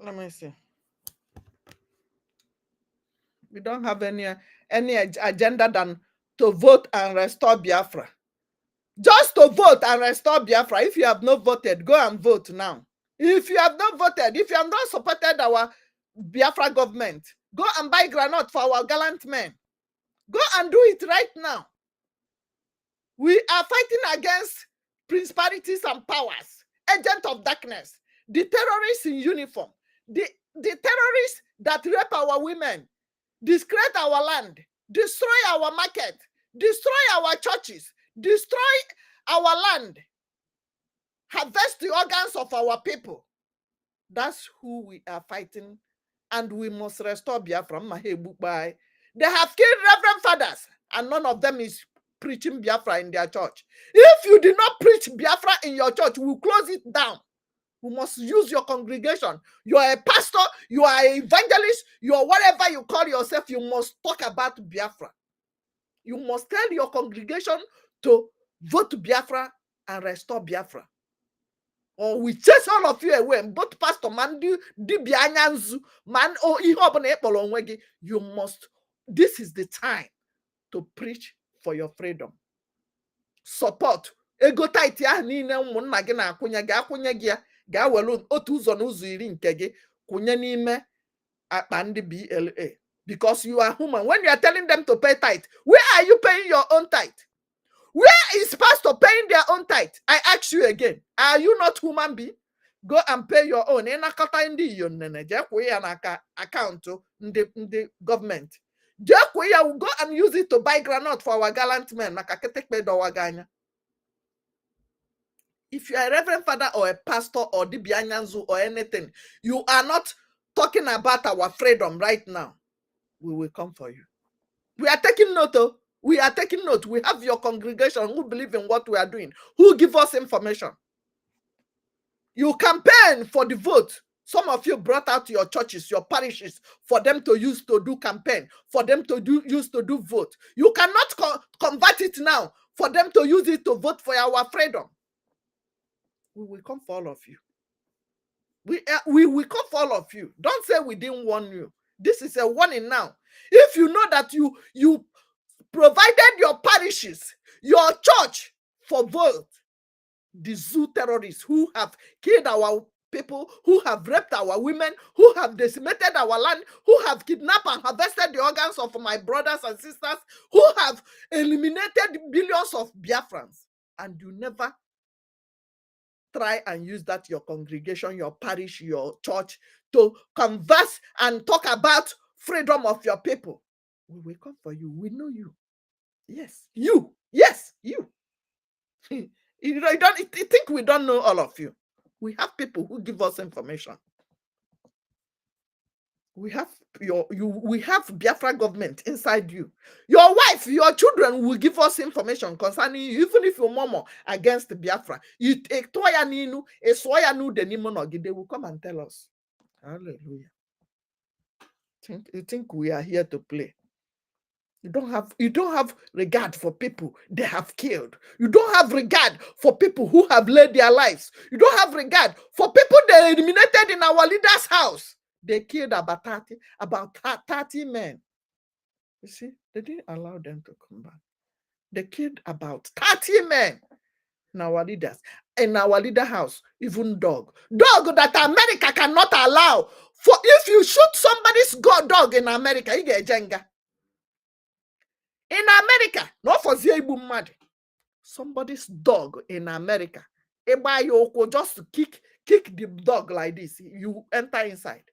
Let me see. We don't have any agenda than to vote and restore Biafra. Just to vote and restore Biafra. If you have not voted, go and vote now. If you have not voted, if you have not supported our Biafra government, go and buy granite for our gallant men. Go and do it right now. We are fighting against principalities and powers, agents of darkness, the terrorists in uniform, the terrorists that rape our women, discredit our land, destroy our market, destroy our churches, destroy our land, harvest the organs of our people. That's who we are fighting, and we must restore Biafra. They have killed reverend fathers, and none of them is preaching Biafra in their church. If you did not preach Biafra in your church, we will close it down. You must use your congregation. You are a pastor, you are an evangelist, you are whatever you call yourself, you must talk about Biafra. You must tell your congregation to vote Biafra and restore Biafra. Or we chase all of you away. Both pastor man, man, you must. This is the time to preach for your freedom. Support. Ego tight ya niile ụmụnna gị na-akwụnye gị akwụnye gị ya ga-awelu otu ụzọ n'ụzọ iri nke gị kwụnye n'ime akpa ndị BLA, because you are human. When you are telling them to pay tithe, where are you paying your own tithe? Where is pastor paying their own tithe? I ask you again, are you not human being? Go and pay your own. Account in the government. Go and use it to buy granite for our gallant men. If you are a reverend father or a pastor or Dibianyanzu or anything, you are not talking about our freedom right now. We will come for you. We are taking note. We are taking note. We have your congregation who believe in what we are doing, who give us information. You campaign for the vote Some of you brought out your churches, your parishes, for them to use to do campaign, for them to use to do vote. You cannot convert it now for them to use it to vote for our freedom. We will come for all of you. We will come for all of you. Don't say we didn't warn you. This is a warning now. If you know that you provided your parishes, your church for vote, the zoo terrorists who have killed our people, who have raped our women, who have decimated our land, who have kidnapped and harvested the organs of my brothers and sisters, who have eliminated billions of Biafrans, and you never try and use that your congregation, your parish, your church to converse and talk about freedom of your people. We will come for you. We know you. Yes, you. Yes, you. You think we don't know all of you. We have people who give us information. We have we have Biafra government inside you. Your wife, your children will give us information concerning you, even if you're murmur against Biafra. You take Toya Ninu, a Soya Nu the Nimonogi, they will come and tell us. Hallelujah. You think we are here to play? You don't have regard for people they have killed. You don't have regard for people who have laid their lives. You don't have regard for people they eliminated in our leader's house. They killed about 30 men. You see, they didn't allow them to come back. They killed about 30 men in our leaders, in our leader house, even dog that America cannot allow. For if you shoot somebody's dog in America, you get jenga. In America, not for Zebu mad. Somebody's dog in America. Just to kick the dog like this. You enter inside.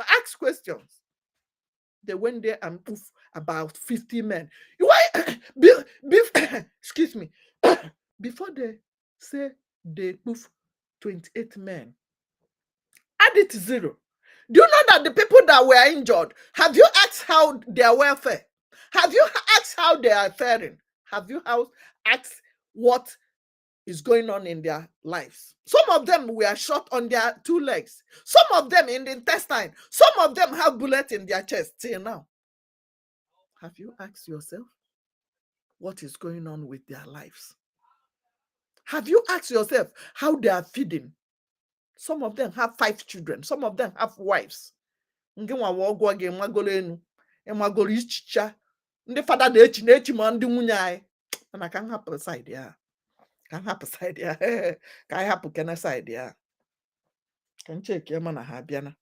Ask questions. They went there and poof about 50 men. Why? Excuse me. Before they say they poof 28 men, add it to 0. Do you know that the people that were injured, have you asked how their welfare? Have you asked how they are faring? Have you asked what is going on in their lives? Some of them were shot on their 2 legs. Some of them in the intestine. Some of them have bullets in their chest till now. Have you asked yourself what is going on with their lives? Have you asked yourself how they are feeding? Some of them have 5 children. Some of them have wives. The father na-echi ma ndị nwunye anyị mana ka m hapụ side ya ka m hapụ side ya ka anyị hapụ kene side ya ka m cheki ma na ha bịa na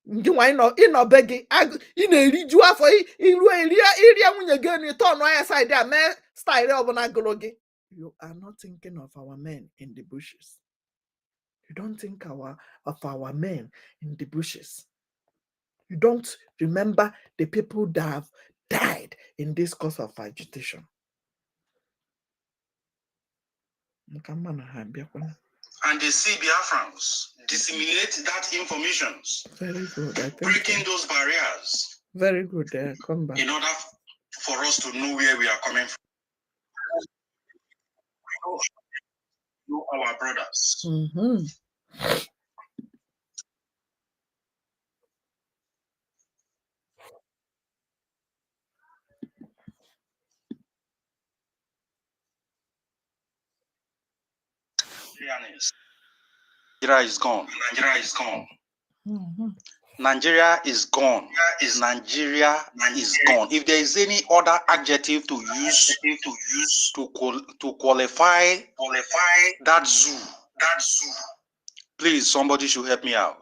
ndị nwa ịnọbe gị ị na-eriju afọ iru iria nwunye gị enu tọnụ anya side ya mee style ọbụla gụrụ gị. You are not thinking of our men in the bushes. You don't think of our men in the bushes. You don't remember the people that have died in this course of agitation. And they see Biafrans disseminate that information. Very good. Breaking those barriers. Very good. Come back. In order for us to know where we are coming from. We know our brothers. Mm-hmm. Nigeria is gone. Nigeria is gone. Mm-hmm. Nigeria is gone. Nigeria is gone. If there is any other adjective to use to qualify that zoo, please somebody should help me out.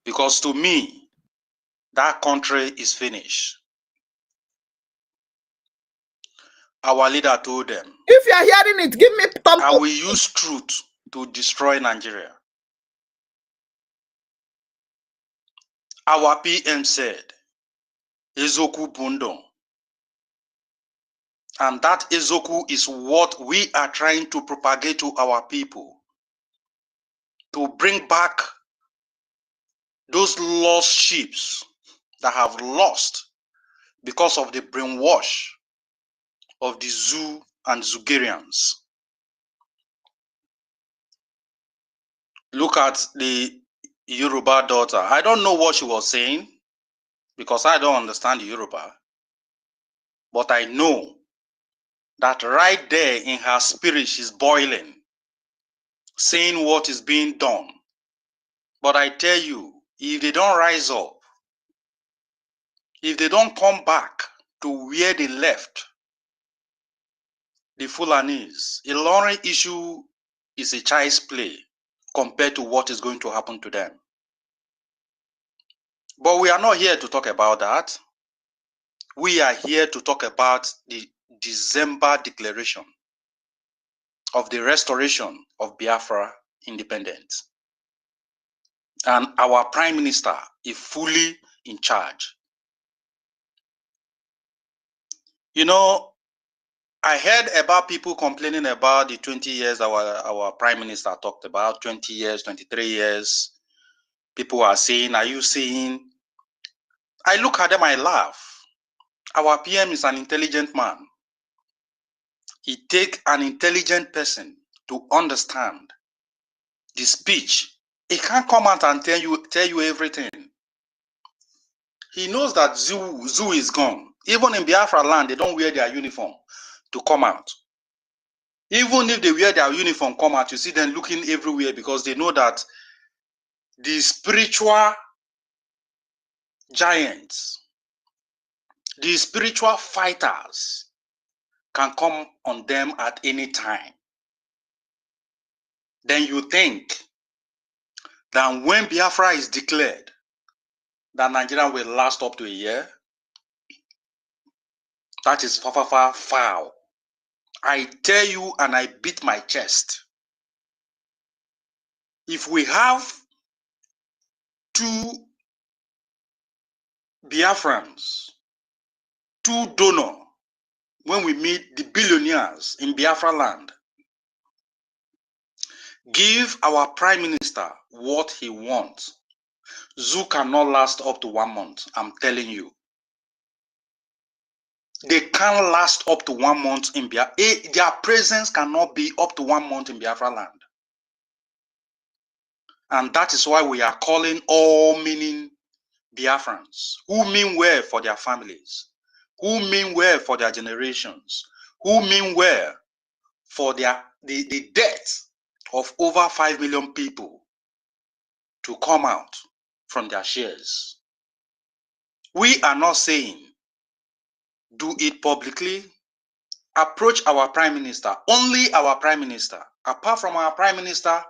Because to me, that country is finished. Our leader told them, if you are hearing it, give me thumb up. I will use truth to destroy Nigeria. Our PM said, Ezoku Bundo. And that Ezoku is what we are trying to propagate to our people. To bring back those lost sheep that have lost because of the brainwash of the zoo and Zugarians. Look at the Yoruba daughter. I don't know what she was saying because I don't understand Yoruba. But I know that right there in her spirit, she's boiling, saying what is being done. But I tell you, if they don't rise up, if they don't come back to where they left, the Fulanis, a Ilorin issue is a child's play compared to what is going to happen to them. But we are not here to talk about that. We are here to talk about the December declaration of the restoration of Biafra independence. And our Prime Minister is fully in charge. You know, I heard about people complaining about the 20 years our Prime Minister talked about, 20 years, 23 years. People are saying, are you seeing? I look at them, I laugh. Our PM is an intelligent man. It takes an intelligent person to understand the speech. He can't come out and tell you everything. He knows that zoo is gone. Even in Biafra land, they don't wear their uniform to come out. Even if they wear their uniform, come out, you see them looking everywhere because they know that the spiritual giants, the spiritual fighters can come on them at any time. Then you think that when Biafra is declared, that Nigeria will last up to a year. That is far foul. I tell you and I beat my chest. If we have 2 Biafrans, 2 donors, when we meet the billionaires in Biafra land, give our Prime Minister what he wants. Zoo cannot last up to 1 month, I'm telling you. They can't last up to 1 month in Biafra. Their presence cannot be up to 1 month in Biafra land. And that is why we are calling all meaning Biafrans who mean well for their families, who mean well for their generations, who mean well for the death of over 5 million people to come out from their shares. We are not saying do it publicly. Approach our Prime Minister, only our Prime Minister. Apart from our Prime Minister,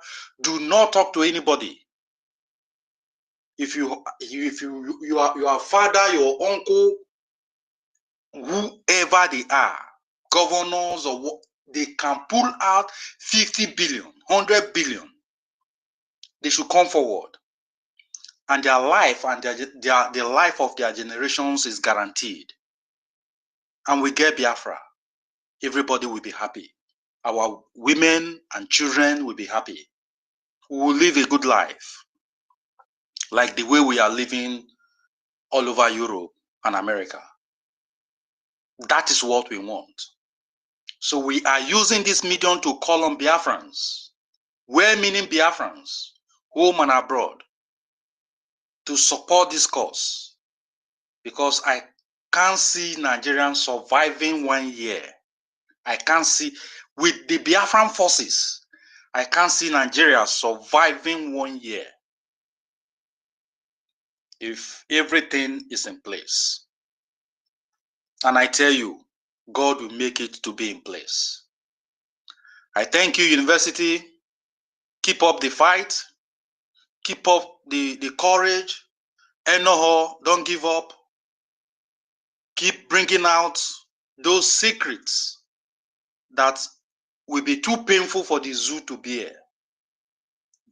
do not talk to anybody. If your father, your uncle, whoever they are, governors or what, they can pull out 50 billion, 100 billion. They should come forward. And their life and the life of their generations is guaranteed. And we get Biafra. Everybody will be happy. Our women and children will be happy. We will live a good life. Like the way we are living all over Europe and America. That is what we want. So we are using this medium to call on Biafrans, well-meaning Biafrans, home and abroad, to support this cause. Because I can't see Nigerians surviving 1 year. I can't see, with the Biafran forces, I can't see Nigeria surviving 1 year if everything is in place. And I tell you, God will make it to be in place. I thank you, University. Keep up the fight. Keep up the courage. Enoho, don't give up. Keep bringing out those secrets that will be too painful for the zoo to bear.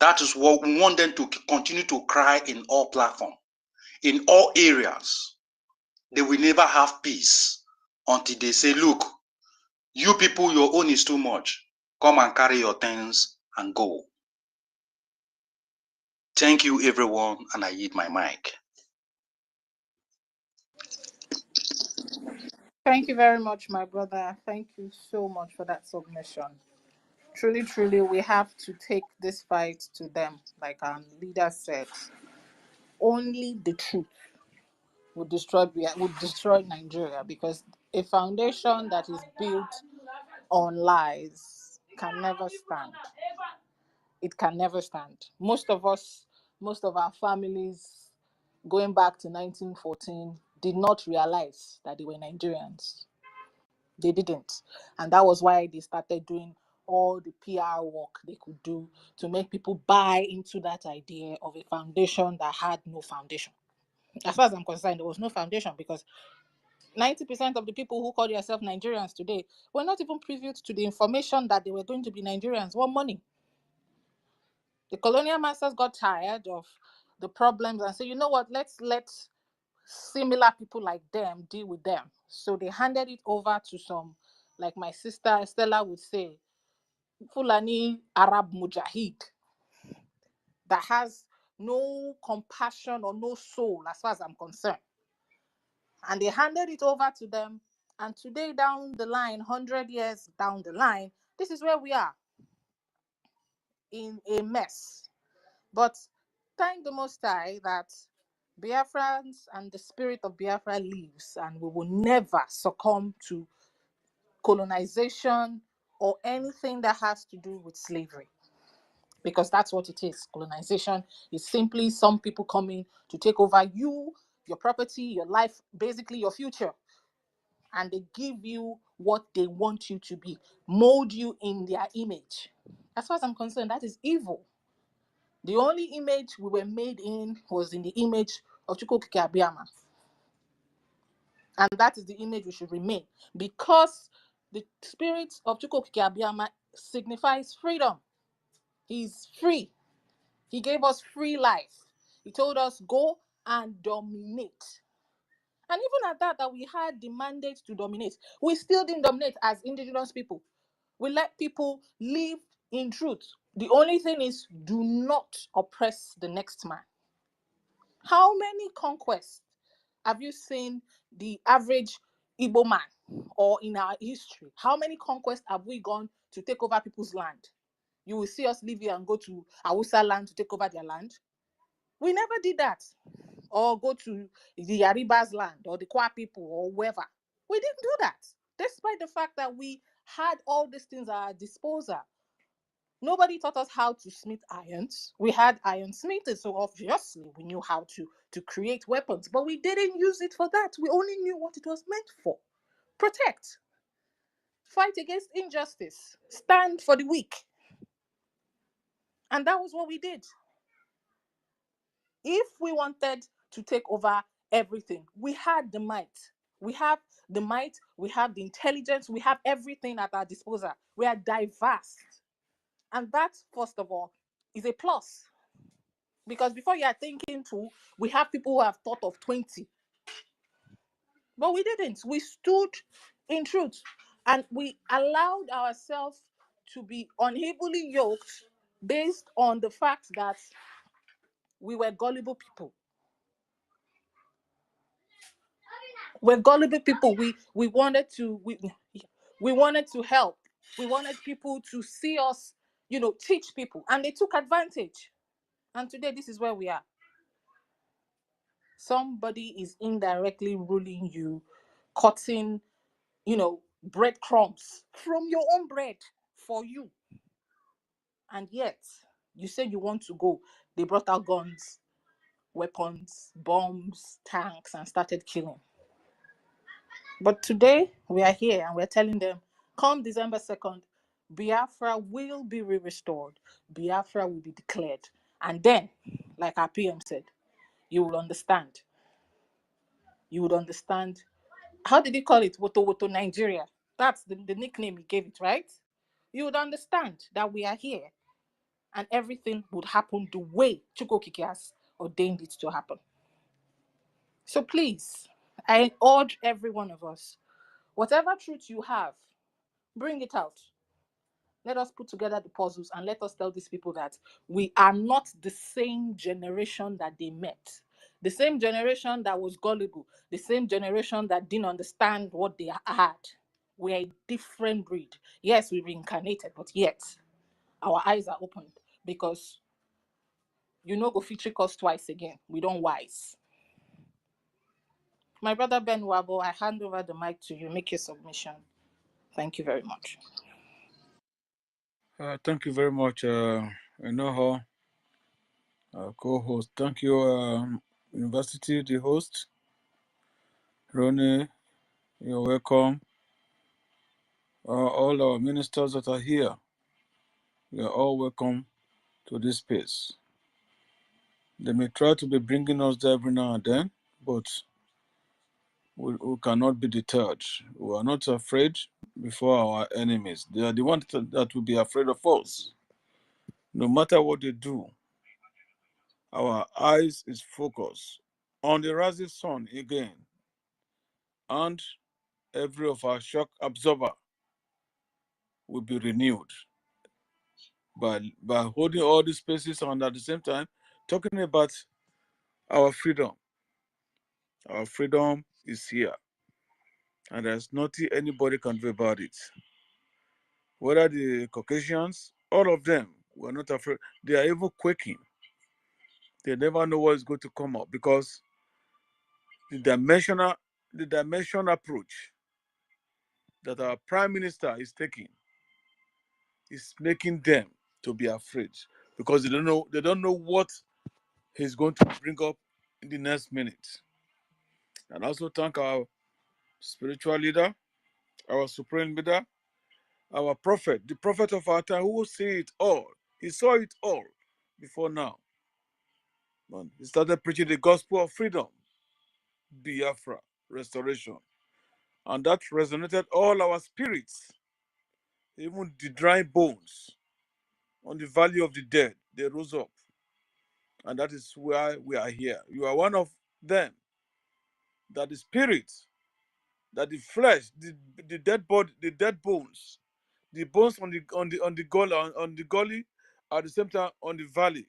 That is what we want them to continue to cry in all platforms, in all areas. They will never have peace until they say, look, you people, your own is too much. Come and carry your things and go. Thank you, everyone, and I yield my mic. Thank you very much, my brother. Thank you so much for that submission. Truly, truly, we have to take this fight to them. Like our leader said, only the truth would destroy Nigeria, because a foundation that is built on lies can never stand. It can never stand. Most of us, most of our families, going back to 1914, did not realize that they were Nigerians. They didn't. And that was why they started doing all the PR work they could do to make people buy into that idea of a foundation that had no foundation. As far as I'm concerned, there was no foundation, because 90% of the people who call themselves Nigerians today were not even privy to the information that they were going to be Nigerians. What money? The colonial masters got tired of the problems and said, you know what, let's let similar people like them deal with them. So they handed it over to some, like my sister Estella would say, Fulani Arab Mujahid, that has no compassion or no soul as far as I'm concerned. And they handed it over to them. And today, down the line, 100 years down the line, this is where we are, in a mess. But thank the Most High that Biafrans and the spirit of Biafra lives, and we will never succumb to colonization or anything that has to do with slavery. Because that's what it is. Colonization is simply some people coming to take over you, your property, your life, basically your future. And they give you what they want you to be, mold you in their image. As far as I'm concerned, that is evil. The only image we were made in was in the image of Chukwuokike. And that is the image we should remain, because the spirit of Chukwuokike signifies freedom. He's free. He gave us free life. He told us, go and dominate. And even at that we had the mandate to dominate, we still didn't dominate as indigenous people. We let people live in truth. The only thing is, do not oppress the next man. How many conquests have you seen the average Igbo man, or in our history? How many conquests have we gone to take over people's land? You will see us leave here and go to Hausa land to take over their land. We never did that. Or go to the Yariba's land, or the Kwa people, or whoever. We didn't do that, despite the fact that we had all these things at our disposal. Nobody taught us how to smith irons. We had iron smithing, so obviously we knew how to create weapons, but we didn't use it for that. We only knew what it was meant for. Protect. Fight against injustice. Stand for the weak. And that was what we did. If we wanted to take over everything, we had the might. We have the might, we have the intelligence, we have everything at our disposal. We are diverse. And that, first of all, is a plus. Because before you are thinking to, we have people who have thought of 20. But we didn't. We stood in truth. And we allowed ourselves to be unevenly yoked based on the fact that we were gullible people. We're gullible people. We wanted to help. We wanted people to see us, teach people. And they took advantage. And today, this is where we are. Somebody is indirectly ruling you, cutting, breadcrumbs from your own bread for you. And yet, you say you want to go. They brought out guns, weapons, bombs, tanks, and started killing. But today, we are here and we're telling them, come December 2nd, Biafra will be restored. Biafra will be declared. And then, like our PM said, you will understand. You would understand. How did he call it? Woto Woto Nigeria. That's the nickname he gave it, right? You would understand that we are here and everything would happen the way Chukwuokike has ordained it to happen. So please, I urge every one of us, whatever truth you have, bring it out. Let us put together the puzzles and let us tell these people that we are not the same generation that they met. The same generation that was gullible. The same generation that didn't understand what they had. We are a different breed. Yes, we reincarnated, but yet our eyes are opened, because you know go fit trick us twice again. We don't wise. My brother Ben Wabo, I hand over the mic to you. Make your submission. Thank you very much. Thank you very much, Enoho, co-host. Thank you, University, the host. Ronnie, you're welcome. All our ministers that are here, you are all welcome to this space. They may try to be bringing us there every now and then, but we cannot be deterred. We are not afraid before our enemies. They are the ones that will be afraid of us. No matter what they do, our eyes is focused on the rising sun again, and every of our shock absorber will be renewed by holding all these spaces and at the same time talking about our freedom. Our freedom is here, and there's nothing anybody can do about it. Whether the Caucasians, all of them, were not afraid. They are even quaking. They never know what is going to come up, because the dimension approach that our prime minister is taking is making them to be afraid, because they don't know what he's going to bring up in the next minute. And also thank our spiritual leader, our supreme leader, our prophet, the prophet of our time, who will see it all. He saw it all before now. And he started preaching the gospel of freedom, Biafra, restoration. And that resonated all our spirits, even the dry bones on the valley of the dead. They rose up. And that is why we are here. You are one of them. That the spirit, that the flesh, the dead body, the dead bones, the bones on the gully, at the same time on the valley.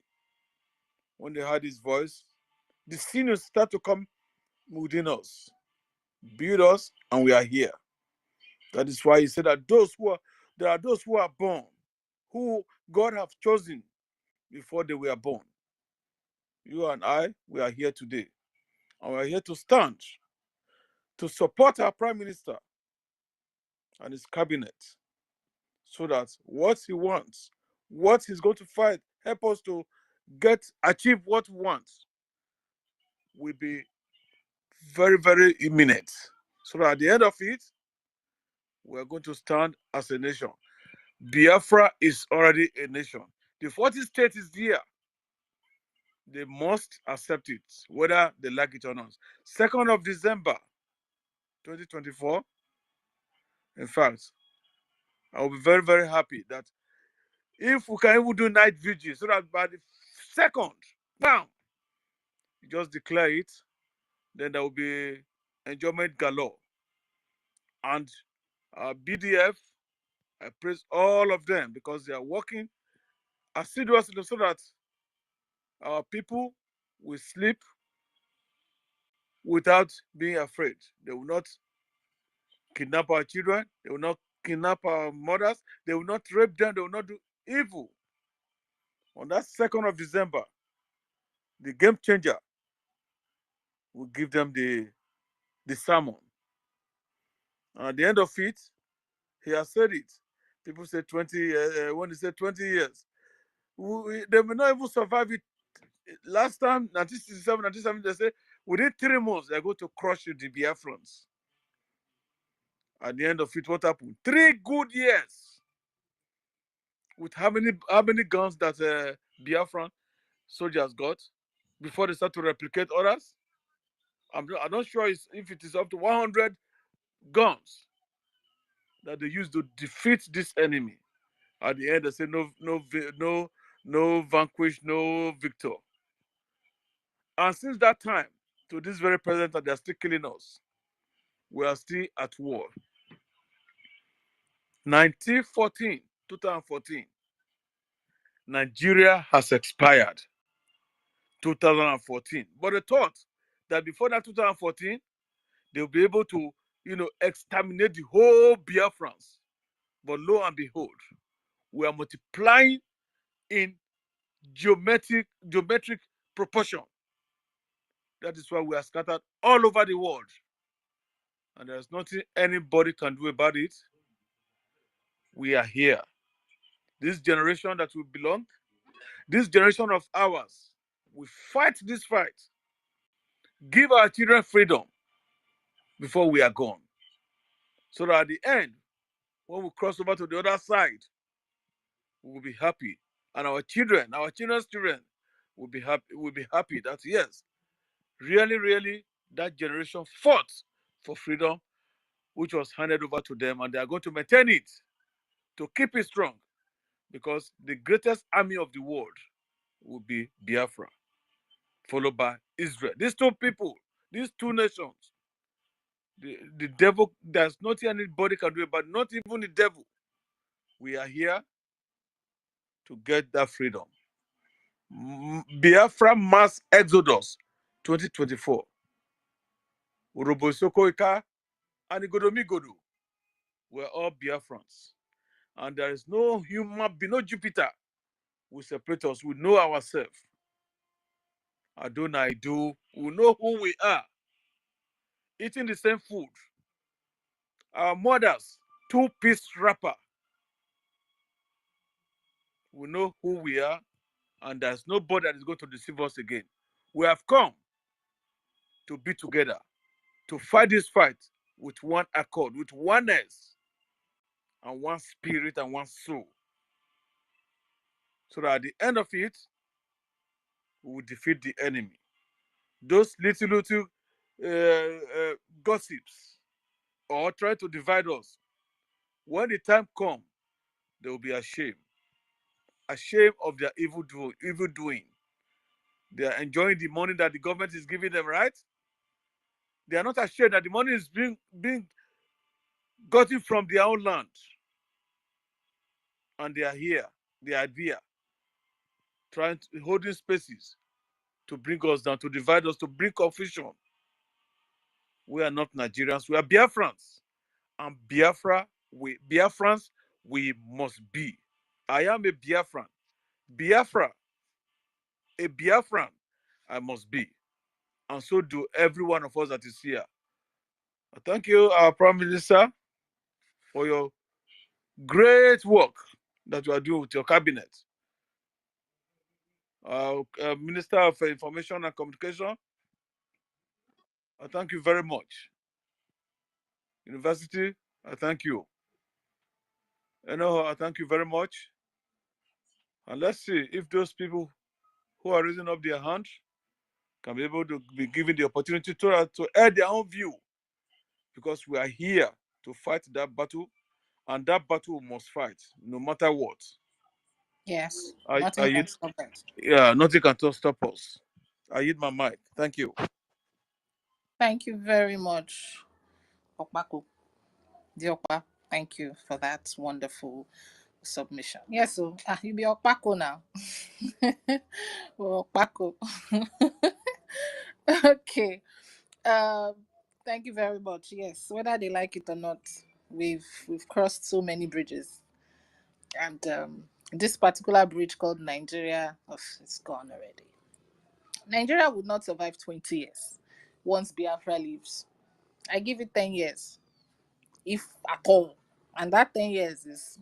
When they heard his voice, the sinews start to come within us, build us, and we are here. That is why he said that there are those who are born, who God have chosen before they were born. You and I, we are here today, and we are here to stand, to support our prime minister and his cabinet, so that what he wants, what he's going to fight, help us to achieve what we want, will be very, very imminent. So that at the end of it, we are going to stand as a nation. Biafra is already a nation. The 40 state is here. They must accept it, whether they like it or not. 2nd of December, 2024. In fact, I will be very, very happy that if we can even do night vigil, so that by the 2nd, now, you just declare it, then there will be enjoyment galore. And BDF, I praise all of them, because they are working assiduously so that our people will sleep without being afraid. They will not kidnap our children. They will not kidnap our mothers. They will not rape them. They will not do evil. On that 2nd of December, the game changer will give them the sermon. And at the end of it, he has said it. People say 20, when they say 20 years, they may not even survive it. Last time, 1967, 1970, they say within 3 months, they're going to crush the Biafrans. At the end of it, what happened? 3 good years. With how many guns that Biafran soldiers got before they start to replicate others? I'm not sure if it is up to 100 guns that they use to defeat this enemy. At the end, they say no vanquish, no victor. And since that time to this very present, that they are still killing us, we are still at war. 2014, Nigeria has expired. 2014. But they thought that before that 2014, they'll be able to, exterminate the whole Biafrans. But lo and behold, We are multiplying in geometric proportion. That is why we are scattered all over the world. And there's nothing anybody can do about it. We are here. This generation that we belong, this generation of ours, we fight this fight. Give our children freedom before we are gone. So that at the end, when we cross over to the other side, we will be happy. And our children's children will be happy that yes, really, really, that generation fought for freedom, which was handed over to them, and they are going to maintain it to keep it strong, because the greatest army of the world will be Biafra, followed by Israel. These two people, these two nations, the devil, there's nothing anybody can do about it, not even the devil. We are here to get that freedom. Biafra Mass Exodus 2024. Urobosokoika and Igodomigodo were all Biafrans. And there is no human being, no Jupiter will separate us. We know ourselves. Adonai do. We know who we are. Eating the same food. Our mothers, two-piece wrapper. We know who we are, and there's nobody that is going to deceive us again. We have come to be together, to fight this fight with one accord, with oneness, and one spirit and one soul. So that at the end of it, we will defeat the enemy. Those little gossips or try to divide us, when the time comes, they will be ashamed of their evil doing. They are enjoying the money that the government is giving them, right? They are not ashamed that the money is being gotten from their own land. And they are here, they are there, holding spaces to bring us down, to divide us, to bring confusion. We are not Nigerians, we are Biafrans. And Biafrans, we must be. I am a Biafran. Biafra, a Biafran, I must be. And so do every one of us that is here. Thank you, our Prime Minister, for your great work that you are doing with your cabinet. Minister of Information and Communication, I thank you very much. University, I thank you. I thank you very much. And let's see if those people who are raising up their hands can be able to be given the opportunity to air their own view, because we are here to fight that battle, and that battle we must fight no matter what. Yes, nothing can stop it. Yeah, nothing can stop us. I hit my mic. Thank you. Thank you very much, Okpako. Diokpa, thank you for that wonderful submission. Yes, so you be Okpako now. Okpako. Okay. Thank you very much. Yes, whether they like it or not, we've crossed so many bridges, and this particular bridge called Nigeria, it's gone already. Nigeria would not survive 20 years once Biafra leaves. I give it 10 years, if at all. And that 10 years is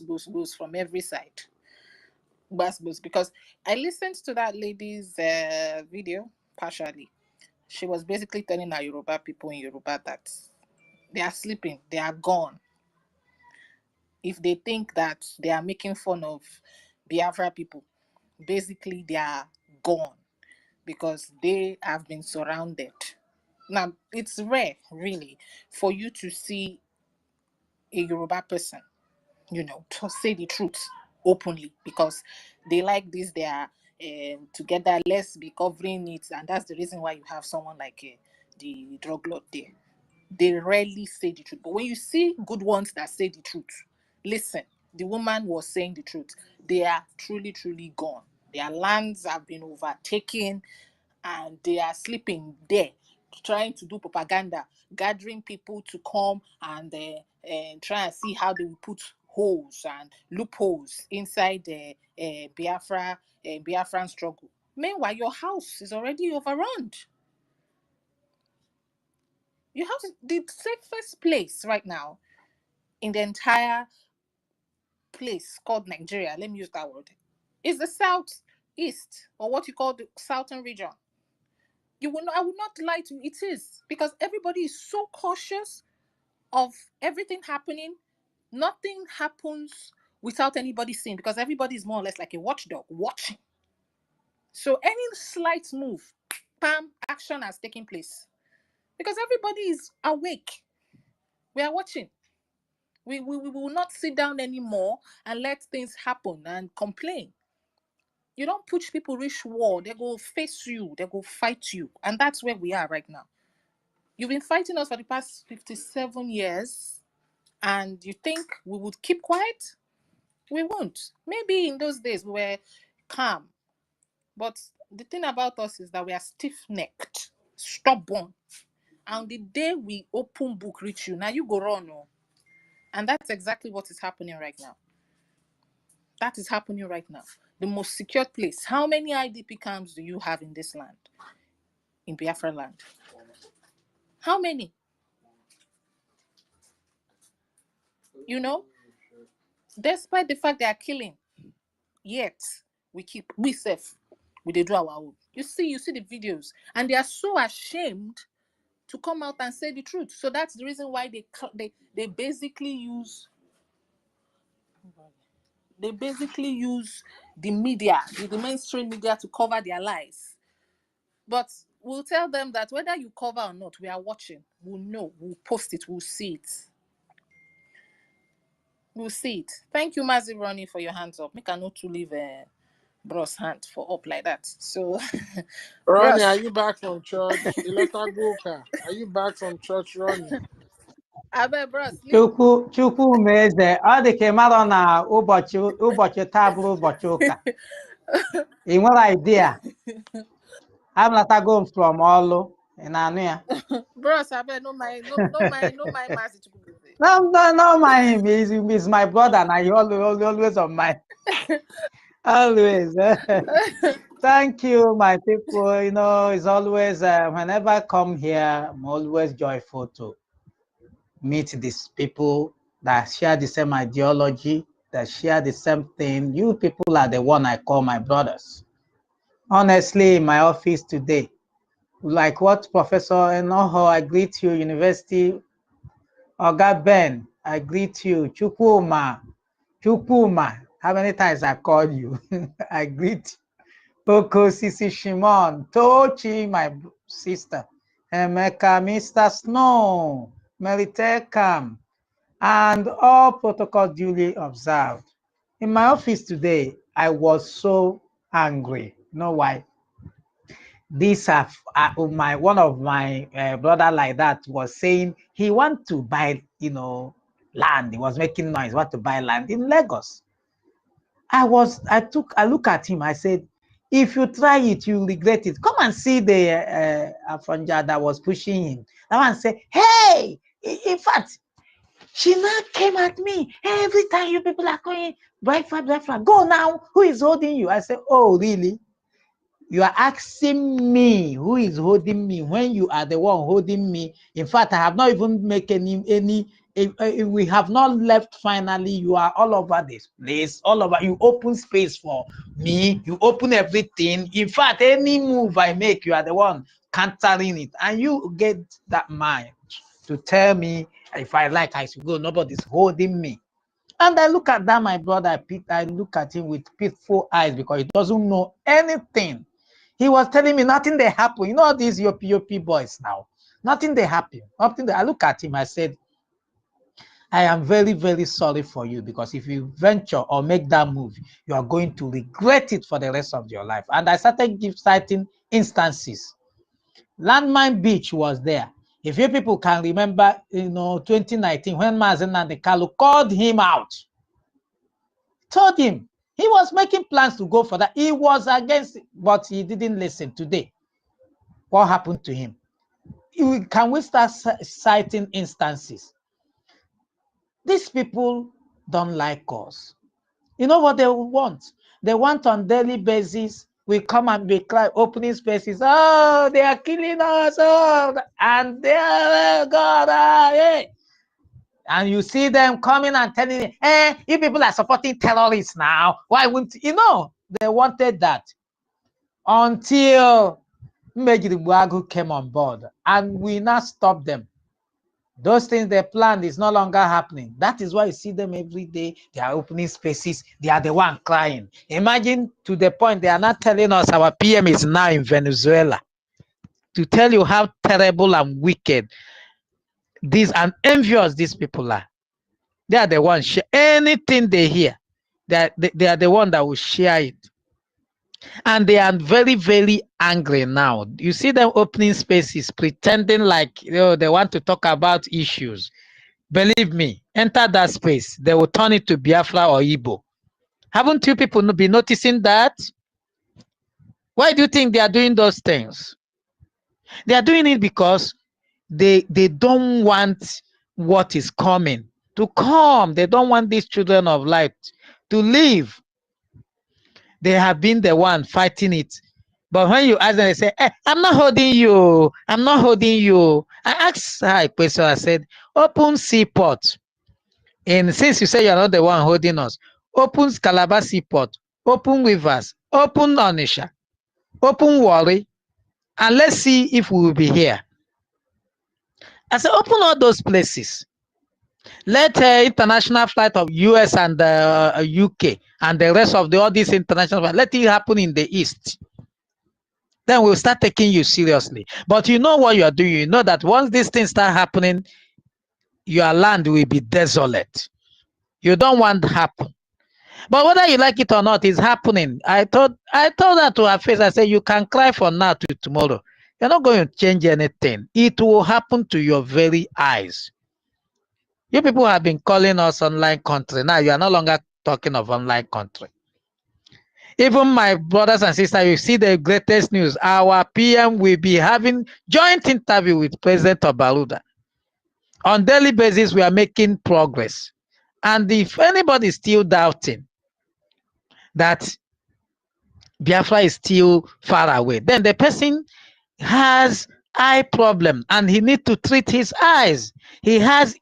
goes from every side. Because I listened to that lady's video partially. She was basically telling our Yoruba people in Yoruba that they are sleeping, they are gone. If they think that they are making fun of Biafra people, basically they are gone, because they have been surrounded. Now, it's rare, really, for you to see a Yoruba person, to say the truth openly, because they like this, they are together, let's be covering it. And that's the reason why you have someone like the drug lord there. They rarely say the truth. But when you see good ones that say the truth, listen, the woman was saying the truth. They are truly, truly gone. Their lands have been overtaken, and they are sleeping there, trying to do propaganda, gathering people to come and try and see how they will put holes and loopholes inside the Biafran struggle. Meanwhile, your house is already overrun. Your house is the safest place right now in the entire place called Nigeria. Let me use that word. Is the southeast, or what you call the southern region. I would not lie to you, it is, because everybody is so cautious of everything happening. Nothing happens without anybody seeing, because everybody is more or less like a watchdog watching. So any slight move, bam, action has taken place, because everybody is awake. We are watching. We will not sit down anymore and let things happen and complain. You don't push people reach war, they go face you, they go fight you. And that's where we are right now. You've been fighting us for the past 57 years, and you think we would keep quiet? We won't. Maybe in those days we were calm. But the thing about us is that we are stiff-necked, stubborn. And the day we open book reach you, now you go run. Oh. And that's exactly what is happening right now. That is happening right now. The most secure place. How many IDP camps do you have in this land? In Biafra land? How many? You know? Despite the fact they are killing, yet we safe. We do our own. You see the videos, and they are so ashamed to come out and say the truth. So that's the reason why they basically use the media, the mainstream media, to cover their lies. But we'll tell them that whether you cover or not, we are watching. We'll know. We'll post it. We'll see it. We'll see it. Thank you, Mazi Ronnie, for your hands up. Make a note to leave Bros hand for up like that. So, Ronnie, Bros. are you back from church? Ilotagoka, are you back from church, Ronnie? I bet, Bros. Chukwu meze, ọ dị ka ị mara na ụbọchị taa bụrụ ụbọchị ụka. Ị nwere idea? Amlatago m from ọlụ. Ị na-anụ ya? Bros, I bet no my Mazi Chukwu. No mind him. He's my brother and he always on my always. Thank you, my people. You know, it's always whenever I come here, I'm always joyful to meet these people that share the same ideology, that share the same thing. You people are the one I call my brothers. Honestly, in my office today, like what Professor Enoho, I greet you, University. Oga Ben, I greet you. Chukwuma, how many times I called you? I greet Oko Sisi Shimon, Tochi, my sister, Emeka, Mr. Snow, Meritekam, and all protocol duly observed. In my office today, I was so angry. You know why? This one of my brother like that was saying he want to buy, land. He was making noise, want to buy land in Lagos. I look at him. I said, if you try it, you regret it. Come and see the Afanja that was pushing him. That one said, hey, in fact, she now came at me. Every time you people are going, Biafra, go now. Who is holding you? I said, oh, really? You are asking me who is holding me when you are the one holding me. In fact, I have not even made any we have not left finally. You are all over this place, all over. You open space for me, you open everything. In fact, any move I make, you are the one countering it. And you get that mind to tell me if I like, I should go. Nobody's holding me. And I look at that, my brother, I look at him with peaceful eyes because he doesn't know anything. He was telling me nothing they happen. You know these Yopi boys now. Nothing they happen. I look at him, I said, I am very, very sorry for you because if you venture or make that move, you are going to regret it for the rest of your life. And I started citing instances. Landmine Beach was there. If you people can remember, 2019, when Mazen Nandekalu called him out, told him he was making plans to go for that. He was against it, but he didn't listen. Today, what happened to him? Can we start citing instances? These people don't like us. You know what they want? They want on daily basis, we come and be crying, opening spaces. Oh, they are killing us. Oh, and they are, God, hey. And you see them coming and telling you, hey, you people are supporting terrorists now. Why wouldn't you know? They wanted that until Mbejiri came on board, and we now stop them. Those things they planned is no longer happening. That is why you see them every day. They are opening spaces. They are the one crying. Imagine to the point they are not telling us our PM is now in Venezuela to tell you how terrible and wicked these and envious these people are. They are the ones, anything they hear, they are the one that will share it. And they are very, very angry now. You see them opening spaces, pretending like they want to talk about issues. Believe me, enter that space, they will turn it to Biafra or Igbo. Haven't you people been noticing that? Why do you think they are doing those things? They are doing it because they don't want what is coming to come. They don't want these children of light to live. They have been the one fighting it. But when you ask them, they say, hey, I'm not holding you. I'm not holding you. I asked her a question. I said, open seaport. And since you say you're not the one holding us, open Calabar seaport, open Rivers, open Onisha, open Warri, and let's see if we will be here. I said, open all those places. Let international flight of US and UK and the rest of all these international flights, let it happen in the East. Then we'll start taking you seriously. But you know what you are doing. You know that once these things start happening, your land will be desolate. You don't want to happen. But whether you like it or not, it's happening. I told her to her face, I said, you can cry from now to tomorrow. You're not going to change anything. It will happen to your very eyes. You people have been calling us online country. Now you are no longer talking of online country. Even my brothers and sisters, you see the greatest news. Our PM will be having joint interview with President Obaluda. On daily basis, we are making progress. And if anybody is still doubting that Biafra is still far away, then the person has eye problem and he needs to treat his eyes. He has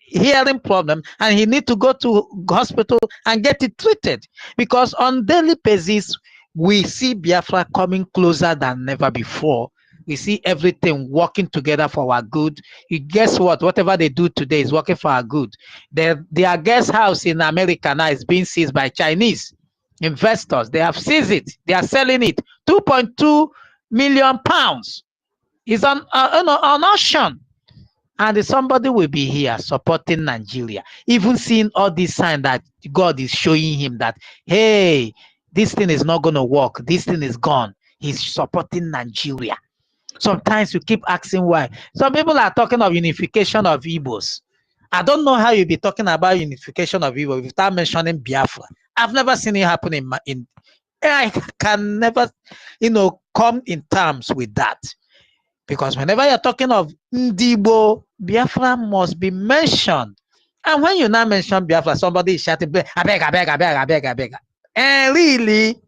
hearing problem and he needs to go to hospital and get it treated, because on daily basis we see Biafra coming closer than never before. We see everything working together for our good. You guess what? Whatever they do today is working for our good. Their guest house in America now is being seized by Chinese investors. They have seized it. They are selling it. 2.2 million pounds is on auction. And somebody will be here supporting Nigeria, even seeing all these signs that God is showing him that, hey, this thing is not going to work. This thing is gone. He's supporting Nigeria. Sometimes you keep asking why. Some people are talking of unification of Igbos. I don't know how you'll be talking about unification of Igbo without mentioning Biafra. I've never seen it happen in I can never, come in terms with that. Because whenever you're talking of Ndibo, Biafra must be mentioned. And when you now mention Biafra, somebody is shouting, I beg. And really,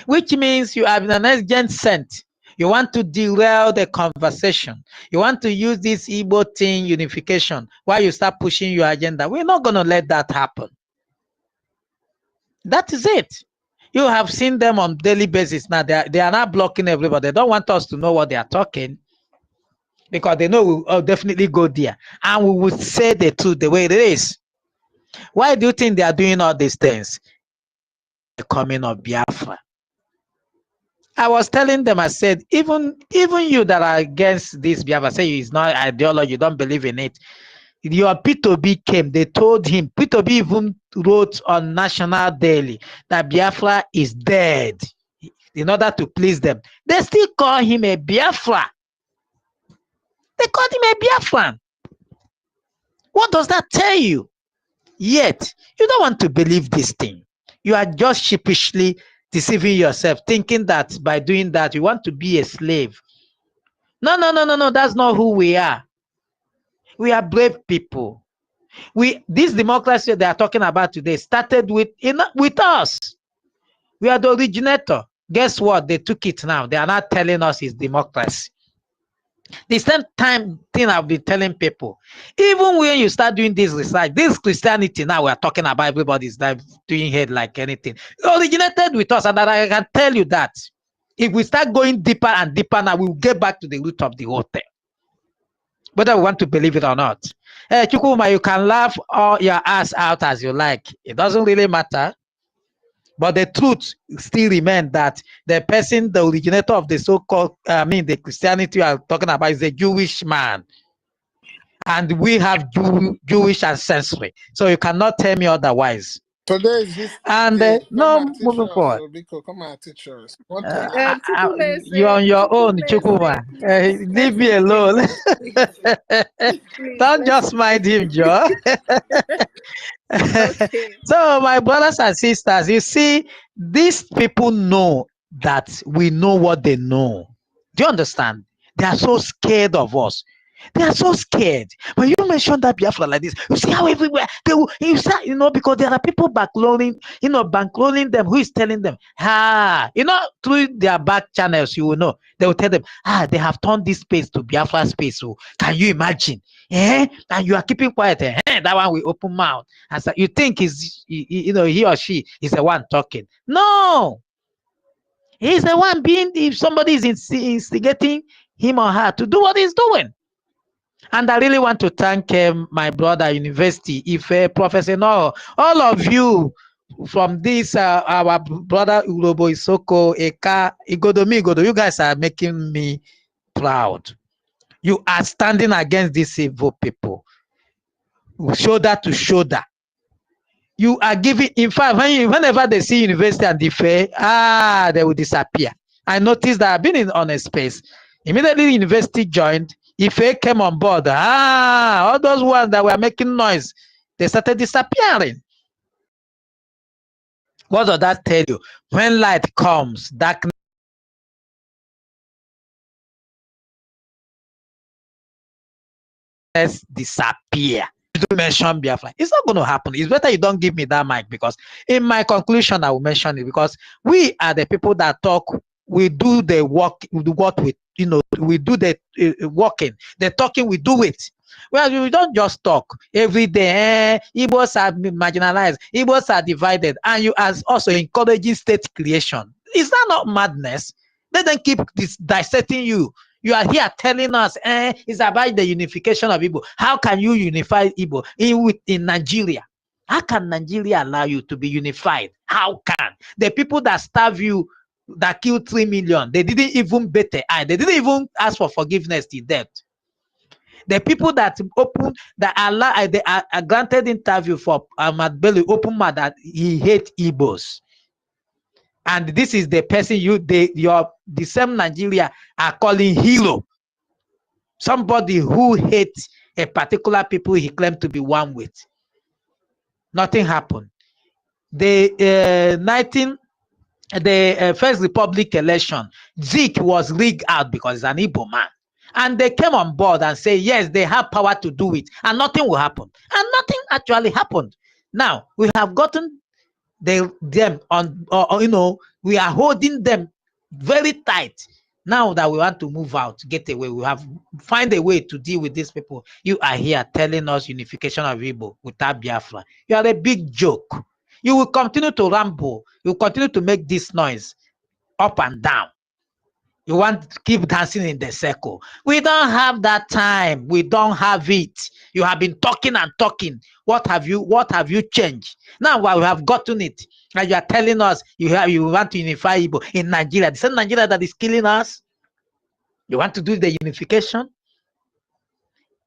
which means you have an agent sent. You want to derail the conversation. You want to use this Igbo thing, unification, while you start pushing your agenda. We're not going to let that happen. That is it. You have seen them on daily basis now. They are not blocking everybody. They don't want us to know what they are talking, because they know we'll definitely go there. And we will say the truth the way it is. Why do you think they are doing all these things? The coming of Biafra. I was telling them, I said, even you that are against this Biafra, say it's not ideology, you don't believe in it. Your P2B came, they told him, P2B even wrote on National Daily that Biafra is dead in order to please them. They still call him a Biafra. They called him a Biafran. What does that tell you? Yet, you don't want to believe this thing. You are just sheepishly deceiving yourself, thinking that by doing that, you want to be a slave. No, that's not who we are. We are brave people. This democracy they are talking about today started with us. We are the originator. Guess what? They took it now. They are not telling us it's democracy. The same time thing I've been telling people, even when you start doing this research, this Christianity now we're talking about, everybody's doing head like anything. It originated with us, and I can tell you that if we start going deeper and deeper now, we will get back to the root of the whole thing. Whether we want to believe it or not. Hey, Chukuma, you can laugh all your ass out as you like. It doesn't really matter. But the truth still remains that the person, the originator of the so-called, the Christianity you are talking about is a Jewish man. And we have Jewish ancestry. So you cannot tell me otherwise. Today is history. And no, moving forward. Come and teach us. You're on your own, Chukuma. Leave me alone. Don't just mind him, Joe. Okay. So, my brothers and sisters, you see, these people know that we know what they know. Do you understand? They are so scared of us. They are so scared. When you mention that Biafra like this, you see how everywhere they will, because there are people bankrolling them. Who is telling them? Through their back channels, you will know. They will tell them, they have turned this space to Biafra space. So can you imagine? And you are keeping quiet. That one will open mouth. And so you think he or she is the one talking. No. He's the one if somebody is instigating him or her to do what he's doing. And I really want to thank my brother, University, Professor No, all of you from this, our brother Urobo Isoko, Eka, Igodomi, you guys are making me proud. You are standing against these evil people, shoulder to shoulder. You are giving, in fact, whenever they see University and the fair, they will disappear. I noticed that I've been on a space. Immediately, University joined. If they came on board, all those ones that were making noise, they started disappearing. What does that tell you? When light comes, darkness disappear. You don't mention Biafra. It's not going to happen. It's better you don't give me that mic, because in my conclusion, I will mention it, because we are the people that talk. We do the work. We do what we do the working. The talking, we do it. Well, we don't just talk every day. Igbos are marginalized. Igbos are divided, and you are also encouraging state creation. Is that not madness? Let them keep dissecting you. You are here telling us it's about the unification of Igbo. How can you unify Igbo in Nigeria? How can Nigeria allow you to be unified? How can the people that starve you, that killed 3 million, they didn't even bet their eye, they didn't even ask for forgiveness to debt? The people that are granted interview for Ahmad Bello, open mouth that he hates Igbos. And this is the person the same Nigeria are calling hero. Somebody who hates a particular people he claimed to be one with. Nothing happened. The First Republic election, Zeke was rigged out because he's an Igbo man. And they came on board and say, yes, they have power to do it. And nothing will happen. And nothing actually happened. Now, we have gotten them on, we are holding them very tight. Now that we want to move out, get away, we have find a way to deal with these people. You are here telling us unification of Igbo without Biafra. You are a big joke. You will continue to ramble. You will continue to make this noise up and down. You want to keep dancing in the circle. We don't have that time. We don't have it. You have been talking and talking. What have you changed? Now while we have gotten it, and you are telling us you want to unify Igbo in Nigeria, the same Nigeria that is killing us. You want to do the unification?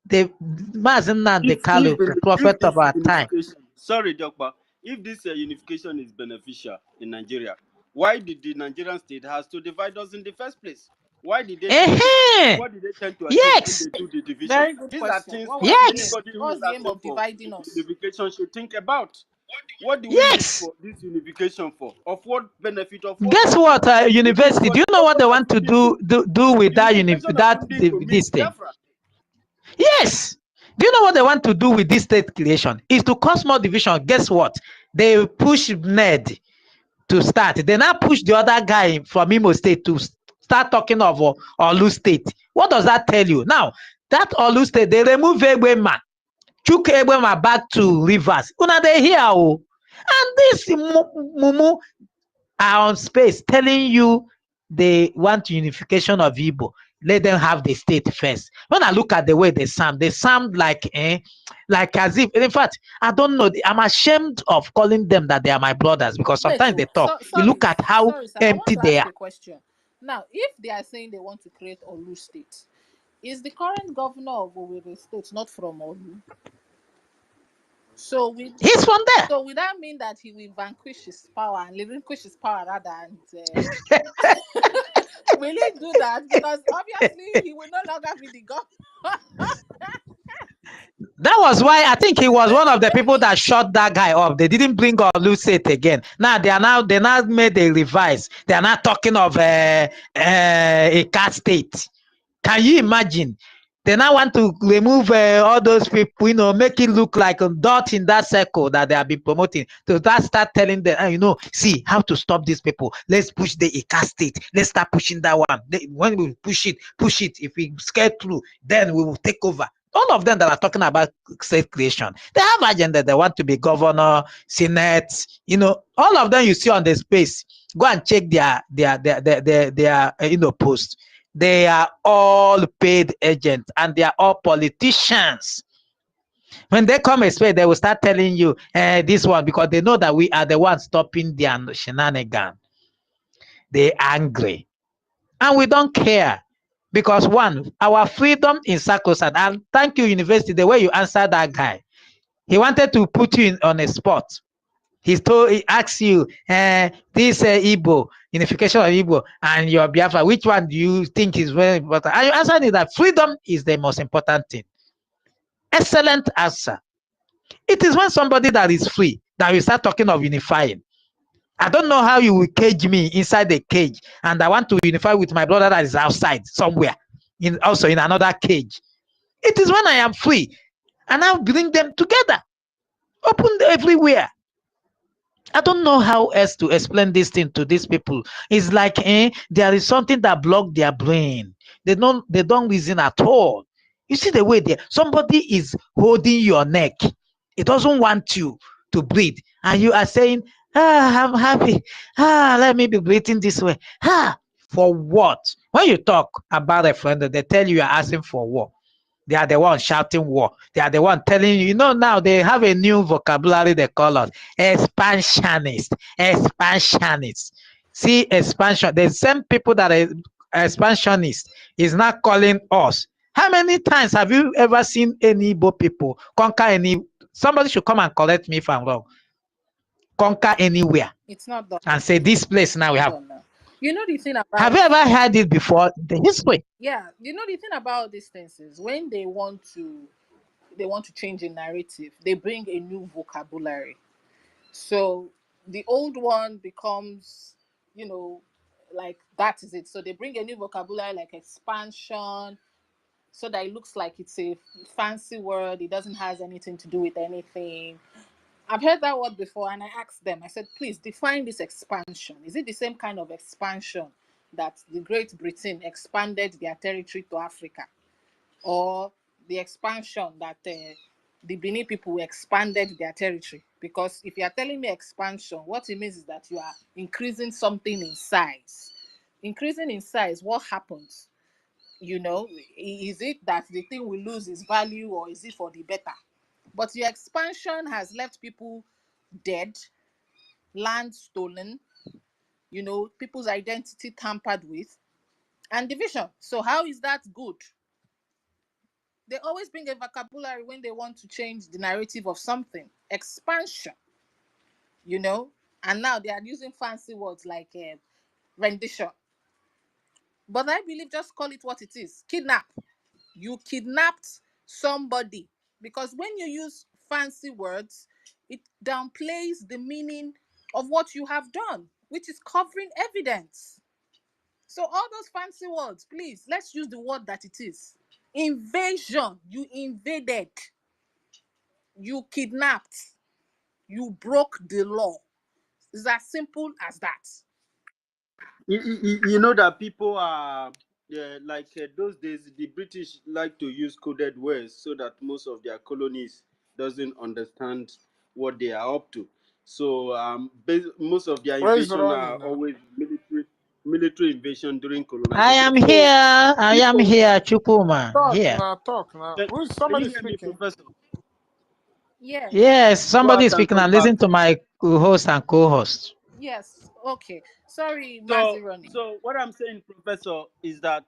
The Mazinan, the Kalu, the prophet of our time. Sorry, Dokba. If this unification is beneficial in Nigeria, why did the Nigerian state has to divide us in the first place? Why did they? What did they tend to achieve when they do the division? Very good These question. are things Yes. anybody who What's is the aim of for dividing us? unification should think about. What do we need for this unification for? Of what benefit? Of what? Guess what? University. Do you know what they want to do with this thing? Yes. Do you know what they want to do with this state creation? Is to cause more division. Guess what? They push Ned to start. They now push the other guy from Imo State to start talking of Olu State. What does that tell you? Now, that Olu State, they remove Egbema, took Egbema back to Rivers. Una they here, oh. And this Mumu are on space telling you they want unification of Igbo. Let them have the state first. When I look at the way they sound like as if, in fact, I don't know. I'm ashamed of calling them that they are my brothers because Wait, sometimes they talk. You sorry, look at how sorry, sir. I want empty to they ask are. a question. Now, if they are saying they want to create Olu State, is the current governor of Owerri State not from Olu? So He's from there. So would that mean that he will vanquish his power and relinquish his power rather? And will he do that? Because obviously he will no longer be the governor. That was why I think he was one of the people that shot that guy up. They didn't bring Olu State again. Now they now made a revise. They are now talking of a cat state. Can you imagine? They now want to remove all those people, make it look like a dot in that circle that they have been promoting. So that start telling them, see how to stop these people. Let's push the Ika state. Let's start pushing that one. When we push it. If we get through, then we will take over. All of them that are talking about state creation, they have agenda. They want to be governor, senate. All of them you see on the space. Go and check their post. They are all paid agents and they are all politicians. When they come expect, they will start telling you this one because they know that we are the ones stopping their shenanigans. They're angry. And we don't care. Because one, our freedom is sacrosanct. And thank you, university, the way you answered that guy. He wanted to put you on a spot. He asked you, this Igbo, unification of Igbo, and your Biafra, which one do you think is very important? And you answered it that freedom is the most important thing. Excellent answer. It is when somebody that is free that we start talking of unifying. I don't know how you will cage me inside the cage, and I want to unify with my brother that is outside somewhere, also in another cage. It is when I am free, and I'll bring them together, open everywhere. I don't know how else to explain this thing to these people. It's like there is something that blocked their brain. They don't reason at all. You see the way somebody is holding your neck. It doesn't want you to breathe. And you are saying, I'm happy. Let me be breathing this way. For what? When you talk about a friend, they tell you are asking for what? They are the ones shouting war. They are the one telling you, now they have a new vocabulary they call us. Expansionist. Expansionist. See, expansion. The same people that are expansionist is not calling us. How many times have you ever seen any Igbo people conquer any? Somebody should come and correct me if I'm wrong. Conquer anywhere. It's not done. And say this place now we have. You know the thing about. Have you ever heard it before? The history. Yeah, you know the thing about these things is when they want to change a narrative, they bring a new vocabulary. So the old one becomes, like that is it. So they bring a new vocabulary like expansion, so that it looks like it's a fancy word. It doesn't have anything to do with anything. I've heard that word before, and I asked them, I said, please define this expansion. Is it the same kind of expansion that the Great Britain expanded their territory to Africa? Or the expansion that the Benin people expanded their territory? Because if you are telling me expansion, what it means is that you are increasing something in size. Increasing in size, what happens? Is it that the thing will lose its value, or is it for the better? But your expansion has left people dead, land stolen, people's identity tampered with, and division. So how is that good? They always bring a vocabulary when they want to change the narrative of something. Expansion, and now they are using fancy words like rendition. But I believe just call it what it is. Kidnap. You kidnapped somebody. Because when you use fancy words, it downplays the meaning of what you have done, which is covering evidence. So all those fancy words, please, let's use the word that it is. Invasion. You invaded. You kidnapped. You broke the law. It's as simple as that. You know that people are like those days the British like to use coded words so that most of their colonies doesn't understand what they are up to. So most of their Where is invasion Ronnie are now? always military invasion during I colonization. am So here. I am people, here, Chukuma. Talk Here. now, talk now. can, Who is can you somebody hear me, speaking? Professor? Yes. Yes, Go somebody out is and speaking come and back. listen to my co-host and co-host. Yes. Okay. Sorry, So Mazironi. so what I'm saying, Professor, is that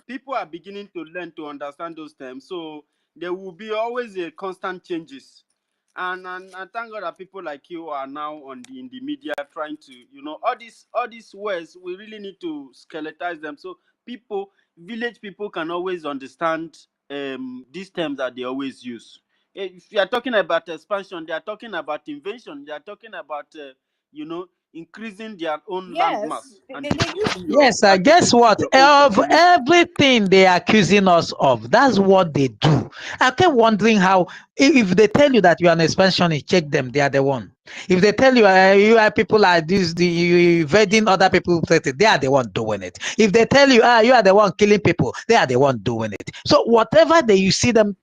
people are beginning to learn to understand those terms. So there will be always a constant changes. And thank God that people like you are now in the media trying to, all these words, we really need to skeletize them so village people can always understand these terms that they always use. If you are talking about expansion, they are talking about invasion, they are talking about increasing their own Yes. landmass and They use decreasing your Yes, and guess decreasing what? your own Of population. everything they are accusing us of, that's what they do. I kept wondering how, if they tell you that you are an expansionist, check them, they are the one. If they tell you you are people like this, you invading other people, they are the one doing it. If they tell you you are the one killing people, they are the one doing it. So whatever you see them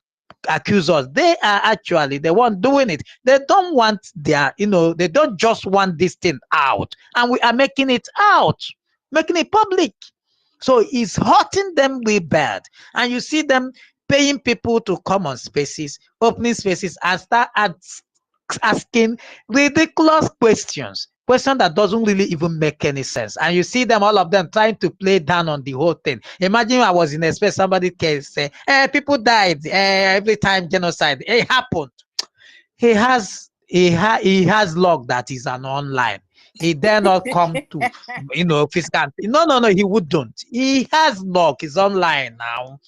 accuse us, they are actually the one doing it. They don't want they don't just want this thing out, and we are making it out, making it public. So it's hurting them way bad. And you see them paying people to come on spaces, opening spaces, and start asking ridiculous questions that doesn't really even make any sense. And you see them, all of them, trying to play down on the whole thing. Imagine I was in a space, somebody can say, people died every time genocide. It happened. He has log that is an online. He dare not come to physical. No, he wouldn't. He has log, he's online now.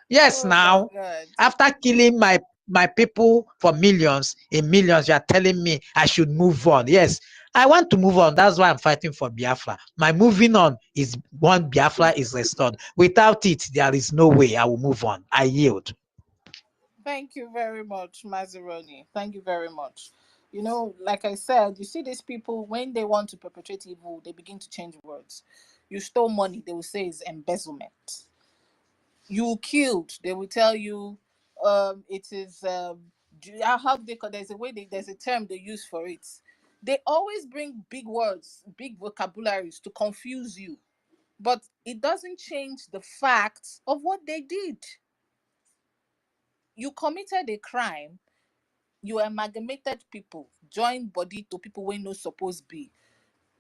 Yes, Oh my now. God. After killing my people for millions, in millions, you are telling me I should move on. Yes, I want to move on. That's why I'm fighting for Biafra. My moving on is one Biafra is restored. Without it, there is no way I will move on. I yield. Thank you very much, Mazironi. Thank you very much. Like I said, you see these people, when they want to perpetrate evil, they begin to change words. You stole money, they will say it's embezzlement. You killed, they will tell you it is how they call, there's a term they use for it. They always bring big words, big vocabularies to confuse you, but it doesn't change the facts of what they did. You committed a crime, you amalgamated people, joined body to people when no supposed be,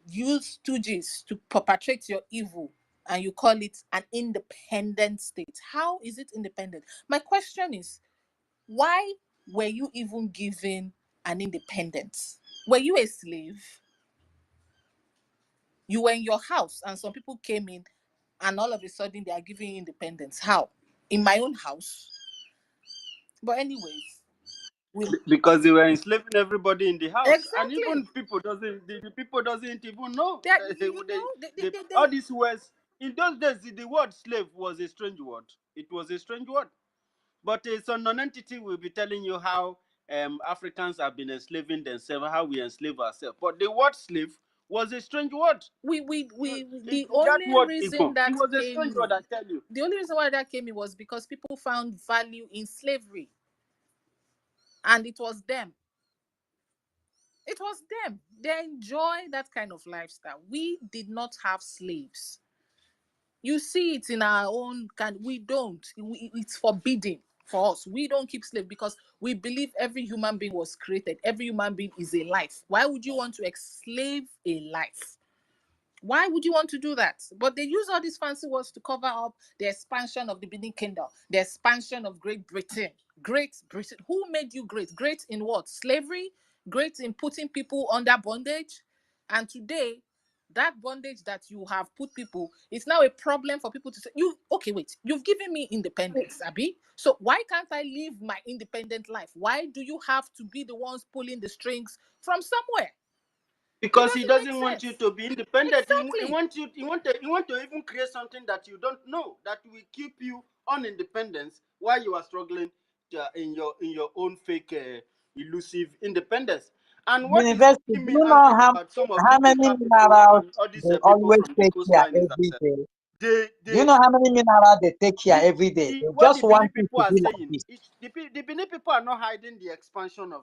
use stooges to perpetrate your evil, and you call it an independent state. How is it independent? My question is, why were you even given an independence? Were you a slave? You were in your house and some people came in and all of a sudden they are giving you independence. How? In my own house. But anyways, we Because they were enslaving everybody in the house, and even exactly. people the people doesn't even know That that you know they all these words in those days. The word slave was a strange word. It was a strange word, but some non-entity will be telling you how Africans have been enslaving themselves, how we enslave ourselves. But the word slave was a strange word. the That only word reason alone, it that was a came strange word, in I tell you. the only reason why that came in was because people found value in slavery, and it was them. They enjoy that kind of lifestyle. We did not have slaves. You see it in our own kind. We don't. It's forbidden for us. We don't keep slave because we believe every human being was created. Every human being is a life. Why would you want to enslave a life? Why would you want to do that? But they use all these fancy words to cover up the expansion of the Benin Kingdom, the expansion of Great Britain. Great Britain. Who made you great? Great in what? Slavery? Great in putting people under bondage? And today, that bondage that you have put people, it's now a problem for people to say, okay, wait, you've given me independence, Abby. So why can't I live my independent life? Why do you have to be the ones pulling the strings from somewhere? It Because he doesn't make doesn't want you sense. to be independent. He Exactly. want you. He want to even create something that you don't know that will keep you on independence while you are struggling in your own fake elusive independence. And what is University, do making me you angry know about some of how these many local people minerals and all these they people always from the take here coastline is that every day? they Do you know how many minerals they take here every day? They what just the Benin want you people to are be like saying, this. the Benin people are not hiding the expansion of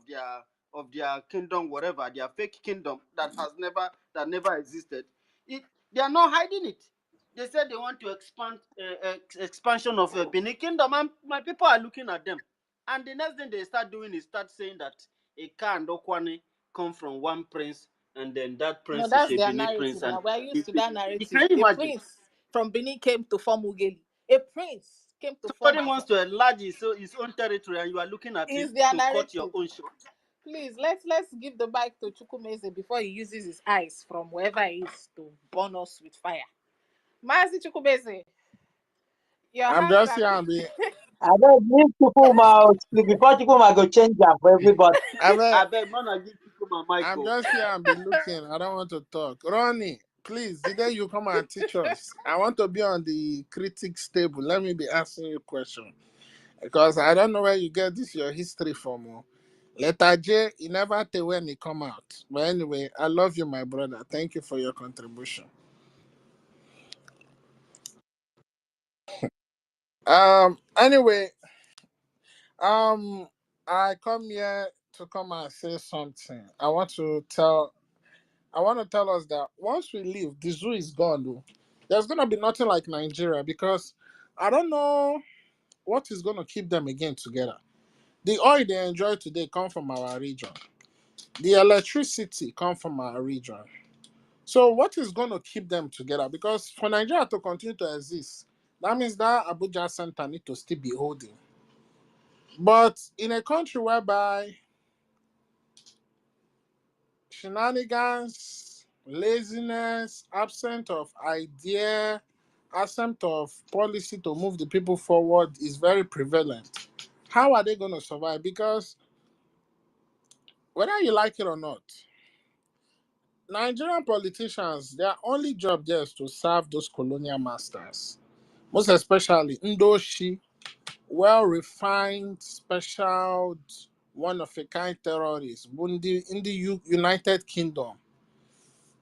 their kingdom, whatever their fake kingdom that never existed. They are not hiding it. They said they want to expand expansion of Benin kingdom, and my people are looking at them. And the next thing they start doing is start saying that a car and Okwane come from one prince, and then that No, prince is that's a their Benin prince, narrative. and Now we're used to that narrative. can you A imagine? prince from Benin came to form Ugeli. A prince came to form Somebody Azan. wants to enlarge his own territory, and you are looking at him Is their to cut your narrative. own short. Please let's give the mic to Chukwumeze before he uses his eyes from wherever he is to burn us with fire. Mazi Chukwumeze, your I'm hands just are here and be. I don't need Chukuma before Chukuma go change them for everybody. I beg, man, I give people my I'm Michael. just here and be looking. I don't want to talk. Ronnie, please, the day you come and teach us, I want to be on the critics table. Let me be asking you a question. Because I don't know where you get this your history from. Oh. Letter J, you never tell when it come out. But anyway, I love you, my brother. Thank you for your contribution. Anyway, I come here to come and say something. I want to tell us that once we leave, the zoo is gone. Though. There's gonna be nothing like Nigeria because I don't know what is gonna keep them again together. The oil they enjoy today come from our region. The electricity come from our region. So what is gonna keep them together? Because for Nigeria to continue to exist, that means that Abuja center need to still be holding. But in a country whereby shenanigans, laziness, absence of idea, absence of policy to move the people forward is very prevalent. How are they going to survive? Because whether you like it or not, Nigerian politicians, their only job there is to serve those colonial masters. Most especially Ndoshi, well refined, special, one of a kind terrorists in the United Kingdom.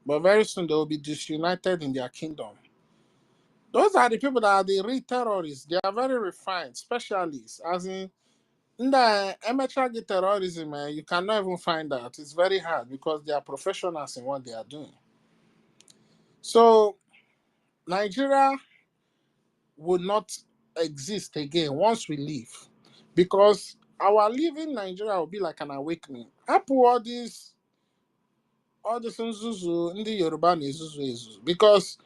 But very soon they will be disunited in their kingdom. Those are the people that are the real terrorists. They are very refined, specialists. As in the amateur terrorism, you cannot even find out. It's very hard because they are professionals in what they are doing. So Nigeria would not exist again once we leave. Because our leaving Nigeria will be like an awakening. Apple all this Nzuzu, in the Yoruba Nzuzu. Because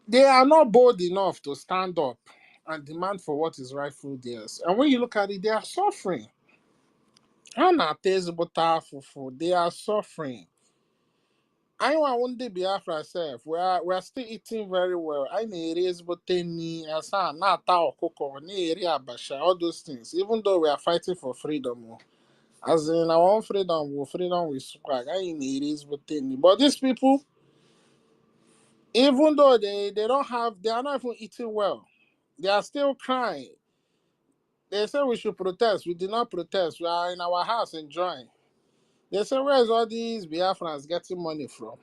they are not bold enough to stand up and demand for what is rightful theirs. And when you look at it, they are suffering. They are suffering. I want the Biafra self. We are still eating very well. I need raise botany, asa nata okoko, abasha, all those things. Even though we are fighting for freedom. As in our own freedom, freedom with swag. I need raise botany. But these people, even though they are not even eating well. They are still crying. They say we should protest. We did not protest. We are in our house enjoying. They say, where is all these Biafrans getting money from?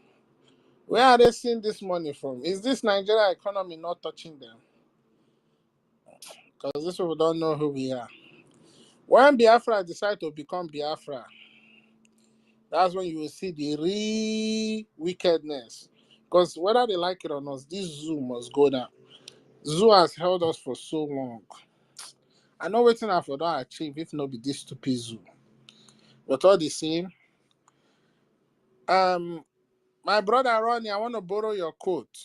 Where are they seeing this money from? Is this Nigeria economy not touching them? Because these people don't know who we are. When Biafra decide to become Biafra, that's when you will see the real wickedness. Because whether they like it or not, this zoo must go down. Zoo has held us for so long. I know waiting for that achieve if not be this stupid zoo. But all the same, my brother Ronnie, I want to borrow your quote.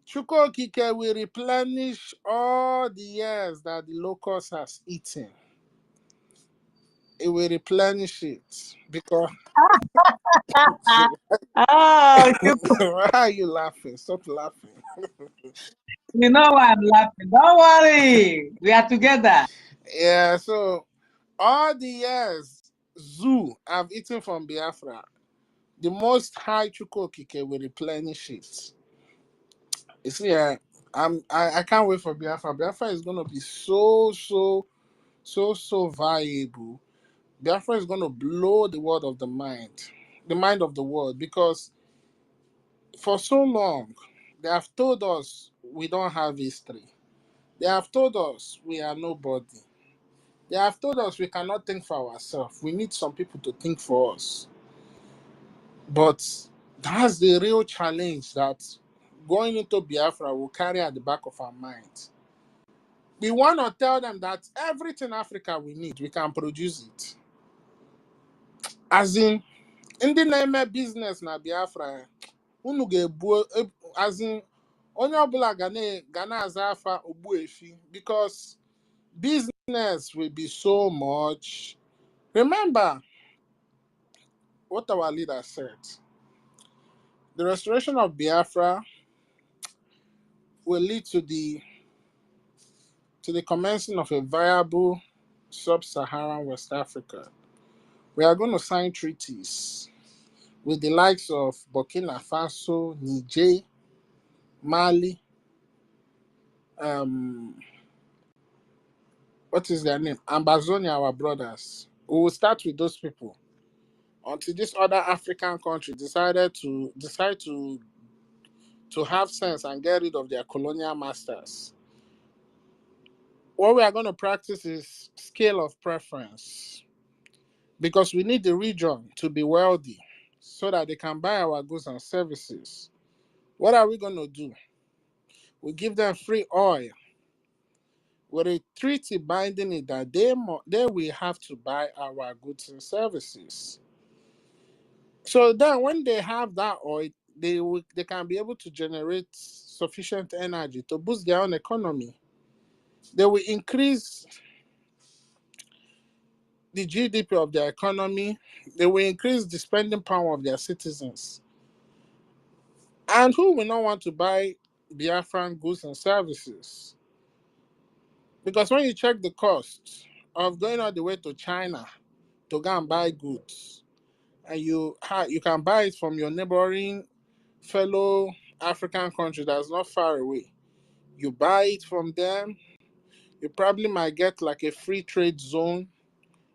Chuko Kike will replenish all the years that the locust has eaten. It will replenish it because. Oh, Why are you laughing? Stop laughing. you know why I'm laughing. Don't worry. We are together. Yeah, so all the years zoo have eaten from Biafra, the most high Chuko Kike will replenish it. You see, I can't wait for Biafra. Biafra is gonna be so valuable. Biafra is gonna blow the world of the mind of the world, because for so long they have told us we don't have history. They have told us we are nobody. They have told us we cannot think for ourselves. We need some people to think for us. But that's the real challenge that going into Biafra will carry at the back of our minds. We want to tell them that everything Africa we need, we can produce it. As in the name business na Biafra, unu ga-ebu as in onye ọbụla ga na-aza afa Ogbuefi, because business will be so much. Remember what our leader said. The restoration of Biafra will lead to the commencing of a viable sub-Saharan West Africa. We are going to sign treaties with the likes of Burkina Faso, Niger, Mali, what is their name? Ambazonia, our brothers. We will start with those people until this other African country decide to have sense and get rid of their colonial masters. What we are going to practice is scale of preference, because we need the region to be wealthy so that they can buy our goods and services. What are we going to do? We give them free oil with a treaty binding it that they will have to buy our goods and services. So then when they have that oil, they can be able to generate sufficient energy to boost their own economy. They will increase the GDP of their economy. They will increase the spending power of their citizens. And who will not want to buy Biafran goods and services? Because when you check the cost of going all the way to China to go and buy goods, and you can buy it from your neighboring fellow African country that's not far away. You buy it from them, you probably might get like a free trade zone,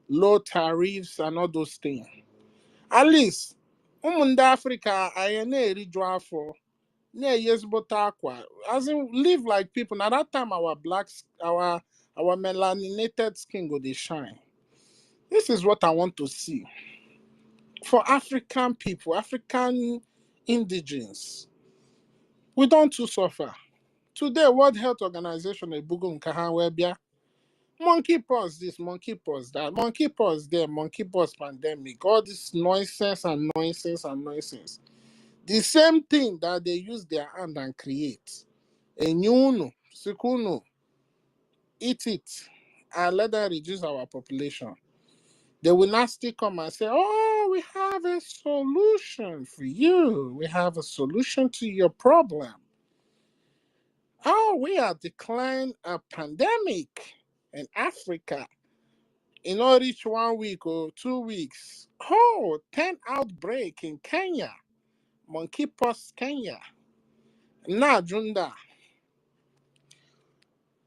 low tariffs, and all those things. At least, Umunda Africa, I na-eriju afọ, na-eyezigbote akwa, as in live like people. Now that time our melaninated skin go dey shine. This is what I want to see for African people, African indigenes. We don't too suffer. Today, World Health Organization ebugo nke ha wee bịa. Monkeypox this, monkeypox that, monkeypox there, monkeypox pandemic, all this nonsense and nonsense and nonsense. The same thing that they use their hand and create. Enyunu, Sikuno, eat it, and let them reduce our population. They will not still come and say, oh, we have a solution for you. We have a solution to your problem. Oh, we are declaring a pandemic in Africa. In not reach 1 week or 2 weeks. Oh, 10 outbreak in Kenya. Monkeypox Kenya. Nah, Junda.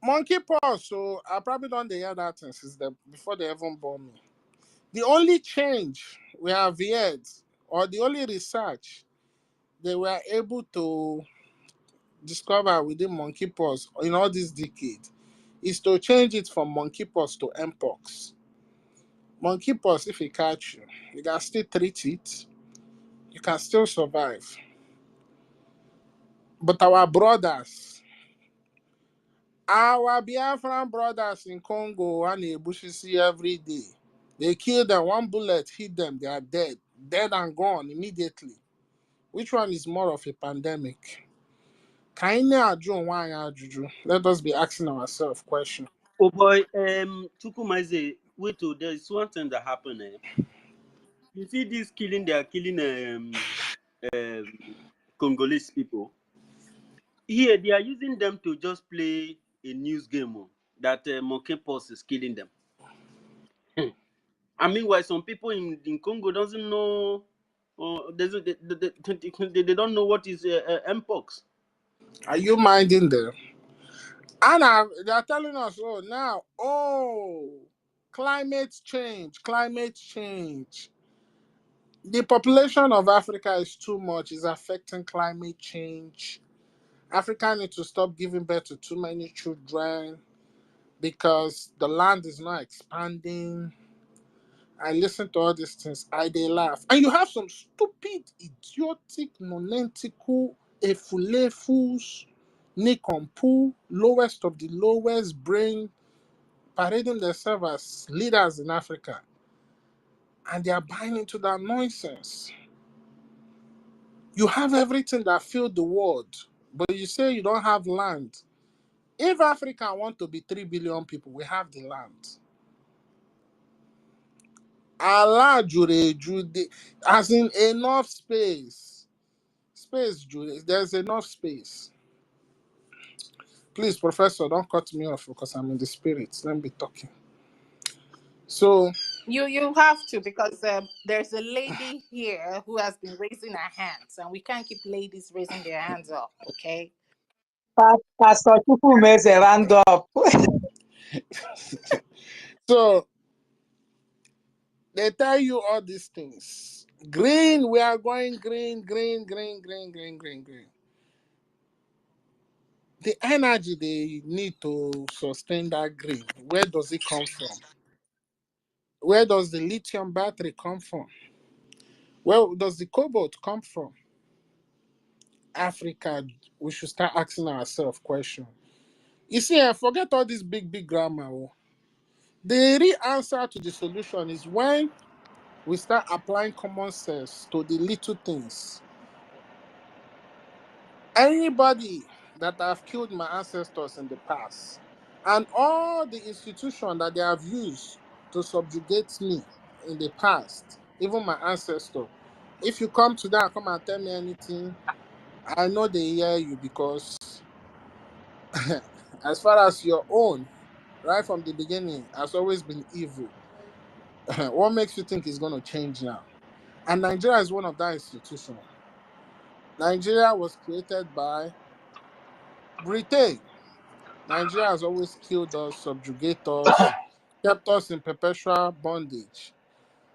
Monkeypox, so I probably don't hear that since before they even born me. The only change we have heard, or the only research they were able to discover within monkeypox in all this decade, is to change it from monkeypox to mpox. Monkeypox, if it catch you, you can still treat it, you can still survive. But our Biafran brothers in Congo and Ebushisi every day, they kill them, one bullet hit them, they are dead and gone immediately. Which one is more of a pandemic? Let us be asking ourselves question. Oh boy, Chukwumaze, wait till there is one thing that happened. You see this killing, they are killing Congolese people. Here, they are using them to just play a news game that monkeypox is killing them. And meanwhile, some people in Congo doesn't know, they don't know what is mpox. Are you minding them? And they are telling us, oh, now, climate change, climate change. The population of Africa is too much, is affecting climate change. Africa needs to stop giving birth to too many children because the land is not expanding. I listen to all these things, they laugh. And you have some stupid, idiotic, nonsensical, efulefus, nikompu, lowest of the lowest brain, parading themselves as leaders in Africa. And they are buying into that nonsense. You have everything that filled the world, but you say you don't have land. If Africa want to be 3 billion people, we have the land. Allah Jude, as in enough space. Space, Jude, there's enough space. Please, Professor, don't cut me off because I'm in the spirit. Let me be talking. So you have to, because there's a lady here who has been raising her hands, and we can't keep ladies raising their hands up, okay? Pastor Chuku makes a round up. So they tell you all these things. Green, we are going green, green, green, green, green, green, green. The energy they need to sustain that green, where does it come from? Where does the lithium battery come from? Where does the cobalt come from? Africa, we should start asking ourselves questions. You see, forget all this big grammar. The real answer to the solution is when we start applying common sense to the little things. Anybody that have killed my ancestors in the past and all the institutions that they have used to subjugate me in the past, even my ancestor, if you come to that and come and tell me anything, I know they hear you because as far as your own, right from the beginning, has always been evil. What makes you think it's going to change now? And Nigeria is one of that institution. Nigeria was created by Britain. Nigeria has always killed us, subjugate us, kept us in perpetual bondage.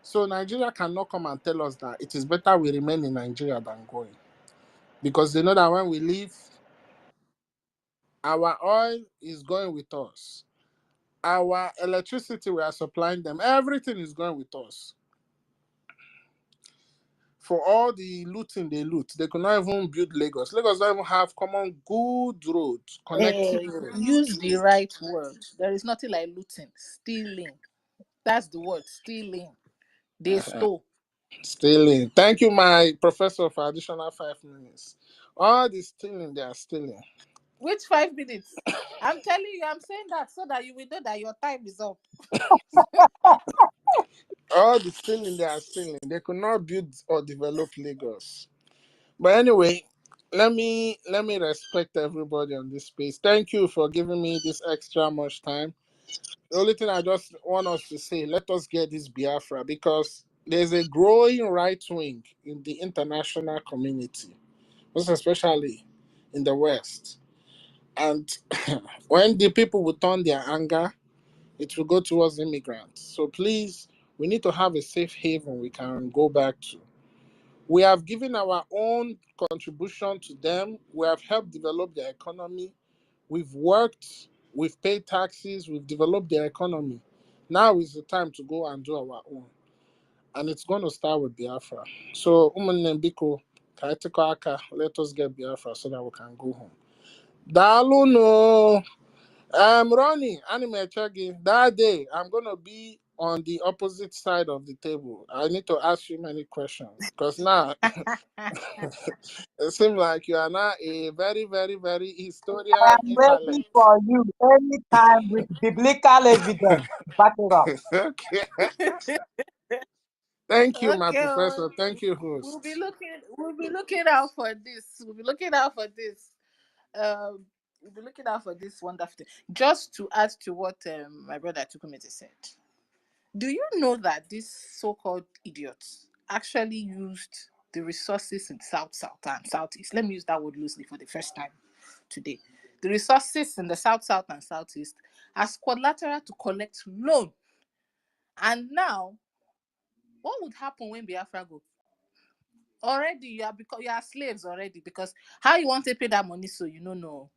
So Nigeria cannot come and tell us that it is better we remain in Nigeria than going. Because they know that when we leave, our oil is going with us. Our electricity, we are supplying them. Everything is going with us. For all the looting they loot, they could not even build Lagos. Lagos don't even have common good roads, connecting roads. Use the right word. There is nothing like looting. Stealing. That's the word. Stealing. They stole. Stealing. Thank you, my professor, for additional 5 minutes. All the stealing, they are stealing. Which 5 minutes? I'm telling you, I'm saying that so that you will know that your time is up. All the stealing, they are stealing. They could not build or develop Lagos. But anyway, let me respect everybody on this space. Thank you for giving me this extra much time. The only thing I just want us to say, let us get this Biafra, because there's a growing right wing in the international community, most especially in the West. And when the people will turn their anger, it will go towards immigrants. So please, we need to have a safe haven we can go back to. We have given our own contribution to them. We have helped develop their economy. We've worked, we've paid taxes, we've developed their economy. Now is the time to go and do our own. And it's going to start with Biafra. So, Biko, let us get Biafra so that we can go home. Dalu no. Ronnie, anime checking. That day, I'm going to be on the opposite side of the table. I need to ask you many questions because now it seems like you are now a very, very, very historian I am waiting intellect. for you anytime with biblical evidence. Back it up. Okay. Thank you, my Okay. professor. Thank you, We'll host. be looking out for this. We'll be looking out for this. We'll be looking out for this wonderful thing. Just to add to what my brother Tukumete said. Do you know that these so-called idiots actually used the resources in South and Southeast? Let me use that word loosely for the first time. today. The resources in the south, south, and southeast as collateral to collect loan. And now, what would happen when Biafra go? Already you are slaves already, because how you want to pay that money, so you don't know.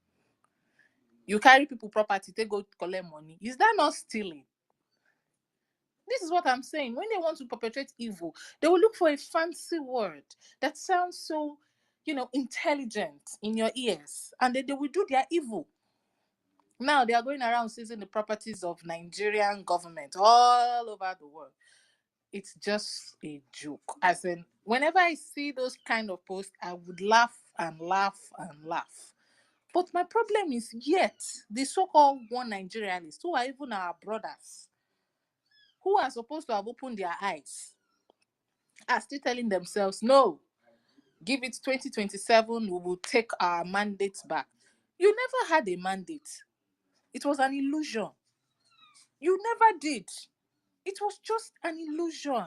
You carry people property, they go collect money. Is that not stealing? This is what I'm saying. When they want to perpetrate evil, they will look for a fancy word that sounds so, intelligent in your ears, and then they will do their evil. Now they are going around seizing the properties of Nigerian government all over the world. It's just a joke. As in, whenever I see those kind of posts, I would laugh and laugh and laugh. But my problem is, yet the so-called one Nigerianists, who are even our brothers, who are supposed to have opened their eyes, are still telling themselves, no, give it 2027, we will take our mandates back. You never had a mandate. It was an illusion. You never did. It was just an illusion.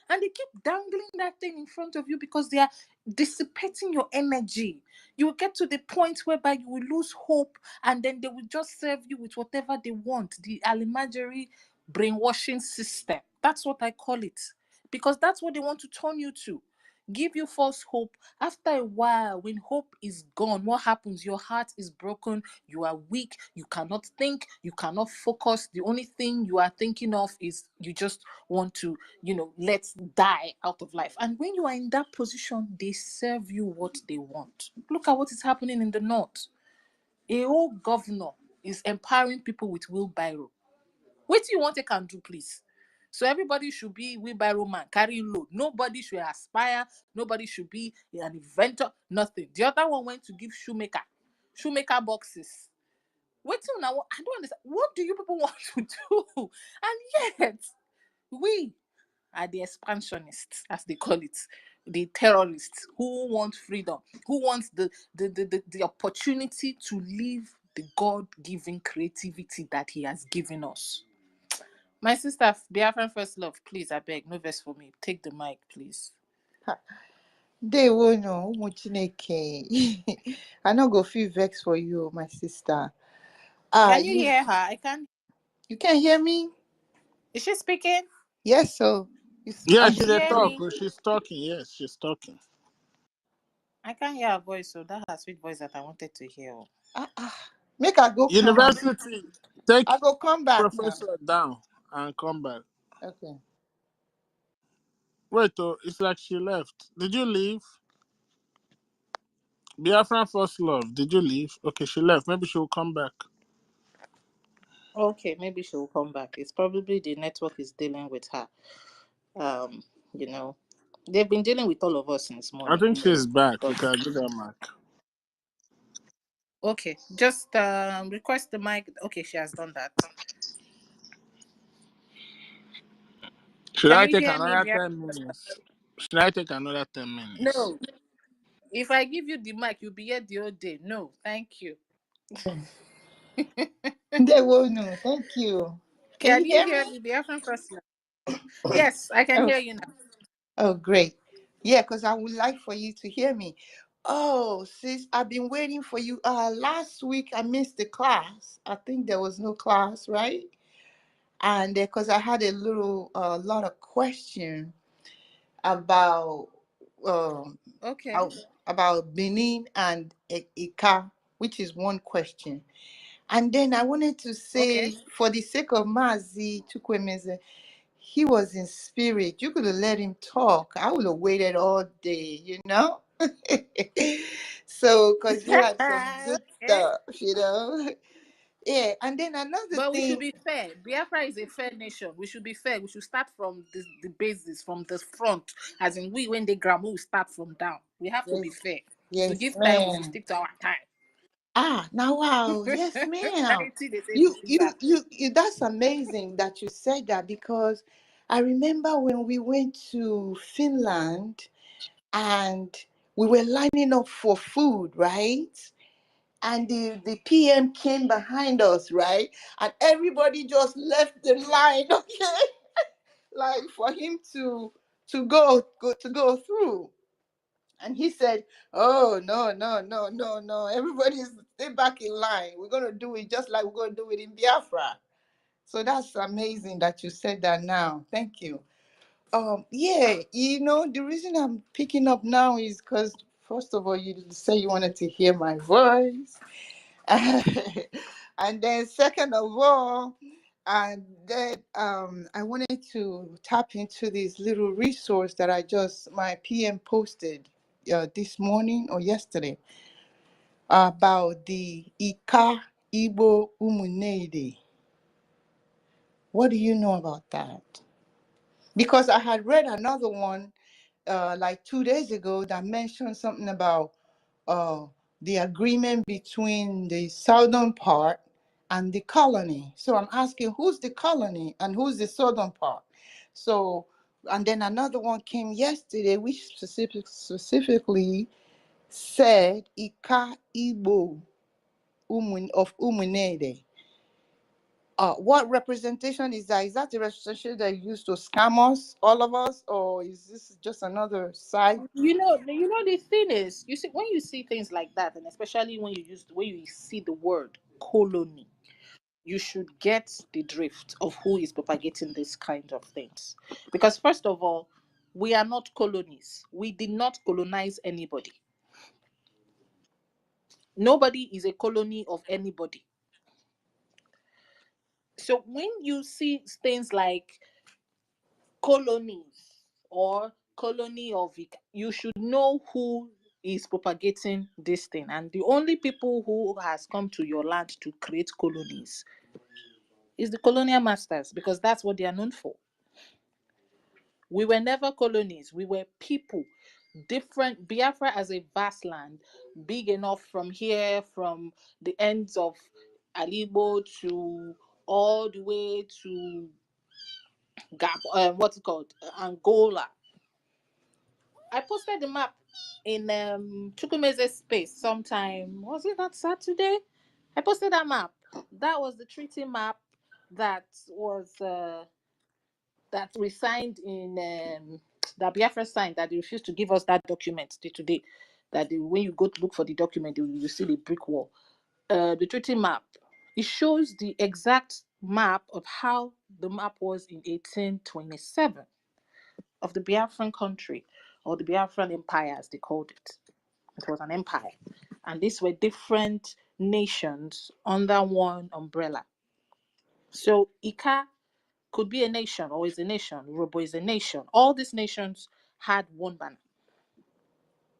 And they keep dangling that thing in front of you because they are dissipating your energy. You will get to the point whereby you will lose hope, and then they will just serve you with whatever they want. The Alimajeri brainwashing system. That's what I call it. Because that's what they want to turn you to. Give you false hope. After a while, when hope is gone, what happens? Your heart is broken. You are weak. You cannot think. You cannot focus. The only thing you are thinking of is you just want to, let's die out of life. And when you are in that position, they serve you what they want. Look at what is happening in the north. A whole governor is empowering people with wheelbarrow. What do you want they can do, please? So everybody should be wheelbarrow man, carrying load. Nobody should aspire. Nobody should be an inventor. Nothing. The other one went to give shoemaker boxes. Wait till now. I don't understand. What do you people want to do? And yet, we are the expansionists, as they call it, the terrorists who want freedom, who want the opportunity to live the God-given creativity that He has given us. My sister, Biafran First Love, please, I beg, no verse for me. Take the mic, please. They will know, Muchineke. I not go feel vex for you, my sister. Can you hear her? I can't. You can hear me? Is she speaking? Yes, so. Yeah, Can she's you a hear talk. me? She's talking. Yes, she's talking. I can't hear her voice, so that's her sweet voice that I wanted to hear. Make her go calm. University, take I go come back professor down and come back. now. Okay. Wait, oh, it's like she left. Did you leave? Biafran First Love, did you leave? Okay, she left. Maybe she'll come back. Okay, maybe she'll come back. It's probably the network is dealing with her. They've been dealing with all of us since I morning. think she's back. We But can give her mic. okay, just request the mic. Okay, she has done that. Should Can I you take hear me? another 10 minutes? Should I take another 10 minutes? No. If I give you the mic, you'll be here the whole day. No, thank you. They will know. Thank you. Can Can you you hear hear me? me? Biafran First Love. Yes, I can Oh, hear you now. oh, great. Yeah, because I would like for you to hear me. Oh, sis, I've been waiting for you. Last week I missed the class. I think there was no class, right? And because I had a lot of question about um Okay. about Benin and Ika, which is one question. And then I wanted to Okay. say, for the sake of Mazi Chukwemeze, he was in spirit. You could have let him talk. I would have waited all day. So, because he had some good Okay. stuff. Yeah, and then another But we should thing. be fair. Biafra is a fair nation. We should be fair. We should start from the basis, from the front. As in, when they grammar, we start from down. We have to Yes, be fair. To yes, give time, we should ma'am. stick to our time. Now wow, yes, ma'am. Anything they say, You, do you, that. you. That's amazing that you said that, because I remember when we went to Finland and we were lining up for food, right? And the PM came behind us, right? And everybody just left the line, okay? Like for him to go through. And he said, oh, no, no, no, no, no. Everybody's stay back in line. We're going to do it just like we're going to do it in Biafra. So that's amazing that you said that now. Thank you. Yeah, the reason I'm picking up now is because, first of all, you say you wanted to hear my voice. And then second of all, and then I wanted to tap into this little resource that my PM posted this morning or yesterday about the EKID Umunede. What do you know about that? Because I had read another one like 2 days ago that mentioned something about the agreement between the southern part and the colony. So I'm asking, who's the colony and who's the southern part? So, and then another one came yesterday, which specifically said EKID of Umunede. What representation is that? Is that the representation that you used to scam us, all of us, or is this just another side? The thing is, you see, when you see things like that, and especially when you see the word colony, you should get the drift of who is propagating this kind of things. Because first of all, we are not colonies. We did not colonize anybody. Nobody is a colony of anybody. So when you see things like colonies or colony of it, you should know who is propagating this thing. And the only people who has come to your land to create colonies is the colonial masters, because that's what they are known for. We were never colonies. We were people. Different. Biafra as a vast land, big enough from here, from the ends of Alibo to all the way to what's it called? Angola. I posted the map in Chukwumeze's space sometime. Was it that Saturday? I posted that map. That was the treaty map that was that we signed in that Biafra signed, that they refused to give us that document today. When you go to look for the document, you will see the brick wall. The treaty map. It shows the exact map of how the map was in 1827 of the Biafran country, or the Biafran empire as they called it. It was an empire. And these were different nations under one umbrella. So Ika could be a nation or is a nation. Urobo is a nation. All these nations had one banner.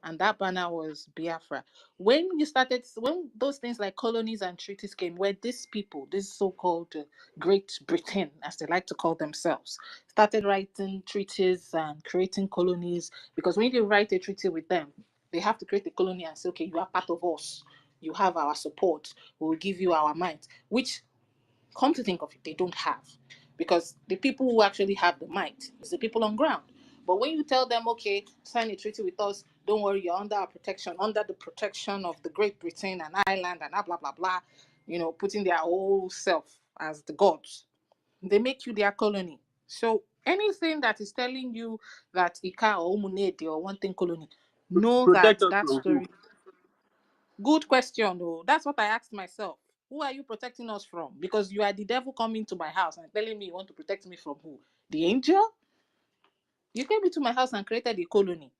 And that banner was Biafra. When those things like colonies and treaties came, where these people, this so-called Great Britain, as they like to call themselves, started writing treaties and creating colonies, because when you write a treaty with them, they have to create a colony and say, okay, you are part of us. You have our support. We'll give you our might, which, come to think of it, they don't have. Because the people who actually have the might is the people on ground. But when you tell them, okay, sign a treaty with us, don't worry, you're under our protection, under the protection of the Great Britain and Ireland and blah, blah, blah, putting their whole self as the gods, they make you their colony. So anything that is telling you that Ika or Umunede or one thing colony, know Protect us that from who? story. Good question, though. That's what I asked myself. Who are you protecting us from? Because you are the devil coming to my house and telling me you want to protect me from who? The angel? You came into my house and created a colony.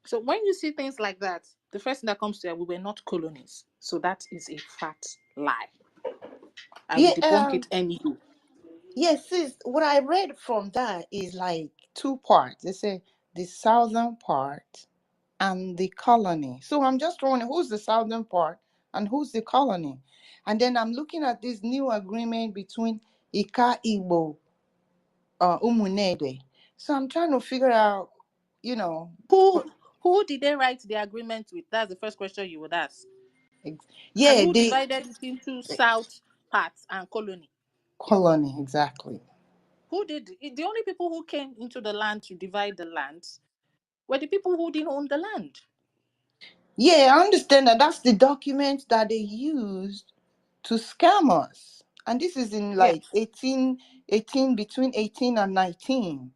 So when you see things like that, the first thing that comes to you, we were not colonies. So that is a fat lie. I will debunk Yeah, it anyway. yes, sis, what I read from that is like two parts. They say the southern part and the colony. So I'm just wondering who's the southern part and who's the colony. And then I'm looking at this new agreement between EKIBIBIO, Umunede. So I'm trying to figure out, you know, Who did they write the agreement with? That's the first question you would ask. And yeah, who the divided it into south parts and colony? colony, exactly. Who did the only people who came into the land to divide the lands were the people who didn't own the land. Yeah, I understand that. That's the document that they used to scam us. And this is in Yes. like 18, between 18 and 19.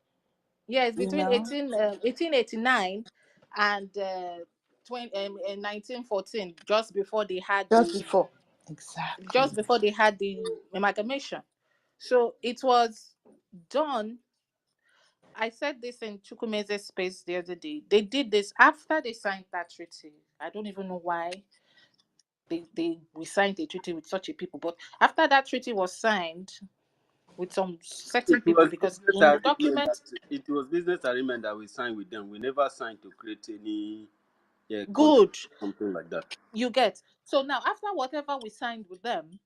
Yes, You between know? 1889 And in 1914, just before they had Just before. Exactly. the amalgamation. So it was done. I said this in Chukwumeze's space the other day. They did this after they signed that treaty. I don't even know why we signed a treaty with such a people, but after that treaty was signed with some certain It people, was because business in the agreement document, that it was business agreement that we signed with them. We never signed to create any country, good, something like that. you get. So now after whatever we signed with them,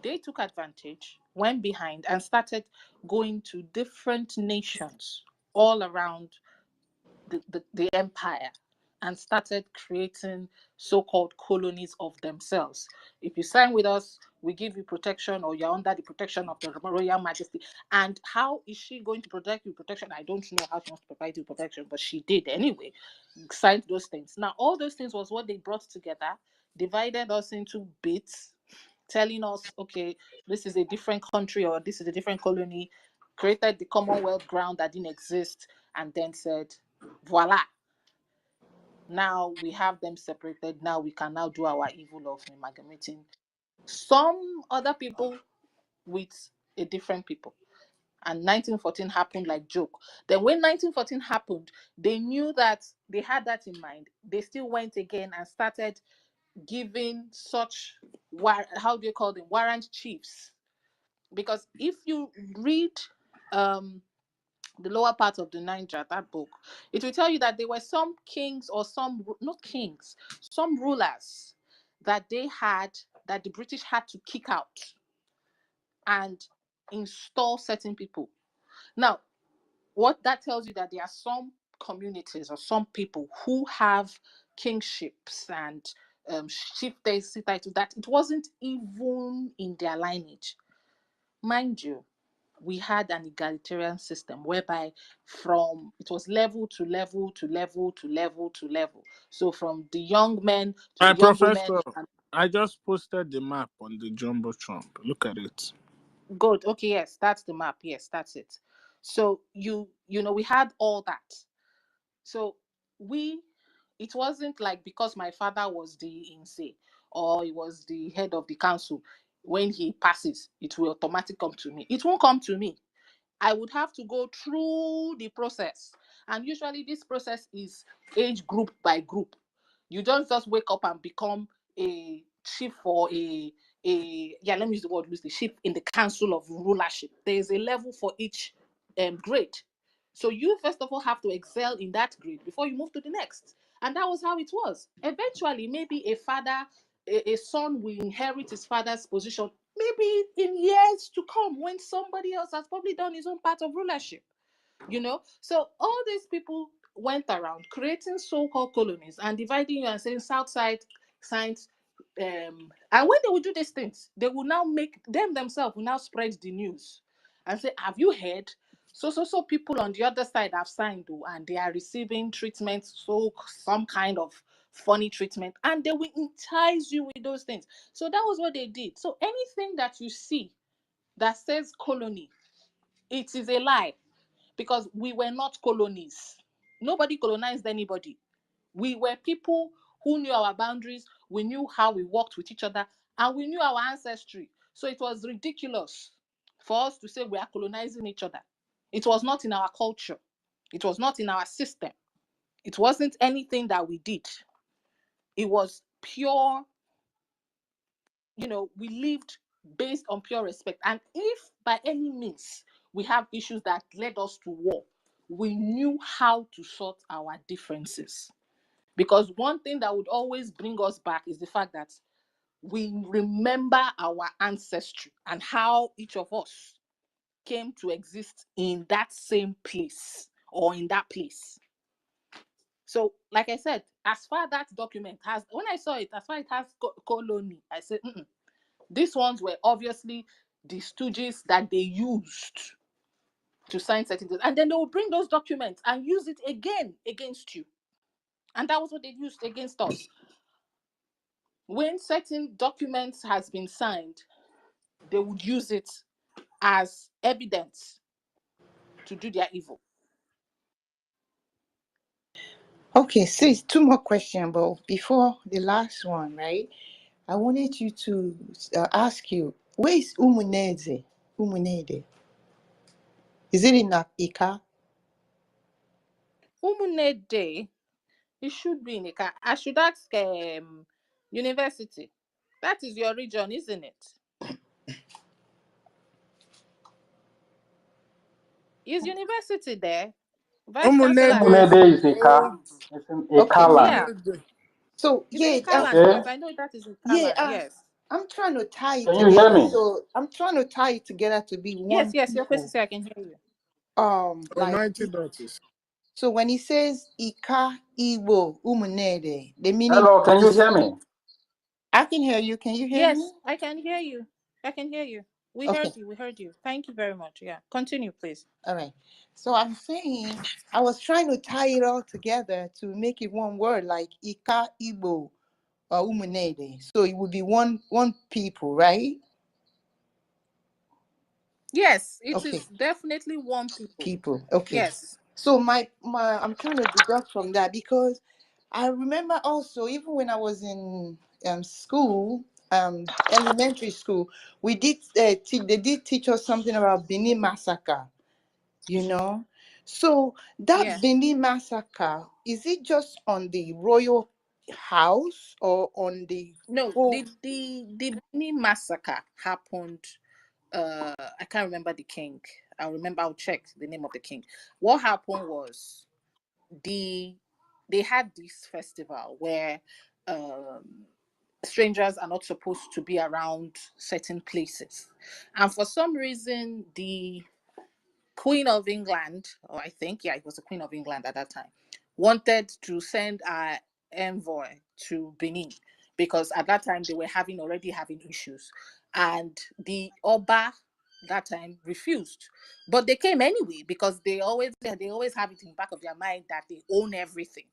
they took advantage, went behind, and started going to different nations all around the empire, and started creating so-called colonies of themselves. If you sign with us, we give you protection, or you're under the protection of the Royal Majesty. And how is she going to protect you? Protection, I don't know how she wants to provide you protection, but she did anyway. Signed those things. Now, all those things was what they brought together, divided us into bits, telling us, okay, this is a different country, or this is a different colony, created the Commonwealth ground that didn't exist, and then said, voila, now we have them separated. Now we can now do our evil of amalgamating some other people with a different people. And 1914 happened like joke. Then when 1914 happened, they knew that they had that in mind. They still went again and started giving such, how do you call them, warrant chiefs. Because if you read the lower part of the Niger, that book, it will tell you that there were some kings, or some, not kings, some rulers that they had, that the British had to kick out and install certain people. Now, what that tells you, that there are some communities or some people who have kingships and chieftaincy titles that it wasn't even in their lineage. Mind you, we had an egalitarian system whereby it was level to level to level to level to level. So from the young men to My the young women. professor, I just posted the map on the Jumbotron. Look at it. Good. Okay, yes, that's the map. Yes, that's it. So we had all that. So it wasn't like because my father was the INSE or he was the head of the council, when he passes, it will automatically come to me. It won't come to me. I would have to go through the process. And usually this process is age group by group. You don't just wake up and become a chief, or let me use the word loosely, chief in the council of rulership. There is a level for each grade. So you first of all have to excel in that grade before you move to the next. And that was how it was. Eventually, maybe a son will inherit his father's position, maybe in years to come, when somebody else has probably done his own part of rulership. So all these people went around creating so-called colonies and dividing you and saying south side signs, and when they would do these things, they will now make them themselves will now spread the news and say, have you heard, so people on the other side have signed, and they are receiving treatment, so some kind of funny treatment, and they will entice you with those things. So that was what they did. So anything that you see that says colony, it is a lie, because we were not colonies. Nobody colonized anybody. We were people who knew our boundaries, we knew how we worked with each other, and we knew our ancestry. So it was ridiculous for us to say we are colonizing each other. It was not in our culture. It was not in our system. It wasn't anything that we did. It was pure, we lived based on pure respect. And if by any means we have issues that led us to war, we knew how to sort our differences. Because one thing that would always bring us back is the fact that we remember our ancestry and how each of us came to exist in that same place or in that place. So, like I said, as far that document has, when I saw it, as far it has colony, I said, these ones were obviously the stooges that they used to sign certain things. And then they will bring those documents and use it again against you. And that was what they used against us. When certain documents has been signed, they would use it as evidence to do their evil. Okay, sis, two more questions, but before the last one, right? I wanted you to ask you, where is Umuneze? Umunede? Is it in Ika? Umunede, it should be in Ika. I should ask university. That is your region, isn't it? Is university there? Vice Chancellor, are you Umunede. there? Umunede is a car. Oh, It's in a Okay. car land. Yeah. Umunede. So It's in yeah, Ikaland Okay. because I know that is in yeah. Ikaland. Yes. I'm trying to tie it Can you hear together. me? So I'm trying to tie it together to be Yes, one yes, your face people. is here. I can hear you. Like Almighty daughters. so when he says Ika Igbo Umunede, the meaning Hello, can you is hear me? I can hear you. Can you hear me? Yes, I can hear you. I can hear you. We Okay. heard you. We heard you. Thank you very much. Yeah. Continue, please. All right. So I'm saying I was trying to tie it all together to make it one word, like Ika Igbo Umunede. So it would be one people, right? Yes, it Okay. is definitely one people. People. Okay. Yes. So my I'm trying to deduct from that because I remember also even when I was in school, elementary school, we did they did teach us something about Benin massacre. So that Yeah. Benin massacre, is it just on the royal house or on the No, whole? the Bini massacre happened. I can't remember the king. I'll check the name of the king. What happened was they had this festival where strangers are not supposed to be around certain places, and for some reason the Queen of England, or I think, yeah, it was the Queen of England at that time, wanted to send an envoy to Benin because at that time they were already having issues, and the Oba that time refused, but they came anyway because they always have it in the back of their mind that they own everything.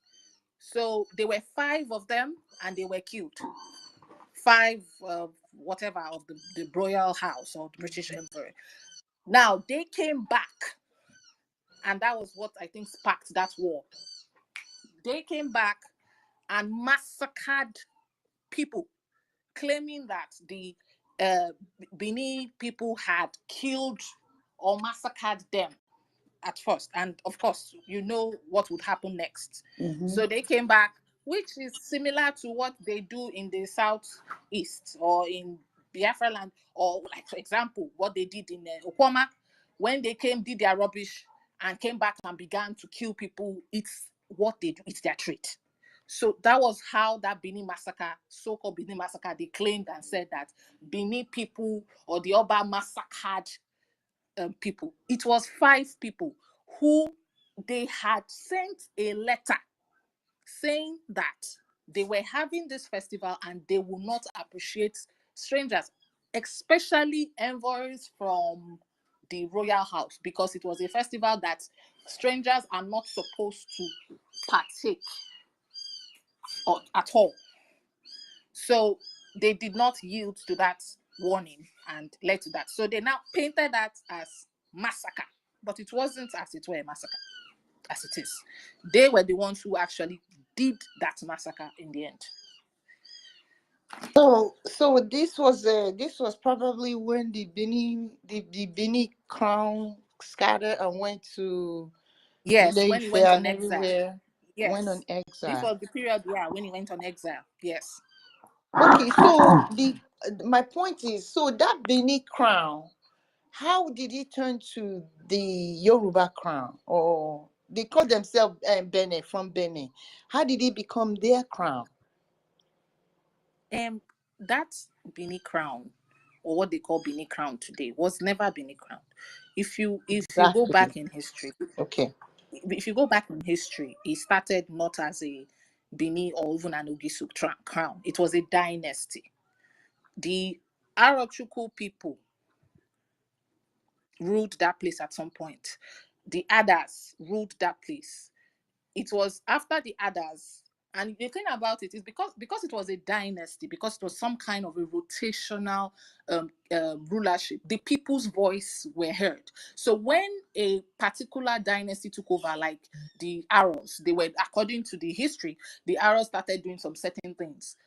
So there were 5 of them, and they were killed. 5 whatever of the royal house or the British Empire. Now they came back, and that was what I think sparked that war. They came back and massacred people, claiming that the Benin people had killed or massacred them at first. And of course, you know what would happen next. Mm-hmm. So they came back, which is similar to what they do in the southeast or in Biafra land, or like, for example, what they did in Okoma when they did their rubbish and came back and began to kill people. It's what they do. It's their trait. So that was how that Benin massacre, so-called Benin massacre, they claimed and said that Benin people or the Oba massacred people. It was 5 people who they had sent a letter saying that they were having this festival and they will not appreciate strangers, especially envoys from the royal house, because it was a festival that strangers are not supposed to partake at all. So they did not yield to that warning and led to that. So they now painted that as massacre, but it wasn't as it were a massacre, as it is. They were the ones who actually did that massacre in the end. So this was probably when the Benin crown scattered and went to Yes, when he Ife went on and exile. everywhere. Went on Yes. This exile. was the period, yeah, when he went on exile. Yes. Okay, so my point is, so that Benin crown, how did it turn to the Yoruba crown, or they call themselves Benin from Benin? How did it become their crown? That Benin crown, or what they call Benin crown today, was never Benin crown. If you go Exactly. back in history, Okay. if you go back in history, it started not as a Benin or even an Ogisu crown. It was a dynasty. The Arochukwu people ruled that place at some point. The Adas ruled that place. It was after the Adas And the thing about it is because it was a dynasty, because it was some kind of a rotational rulership, the people's voice were heard. So when a particular dynasty took over, like the Arrows, they were, according to the history, the Arrows started doing some certain things.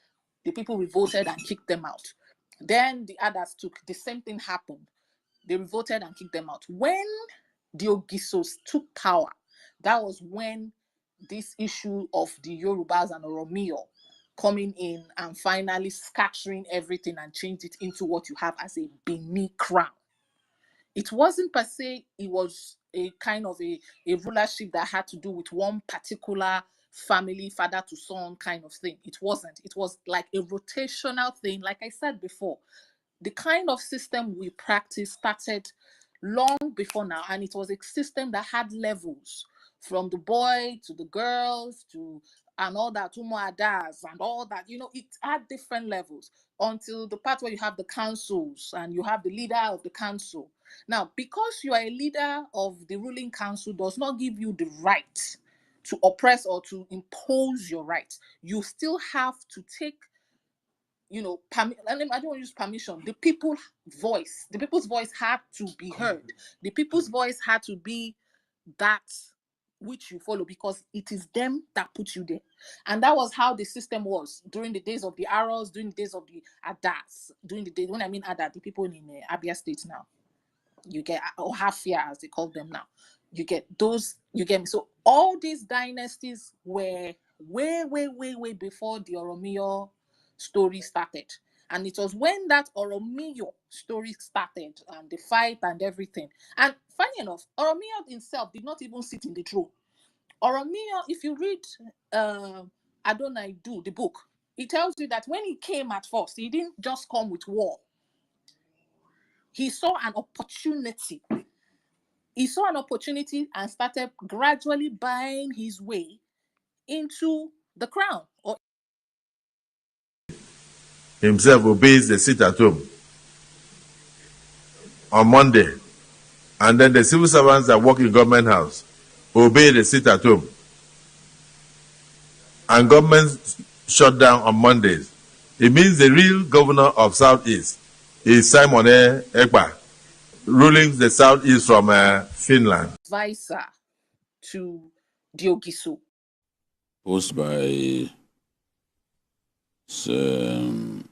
The people revolted and kicked them out. Then the others took, the same thing happened. They revolted and kicked them out. When the Ogisos took power, that was when this issue of the Yorubas and Oromio coming in and finally scattering everything and changed it into what you have as a Bini crown. It wasn't per se, it was a kind of a rulership that had to do with one particular family, father to son kind of thing. It wasn't. It was like a rotational thing. Like I said before, the kind of system we practice started long before now, and it was a system that had levels, from the boy to the girls to and all that, Umuadas and all that. You know, it had different levels until the part where you have the councils and you have the leader of the council. Now, because you are a leader of the ruling council does not give you the right to oppress or to impose your rights. You still have to take, you know, I don't want to use permission. The people's voice had to be heard. The people's voice had to be that which you follow, because it is them that put you there. And that was how the system was during the days of the Arrows, during the days of the Adas, during the days, when I mean Ada, the people in Abia State now. You get, or Hafia as they call them now. You get those, you get me. So all these dynasties were way before the Oromio story started. And it was when that Oromio story started and the fight and everything. And funny enough, Oromio himself did not even sit in the throne. Oromio, if you read Adonai Do, the book, it tells you that when he came at first, he didn't just come with war. He saw an opportunity. He saw an opportunity and started gradually buying his way into the crown. Himself obeys the sit at home on Monday. And then the civil servants that work in government house obey the sit at home. And government shut down on Mondays. It means the real governor of Southeast is Simon Ekpa, ruling the Southeast from Finland. Advisor to Diogiso. Posted by Simon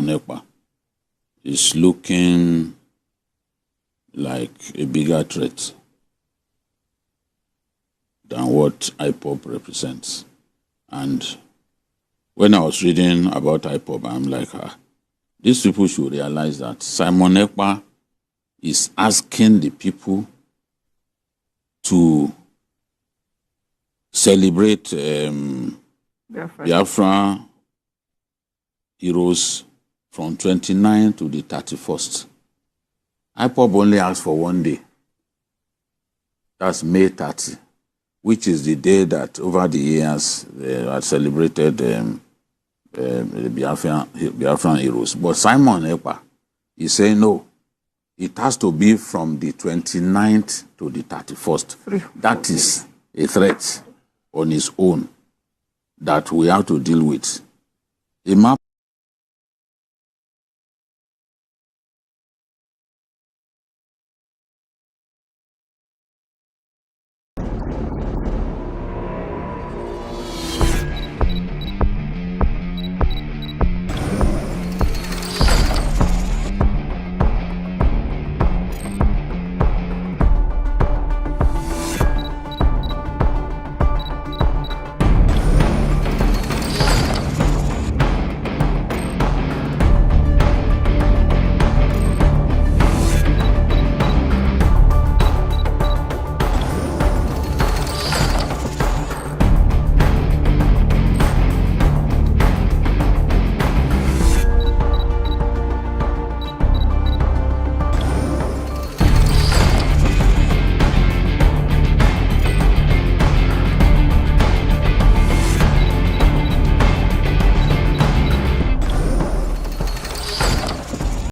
Ekpa is looking like a bigger threat than what IPOB represents. And when I was reading about IPOB, I'm like, these people should realize that Simon Ekpa is asking the people to celebrate Biafra heroes from 29th to the 31st. IPOB only asked for one day. That's May 30, which is the day that over the years they had celebrated the Biafran heroes. But Simon Ekpa is saying no. It has to be from the 29th to the 31st. That is a threat on its own that we have to deal with. A map